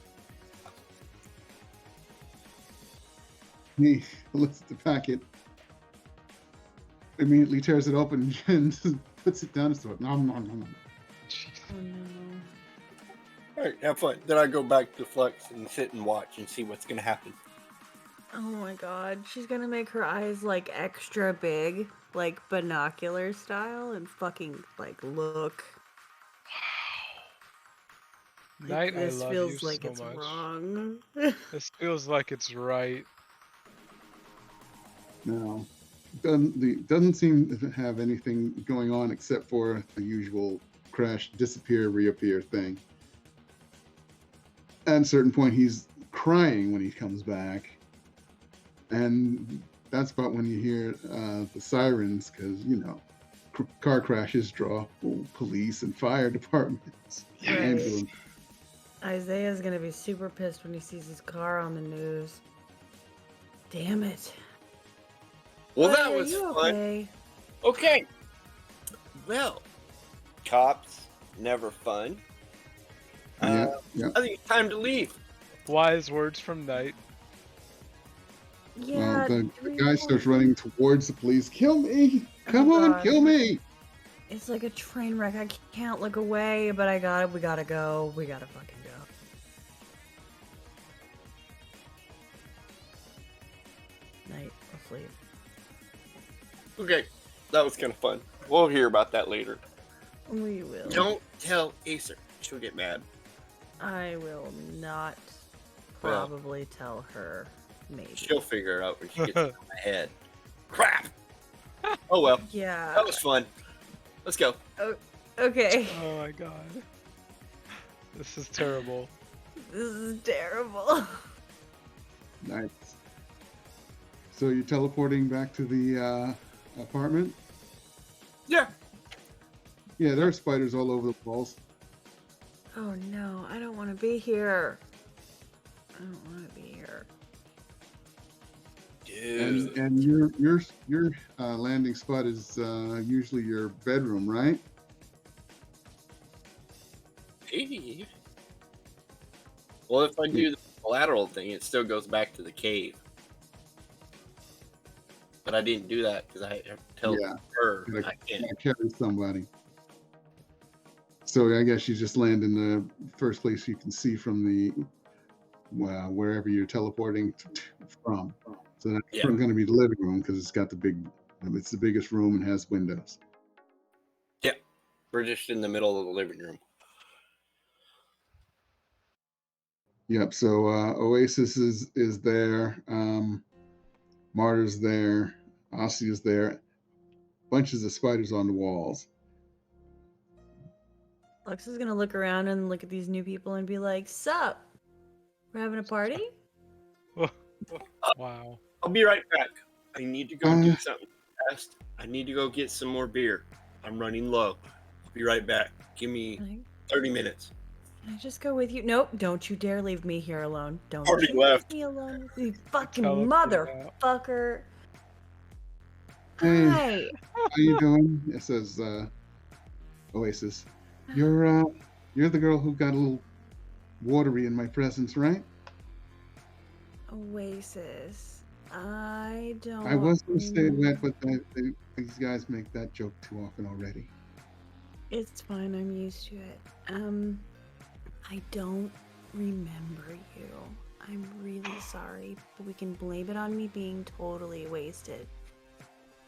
He looks at the packet, immediately tears it open and puts it down his throat. Nom, nom, nom, nom. Oh no. All right, have fun. Then I go back to Flux and sit and watch and see what's gonna happen. Oh my god. She's gonna make her eyes like extra big, like binocular style, and fucking like look. Like, Knight, I this love feels you like so it's much. wrong. This feels like it's right. No, doesn't seem to have anything going on except for the usual crash, disappear, reappear thing. At a certain point, he's crying when he comes back, and that's about when you hear the sirens because car crashes draw police and fire departments. Right. Ambulance. Isaiah's gonna be super pissed when he sees his car on the news. Damn it. Well, Buddy, that are was you fun. okay? Okay. Well, cops, never fun. Yeah. I think it's time to leave. Wise words from Knight. Yeah. The do we guy want- starts running towards the police. Kill me! Come Oh, on, God. kill me! It's like a train wreck. I can't look away, but I got it. We gotta go. We gotta fucking go. Night. Let's leave. Okay, that was kind of fun. We'll hear about that later. We will. Don't tell Acer. She'll get mad. I will not Well. probably tell her. Maybe. She'll figure it out when she gets in my head. Crap! Oh well, Yeah. that was fun. Let's go. Okay. Oh my god. This is terrible. This is terrible. Nice. So you're teleporting back to the apartment? Yeah. Yeah, there are spiders all over the walls. Oh no, I don't want to be here. I don't want to be here. Dude. And your landing spot is usually your bedroom, right? Maybe. Well, if I do the lateral thing, it still goes back to the cave. but I didn't do that because I had to tell Yeah. her Gotta- I can't. gotta carry somebody. So I guess you just land in the first place you can see from the wherever you're teleporting from. So that's Yeah. going to be the living room because it's the biggest room and has windows. Yeah, we're just in the middle of the living room. Yep. So Oasis is there. Martyr's there. Ossie is there. Bunches of spiders on the walls. Lux is gonna look around and look at these new people and be like, "Sup? We're having a party?" Wow. I'll be right back. I need to go Uh, do something fast. I need to go get some more beer. I'm running low. I'll be right back. Give me Can 30 minutes. I just go with you? Nope, don't you dare leave me here alone. Don't Already you left. leave me alone, you fucking Teleported out. motherfucker. Hey. Hi. How you doing? It says Oasis. You're the girl who got a little watery in my presence, right? Oasis. I don't. I was going to say wet, but these guys make that joke too often already. It's fine. I'm used to it. I don't remember you. I'm really sorry, but we can blame it on me being totally wasted.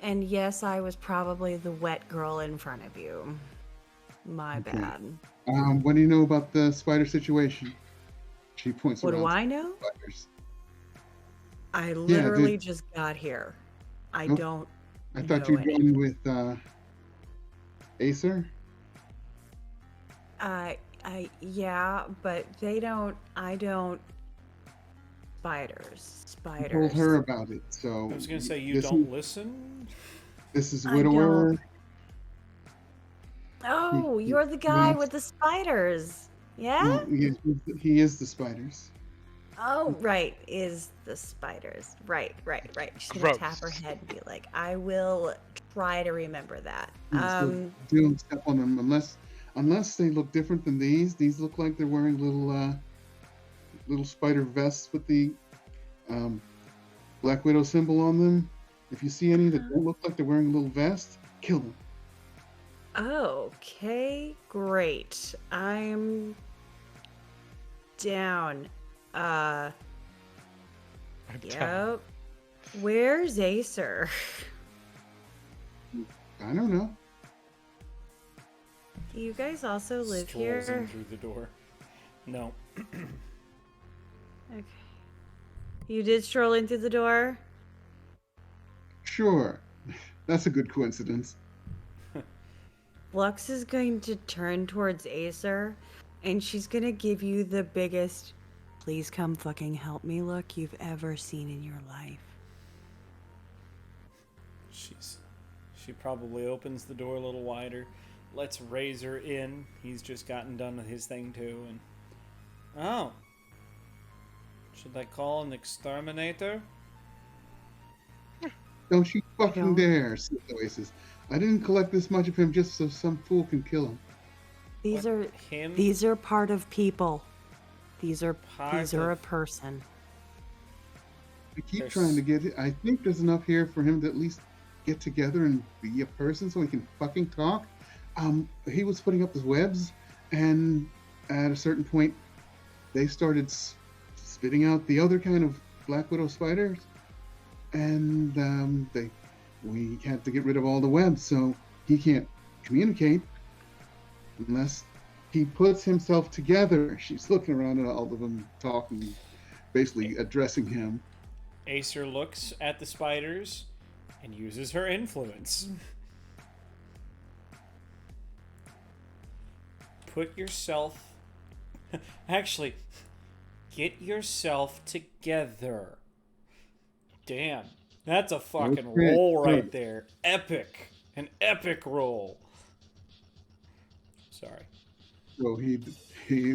And yes, I was probably the wet girl in front of you. My Okay. bad. What do you know about the spider situation? She points What around do to I know? spiders. I literally just got here. I Oh, don't I thought know you'd anything. run with Acer. Yeah, but I don't. Spiders. I told her about it, so I was gonna say you this don't is, listen. this is I Widower. Oh, He you're the guy wants- with the spiders. Yeah? No, he is the spiders. Oh, right, is the spiders. Right. She's gonna tap her Gross. head and be like, I will try to remember that. So don't step on them unless they look different than these. These look like they're wearing little spider vests with the Black Widow symbol on them. If you see any that don't look like they're wearing a little vest, kill them. Okay, great. I'm down. I'm down. Yep. Where's Acer? I don't know. Do you guys also live Strolls in here? through the door. No. Okay. You did stroll in through the door? Sure, that's a good coincidence. Lux is going to turn towards Acer, and she's gonna give you the biggest, please come fucking help me look you've ever seen in your life. She probably opens the door a little wider, lets Razor in. He's just gotten done with his thing too, and oh, should I call an exterminator? Don't you fucking don't. dare, says Oasis. I didn't collect this much of him just so some fool can kill him. These What, are him? these are part of people. These are Part a of- person. I keep There's- trying to get it. I think there's enough here for him to at least get together and be a person so he can fucking talk. He was putting up his webs, and at a certain point, they started spitting out the other kind of Black Widow spiders, and we had to get rid of all the webs, so he can't communicate unless he puts himself together. She's looking around at all of them talking, basically addressing him. Acer looks at the spiders and uses her influence. Put yourself. Actually, get yourself together. Damn. That's a fucking Okay, roll right good. there. Epic. An epic roll. Sorry. So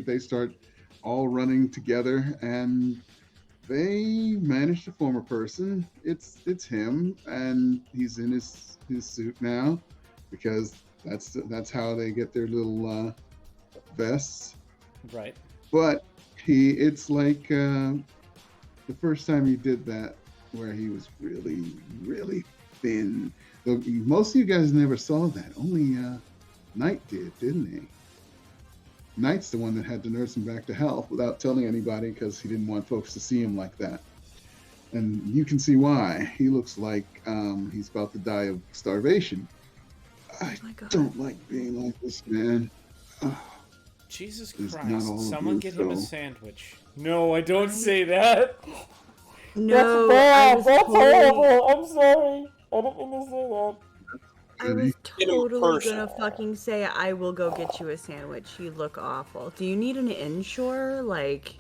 they start all running together, and they manage to form a person. It's him, and he's in his suit now, because that's how they get their little vests. Right. But it's like the first time he did that, where he was really, really thin. Most of you guys never saw that. Only Knight did, didn't he? Knight's the one that had to nurse him back to health without telling anybody because he didn't want folks to see him like that. And you can see why. He looks like he's about to die of starvation. I don't like being like this, man. Jesus There's not Christ. all of Someone you, get him a so- sandwich. No, I don't say that. No, That's bad. I was That's totally, horrible. I'm sorry. I didn't mean to say that. I was Get him a totally person. gonna fucking say I will go get you a sandwich. You look awful. Do you need an inshore? Like,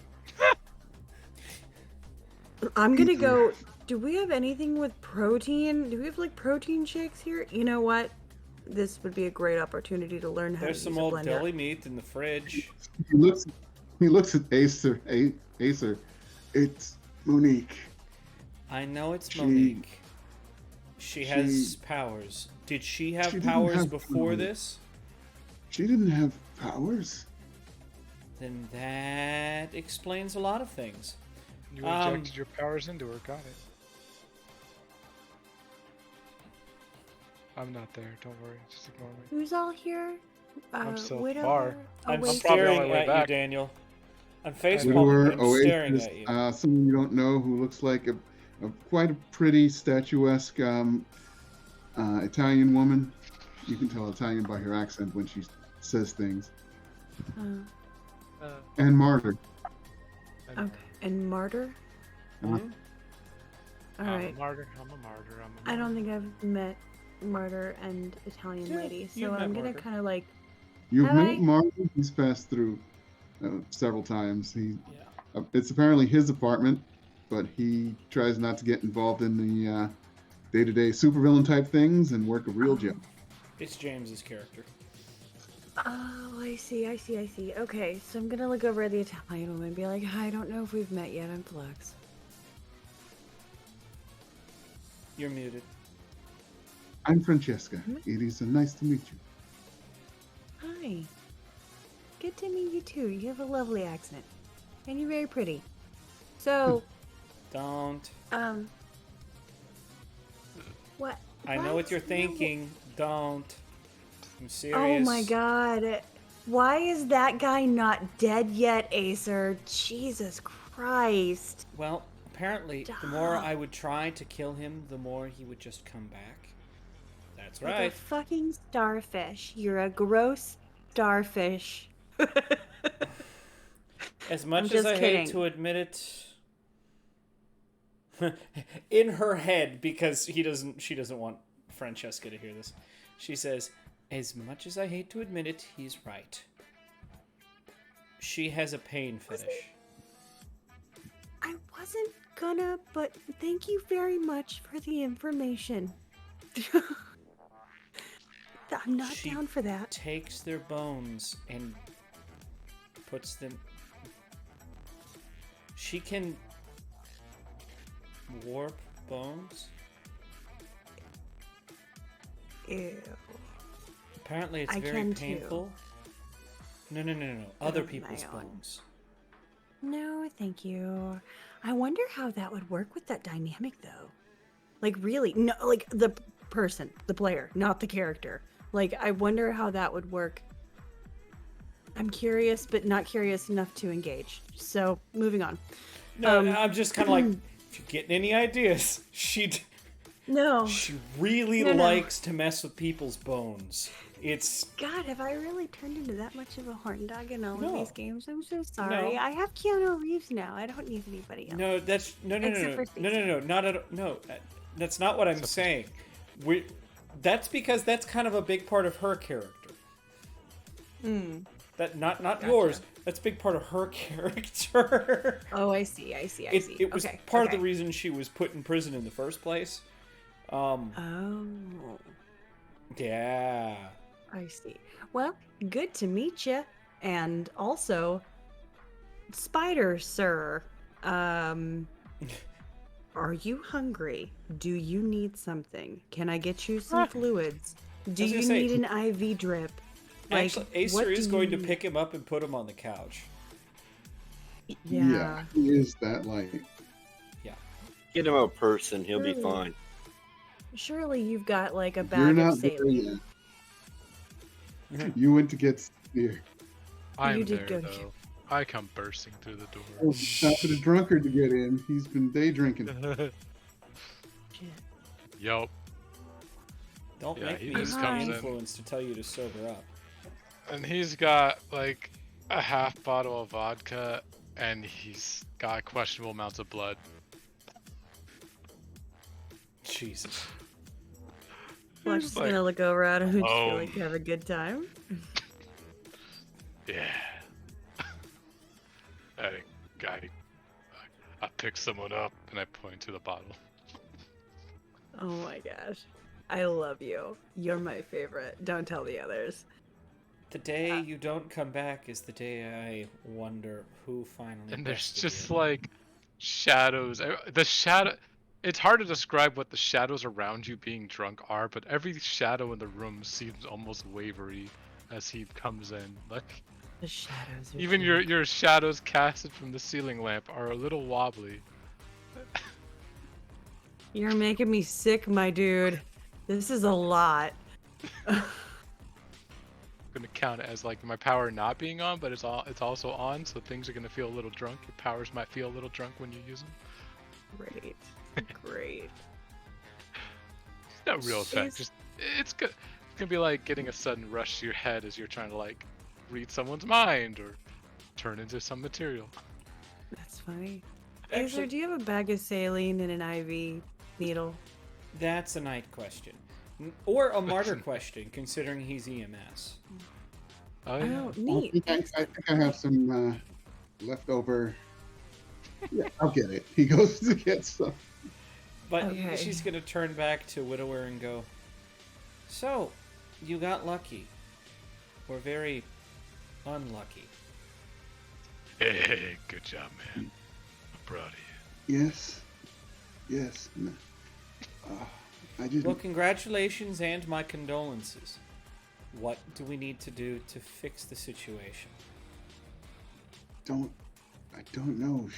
I'm gonna go. Do we have anything with protein? Do we have like protein shakes here? You know what? This would be a great opportunity to learn how There's to some use a old blender. deli meat in the fridge. He looks at Acer. Acer, it's Monique. I know it's She- Monique. She has she- powers. Did she have She didn't powers have before powers. this? She didn't have powers. Then that explains a lot of things. You injected your powers into her. Got it. I'm not there. Don't worry. Just ignore me. Who's all here? I'm still at the Widower, bar. I'm Oasis. probably on staring my way at you, back. Daniel. I'm face Widower, palming. I'm staring Oasis, at you. someone you don't know who looks like a quite a pretty statuesque Italian woman. You can tell Italian by her accent when she says things. And Martyr. Okay, and Martyr. Uh, Mhm. All I'm right. a martyr. I'm a martyr. I don't think I've met Martyr and Italian Yeah, lady, you've so met I'm gonna Martyr. kind of like. You've Have met I? Martyr. He's passed through several times. Yeah. It's apparently his apartment, but he tries not to get involved in the day-to-day supervillain type things and work a real job. It's James's character. Oh, I see. Okay, so I'm gonna look over at the Italian woman and be like, I don't know if we've met yet. I'm Flux. You're muted. I'm Francesca. It is nice to meet you. Hi. Good to meet you too. You have a lovely accent, and you're very pretty. So, Don't. what? I know what you're No. thinking. Don't. I'm serious. Oh my god. Why is that guy not dead yet, Acer? Jesus Christ. Well, apparently, the more Stop. I would try to kill him, the more he would just come back. That's Like a right. fucking starfish. You're a gross starfish. As much as just I kidding. hate to admit it, in her head, because she doesn't want Francesca to hear this. She says, "As much as I hate to admit it, he's right. She has a pain fetish." I wasn't gonna, but thank you very much for the information. I'm not She down for that. Takes their bones and puts them. She can warp bones. Ew. Apparently, it's I very can too. painful. No. Other my people's own. bones. No, thank you. I wonder how that would work with that dynamic, though. Like, really? No, like the person, the player, not the character. Like, I wonder how that would work. I'm curious, but not curious enough to engage. So, moving on. No, I'm just kind of like, if you're getting any ideas, she No. really No. likes to mess with people's bones. It's God, have I really turned into that much of a horn dog in all No. of these games? I'm so sorry. No. I have Keanu Reeves now. I don't need anybody else. no, that's no, Except for not at no. That's not what I'm saying. That's because that's kind of a big part of her character. That not yours. That's a big part of her character. Oh, I see. It was okay, part of the okay. reason she was put in prison in the first place. Oh, Yeah. I see. Well, good to meet you. And also, Spider Sir, are you hungry? Do you need something? Can I get you some fluids? Do was you gonna say- need an IV drip? Like, Actually, what Acer do is going to you- pick him up and put him on the couch. Yeah. He is that like. Get him a person, he'll be Really? fine. Surely you've got like a You're bag of not there saline. yet. You went to get beer. I'm did there go to- though. I come bursting through the Oh, door. stop at a drunkard to get in. He's been day drinking. Shit. Yup. Don't Yeah, make he me just use comes my in. influence to tell you to sober up. And he's got like a half bottle of vodka, and he's got questionable amounts of blood. Jesus. Flush He's is like, gonna look over at him and just feel "Oh." like you have a good time. Yeah. I picked someone up, and I point to the bottle. Oh my gosh. I love you. You're my favorite. Don't tell the others. The day you don't come back is the day I wonder who finally. And there's bested just you. like shadows. The shadow. It's hard to describe what the shadows around you being drunk are, but every shadow in the room seems almost wavery as he comes in. Like The shadows. Are even your shadows casted from the ceiling lamp are a little wobbly. You're making me sick, my dude. This is a lot. I'm gonna count it as like my power not being on, but it's also on, so things are gonna feel a little drunk. Your powers might feel a little drunk when you use them. Great. Great. It's no real effect. She's- Just it's good. It's gonna be like getting a sudden rush to your head as you're trying to like read someone's mind or turn into some material. That's funny. Actually- Acer, do you have a bag of saline and an IV needle? That's a night question. Or a martyr question, considering he's E EMS. Oh yeah. Oh, neat. I think I have some leftover. Yeah, I'll get it. He goes to get some. But Okay. she's going to turn back to Widower and go, "So, you got lucky. Or very unlucky." Hey, good job, man. I'm proud of you. Yes. Yes. No. I didn't. Well, congratulations and my condolences. What do we need to do to fix the situation? I don't know.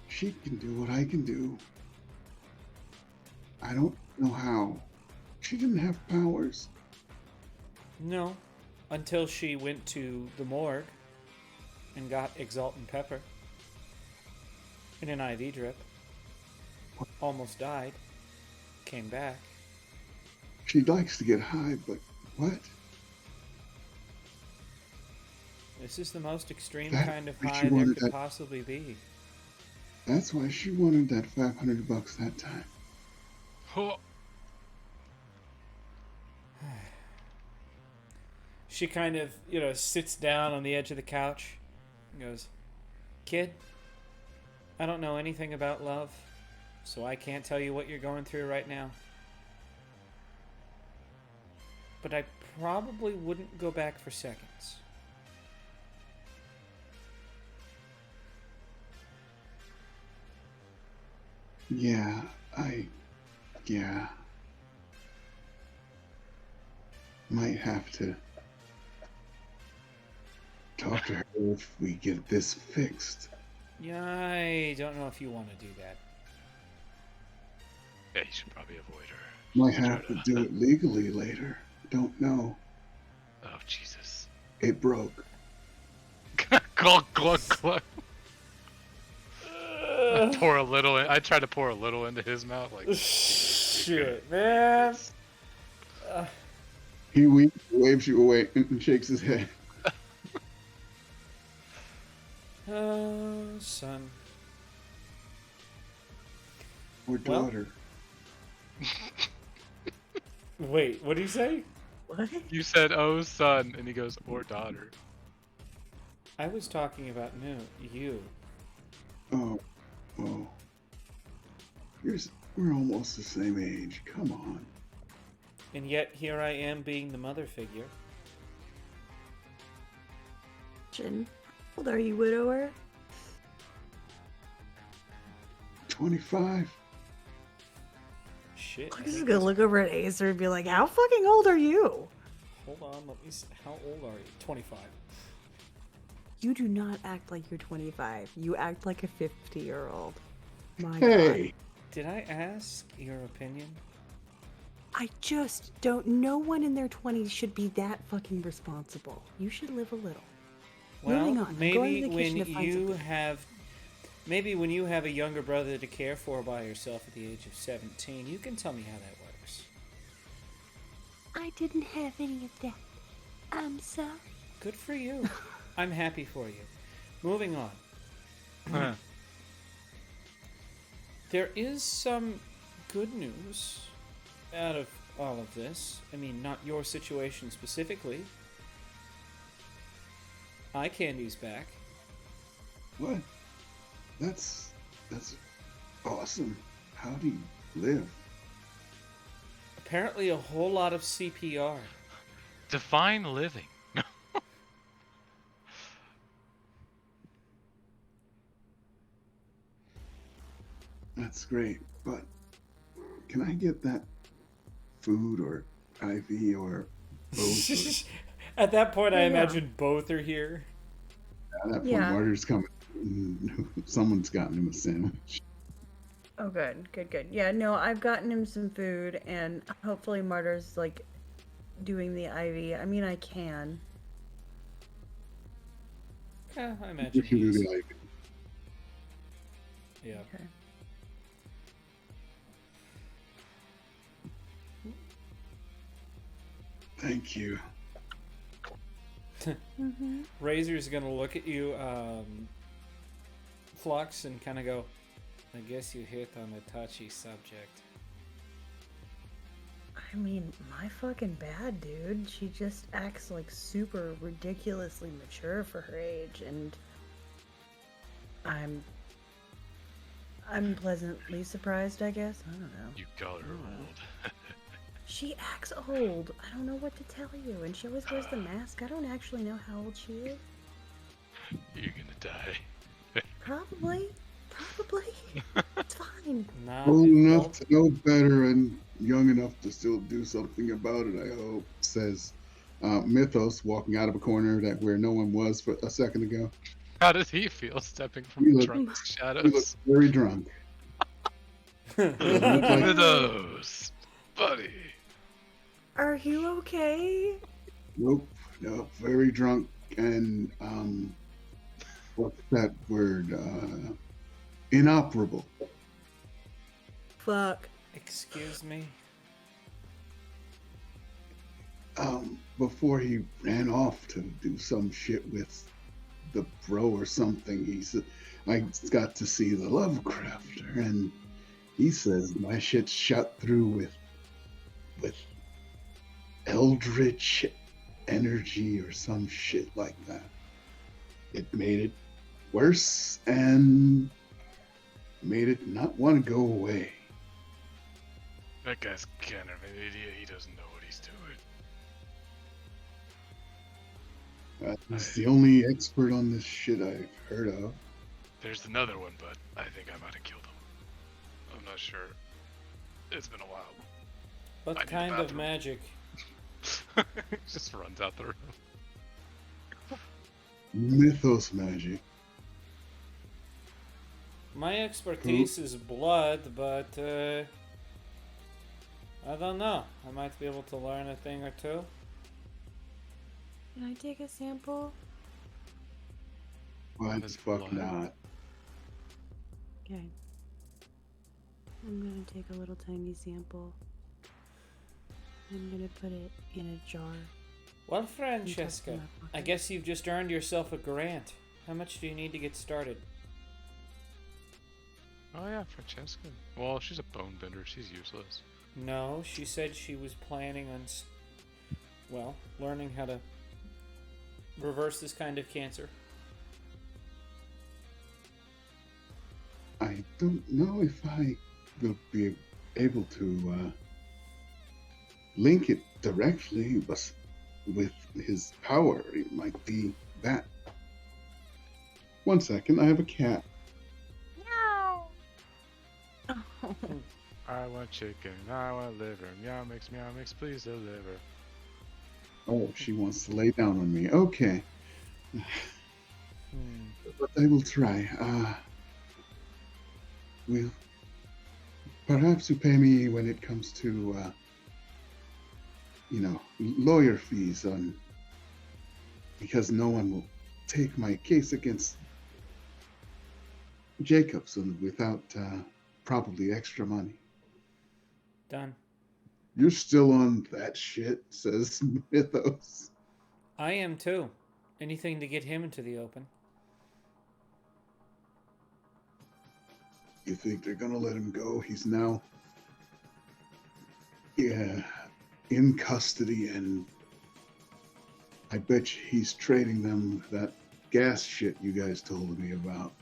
She can do what I can do. I don't know how. She didn't have powers. No, until she went to the morgue and got Exaltant Pepper in an IV drip. Almost died. Came back. She likes to get high, but what? This is the most extreme That- kind of but high you there wanted could that- possibly be. That's why she wanted that $500 that time. Oh, She kind of, sits down on the edge of the couch and goes, "Kid, I don't know anything about love, so I can't tell you what you're going through right now. But I probably wouldn't go back for seconds." Yeah. Might have to talk to her if we get this fixed. Yeah, I don't know if you want to do that. yeah, you should probably avoid her. Might have to do it legally later. Don't know. Oh Jesus. It broke. Glug glug glug. I tried to pour a little into his mouth, like Shit, man. He waves you away and shakes his head. Oh, son. Or Well- daughter. Wait, what did he say? What? you said, "Oh son," and he goes, "Or daughter." I was talking about you. Oh. We're almost the same age. Come on. And yet here I am being the mother figure. How old are you, widower? 25. Shit. I I'm just think gonna this- look over at Acer and be like, how fucking old are you? Hold on, let me see. How old are you? 25. You do not act like you're 25. You act like a 50-year-old. My Hey, Did I ask your opinion? I just don't. No one in their 20s should be that fucking responsible. You should live a little. Well, Moving on. I'm going maybe to the when kitchen to find you something. have, maybe when you have a younger brother to care for by yourself at the age of 17, you can tell me how that works. I didn't have any of that. I'm sorry. Good for you. I'm happy for you. Moving on. Huh. There is some good news out of all of this. I mean, not your situation specifically. Eye candy's back. What? That's awesome. How do you live? Apparently, a whole lot of CPR. Define living. That's great, but can I get that food or IV or both? At that point, I Yeah. imagine both are here. At that point, Yeah. Martyr's coming. Someone's gotten him a sandwich. Oh, good. Yeah, no, I've gotten him some food, and hopefully Martyr's, like, doing the IV. I mean, I can. Yeah, I imagine You can do he's... the IV. Yeah. Okay. Thank you. Mm-hmm. Razor's gonna look at you, Flux, and kind of go, I guess you hit on a touchy subject. I mean, my fucking bad, dude. She just acts like super ridiculously mature for her age, and I'm pleasantly surprised, I guess. I don't know. You call her old. She acts old. I don't know what to tell you, and she always wears the mask. I don't actually know how old she is. You're gonna die. Probably. It's fine. Not Old at enough all. to know better and young enough to still do something about it, I hope, says Mythos, walking out of a corner where no one was for a second ago. How does he feel stepping from You the look- drunk He looks shadows? very drunk. Doesn't look Look like- at those, buddy. Are you okay? Nope, very drunk and what's that word? Inoperable. Fuck. Excuse me? Before he ran off to do some shit with the bro or something, he said, I got to see the Lovecrafter, and he says my shit's shut through with eldritch energy or some shit like that. It made it worse and made it not want to go away. That guy's kind of an idiot. He doesn't know what he's doing. He's the only expert on this shit I've heard of. There's another one, but I think I might have killed him. I'm not sure. It's been a while. I What need a kind of bathroom. magic? Just runs out the room. Mythos magic. My expertise is blood, but I don't know. I might be able to learn a thing or two. Can I take a sample? Why the His fuck blood. not? Okay. I'm gonna take a little tiny sample. I'm gonna put it in a jar. Well, and tuck it Francesca, in my I pocket. guess you've just earned yourself a grant. How much do you need to get started? Oh yeah, Francesca. Well, she's a bone bender. She's useless. No, she said she was planning on, well, learning how to reverse this kind of cancer. I don't know if I will be able to link it directly with his power. It might be that. 1 second, I have a cat. Oh, I want chicken. I want liver. Meow mix, please deliver. Oh, she wants to lay down on me. Okay, Hmm. but I will try. We'll Perhaps you pay me when it comes to, lawyer fees on because no one will take my case against Jacobson without probably extra money. Done. You're still on that shit, says Mythos. I am too. Anything to get him into the open. You think they're gonna let him go? He's now, yeah, in custody, and I bet you he's trading them that gas shit you guys told me about.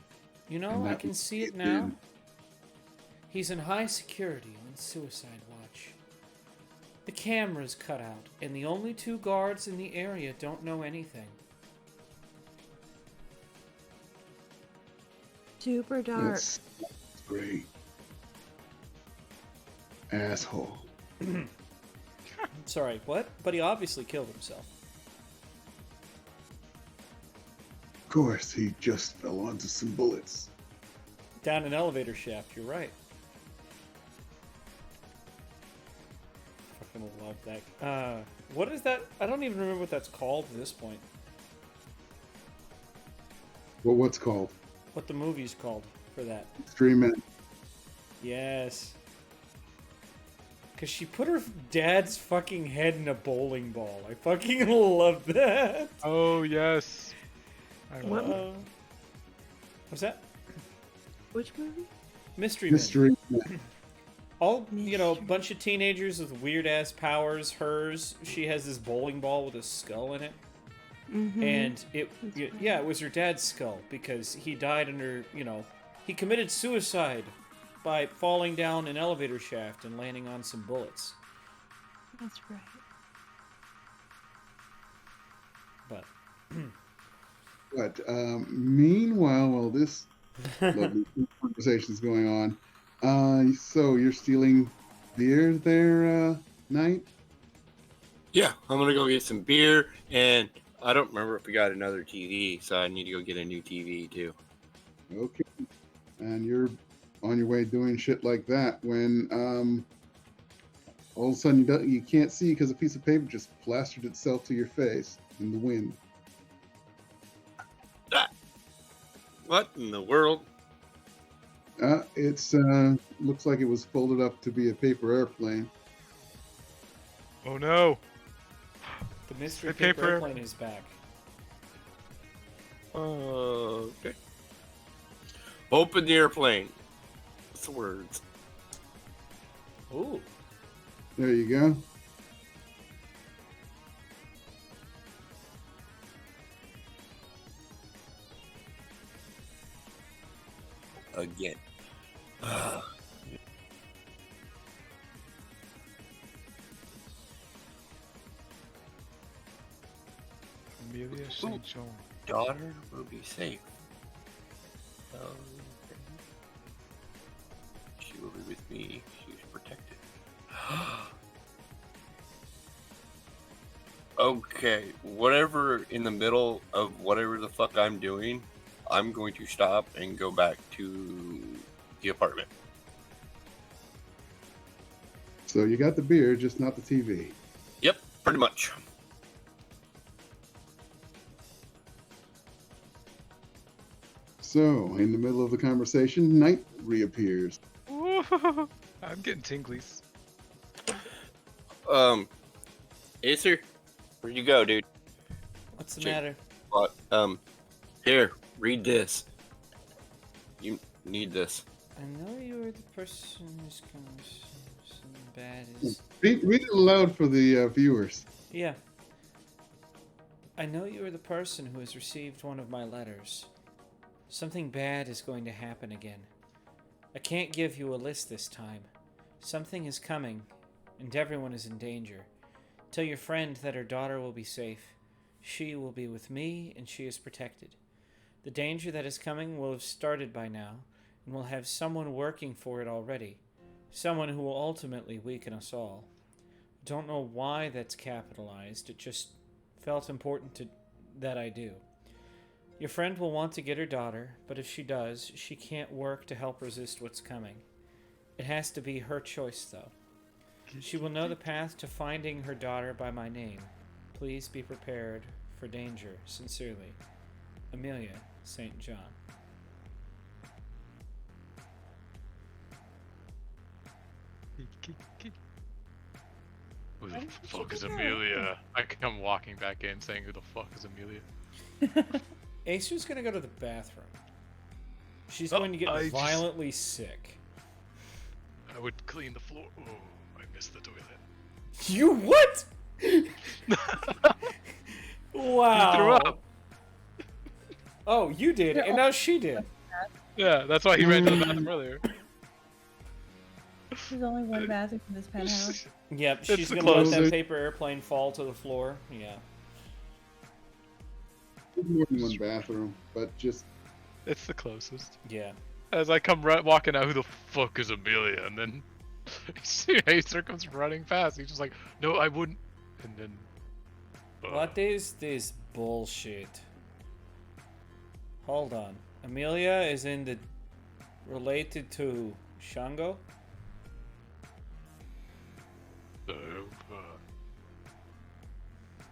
You know, And I that can was see it it now. then. He's in high security on suicide watch. The camera's cut out, and the only 2 guards in the area don't know anything. Super dark. That's great. Asshole. Sorry, what? But he obviously killed himself. Of course, he just fell onto some bullets. Down an elevator shaft, you're right. Fucking love that. What is that? I don't even remember what that's called at this point. Well, what's called? What the movie's called for that. Extreme Men. Yes. Because she put her dad's fucking head in a bowling ball. I fucking love that. Oh yes. I remember. What's that? Which movie? Mystery Men. Mystery Men. All, bunch of teenagers with weird ass powers. Hers, she has this bowling ball with a skull in it. Mm-hmm. And it was her dad's skull because he died under, he committed suicide by falling down an elevator shaft and landing on some bullets. That's right. But But meanwhile, while this lovely conversation is going on, so you're stealing beer there, Knight? Yeah, I'm gonna go get some beer, and I don't remember if we got another TV, so I need to go get a new TV too. Okay. And you're on your way doing shit like that when all of a sudden you can't see because a piece of paper just plastered itself to your face in the wind. What in the world? It's looks like it was folded up to be a paper airplane. Oh no. the mystery The paper paper- airplane is back. Okay. Open the airplane. What's the words? Ooh. There you go. Again. Amelia St. John. Daughter will be safe. She will be with me. She's protected. Okay, whatever in the middle of whatever the fuck I'm doing, I'm going to stop and go back to the apartment. So you got the beer, just not the TV. Yep, pretty much. So, in the middle of the conversation, Knight reappears. Ooh, I'm getting tinglies. Acer, where'd you go, dude? What's the Check. matter? What? Here, read this. You need this. I know you were the person who's going to something bad is... Read it aloud for the viewers. Yeah. I know you are the person who has received one of my letters. Something bad is going to happen again. I can't give you a list this time. Something is coming, and everyone is in danger. Tell your friend that her daughter will be safe. She will be with me, and she is protected. The danger that is coming will have started by now, and we'll have someone working for it already. Someone who will ultimately weaken us all. Don't know why that's capitalized. It just felt important that I do. Your friend will want to get her daughter, but if she does, she can't work to help resist what's coming. It has to be her choice, though. She will know the path to finding her daughter by my name. Please be prepared for danger. Sincerely, Amelia St. John. Who the When did you fuck is get that Amelia? I come walking back in saying, "Who the fuck is Amelia?" Ace's gonna go to the bathroom. She's Oh, going to get I just- violently sick. I would clean the floor. Oh, I missed the toilet. You what? Wow. He threw up. Oh, you did, and now she did. Yeah, that's why he ran to the bathroom earlier. There's only one bathroom in this penthouse. Yep, It's she's the gonna let that closest. paper airplane fall to the floor. Yeah. More than one bathroom, but just It's the closest. Yeah. As I come walking out, who the fuck is Amelia? And then Acer comes running past. He's just like, no, I wouldn't. And then. What is this bullshit? Hold on. Amelia is in the related to Shango?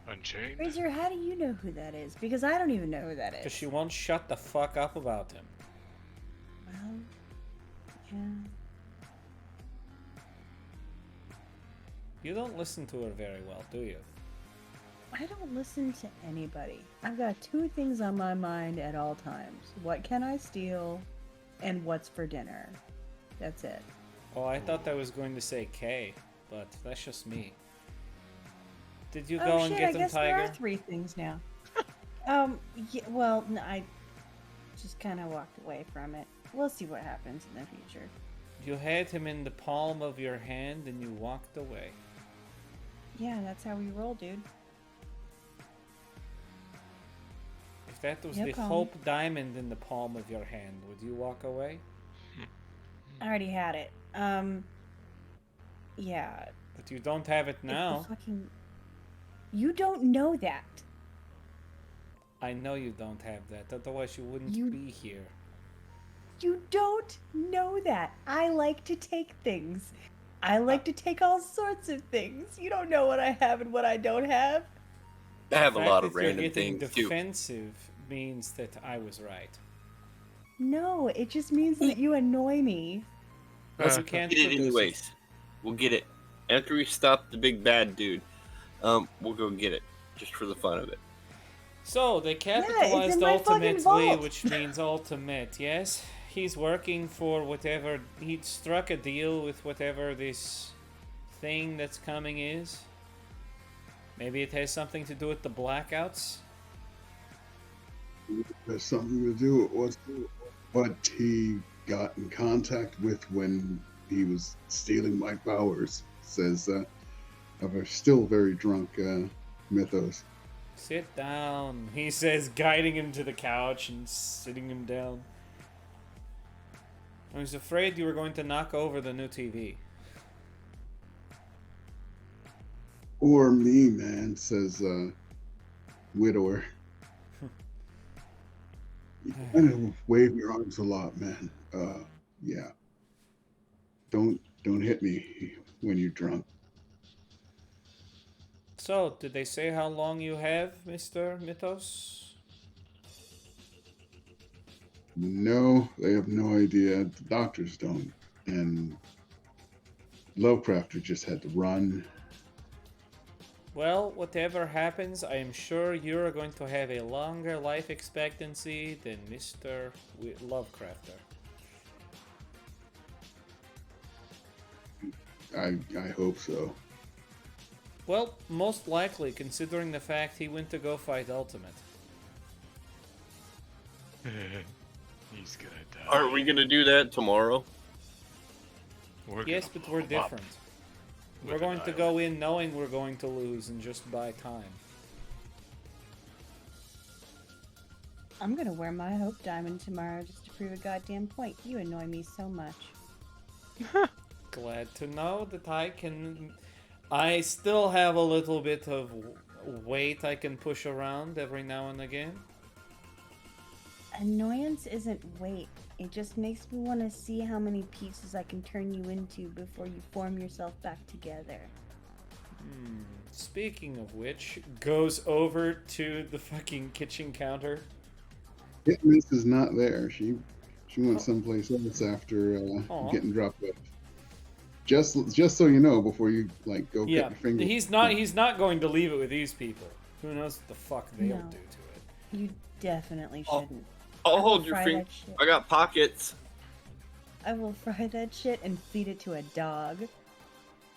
Unchained? Razor, how do you know who that is? Because I don't even know who that Because is. she won't shut the fuck up about him. Well, yeah. You don't listen to her very well, do you? I don't listen to anybody. I've got two things on my mind at all times. What can I steal? And what's for dinner? That's it. Oh, I thought that was going to say K, but that's just me. Did you go Oh and shit, get I them, guess there are Tiger? 3 things now. Yeah, well, no, I just kind of walked away from it. We'll see what happens in the future. You had him in the palm of your hand and you walked away. Yeah, that's how we roll, dude. If that was No the problem. Hope Diamond in the palm of your hand, would you walk away? I already had it. Yeah. But you don't have it it's the now. fucking... You don't know that. I know you don't have that, otherwise you wouldn't You- be here. You don't know that. I like to take things. I like to take all sorts of things. You don't know what I have and what I don't have. I have a The fact lot of that you're random getting things too. defensive means that I was right. No, it just means that you annoy me. But you can't Get it produce anyways. We'll get it after we stop the big bad dude. We'll go get it just for the fun of it. So they in capitalized my fucking ultimately, vault. which means ultimate. Yes, he's working for whatever. He struck a deal with whatever this thing that's coming is. Maybe it has something to do with the blackouts. there's something to do with what he got in contact with when he was stealing my powers. Says of a still very drunk Mythos. Sit down, he says, guiding him to the couch and sitting him down. I was afraid you were going to knock over the new TV. Or me, man, says Widower. You kind of wave your arms a lot, man. Yeah. Don't hit me when you're drunk. So, did they say how long you have, Mr. Mythos? No, they have no idea. The doctors don't. And Lovecrafter just had to run. Well, whatever happens, I am sure you're going to have a longer life expectancy than Mr. Lovecrafter. I hope so. Well, most likely, considering the fact he went to go fight Ultimate. He's gonna die. Aren't we gonna do that tomorrow? We're Yes, gonna but we're blow him up different. with We're going an to go in knowing we're going to lose and just buy time. I'm gonna wear my Hope Diamond tomorrow just to prove a goddamn point. You annoy me so much. Glad to know that I can... I still have a little bit of weight I can push around every now and again. Annoyance isn't weight. It just makes me want to see how many pieces I can turn you into before you form yourself back together. Speaking of which, goes over to the fucking kitchen counter. Miss is not there. She went someplace else after Aw. getting dropped off. Just so you know, before you like go Yeah, cut your finger. he's not going to leave it with these people. Who knows what the fuck they'll No. do to it. You definitely Oh. shouldn't. I'll will hold your fry finger. that shit. I got pockets. I will fry that shit and feed it to a dog.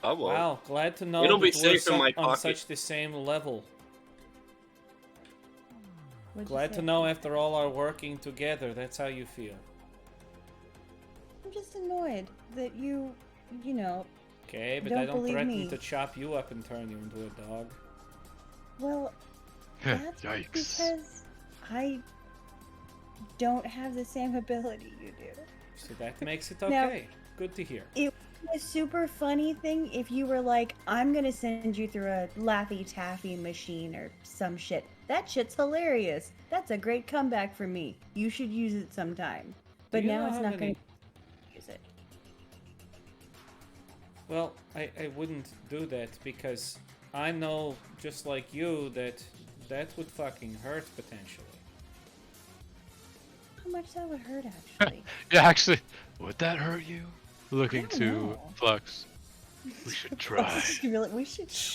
I will. Wow, glad to know It'll that be we're safe in my on pocket. such the same level. What'd you Glad say? to know after all our working together, that's how you feel. I'm just annoyed that you know, Okay, but Don't I don't believe threaten me. to chop you up and turn you into a dog. well, that's Yikes. because I don't have the same ability you do. So that makes it Now- okay. Good to hear. It would be a super funny thing if you were like, I'm gonna send you through a Laffy Taffy machine or some shit. That shit's hilarious. That's a great comeback for me. You should use it sometime. But Do you now know it's how not many- gonna use it. Well, I wouldn't do that because I know, just like you, that would fucking hurt potentially. How much that would hurt actually. Yeah, actually, would that hurt you? Looking don't to know. Flux. We should try.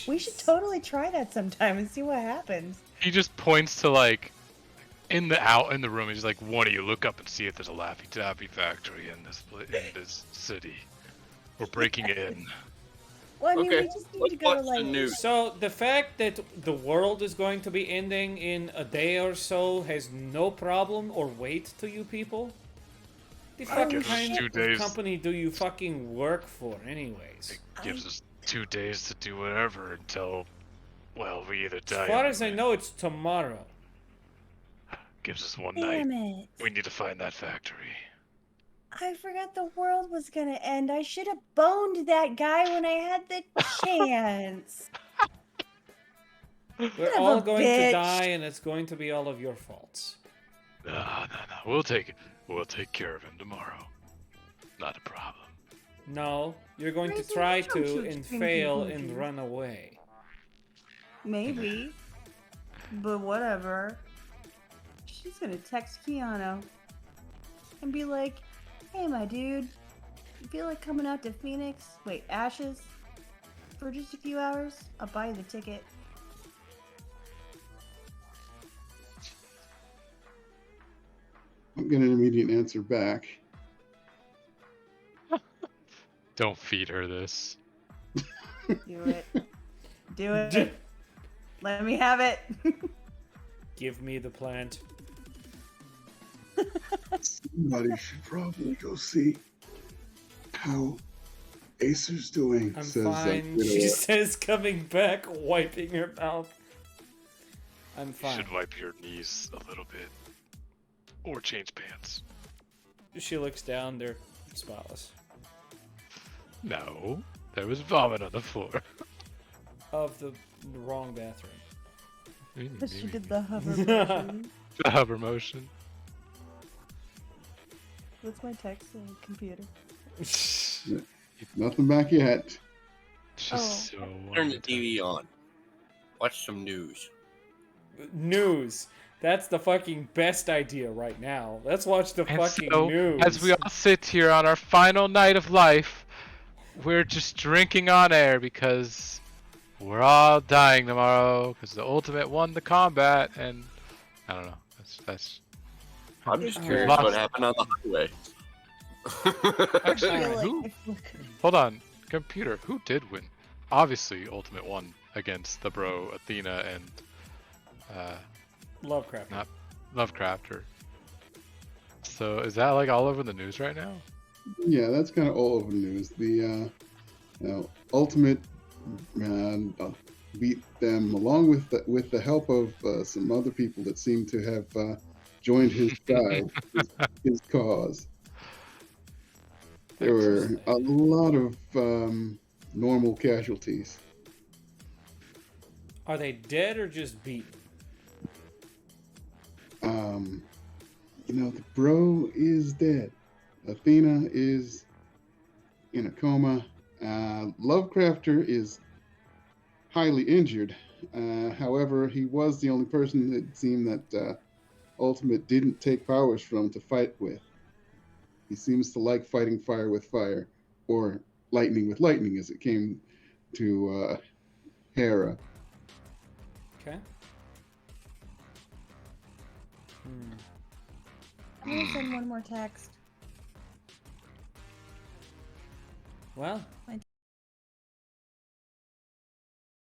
we should totally try that sometime and see what happens. He just points to like in the room. He's like, "One of you look up and see if there's a Laffy Taffy factory in this city. We're breaking in." Well, I mean, Okay, we just need let's to go to watch the like. news. So the fact that the world is going to be ending in a day or so has no problem or weight to you people? The fuck gives us kind 2 of days. company do you fucking work for anyways? It gives us 2 days to do whatever until, well, we either die. As far or as I we- know, it's tomorrow. gives us one night. Damn it! We need to find that factory. I forgot the world was gonna end. I should have boned that guy when I had the chance. We're Son of all a going to bitch. die, and it's going to be all of your faults. No. We'll take care of him tomorrow. Not a problem. No, you're going to Razor, try don't to you and think fail you and do? run away. Maybe, but whatever. She's gonna text Keanu and be like, "Hey, my dude, you feel like coming out to Phoenix? Wait, Ashes? For just a few hours? I'll buy you the ticket." I'm getting an immediate answer back. Don't feed her this. Do it. Do it. Let me have it. Give me the plant. Somebody should probably go see how Acer's doing. I'm says, fine. Widow. She says, coming back, wiping her mouth. I'm You fine. should wipe your knees a little bit. Or change pants. She looks down, they're spotless. No. There was vomit on the floor. Of the wrong bathroom. But she did the hover motion. The hover motion. What's my text on the computer? Nothing back yet. Just so Turn the wanted to- TV on. Watch some news. News. That's the fucking best idea right now. Let's watch the And fucking so, news. as we all sit here on our final night of life, we're just drinking on air because we're all dying tomorrow because the ultimate won the combat, and I don't know. That's I'm just It's curious lost. what happened on the highway. actually I feel like who? if- Hold on, computer. Who did win? Obviously, ultimate won against the bro Athena and Lovecraft. not Lovecrafter. So is that like all over the news right now? Yeah, that's kind of all over the news. The Ultimate beat them along with the help of some other people that seem to have joined his side, his cause. There were a lot of normal casualties. Are they dead or just beaten? The bro is dead. Athena is in a coma. Lovecrafter is highly injured. However, he was the only person that seemed that Ultimate didn't take powers from to fight with. He seems to like fighting fire with fire, or lightning with lightning, as it came to Hera. Okay. Hmm. I'm gonna send one more text. Well, My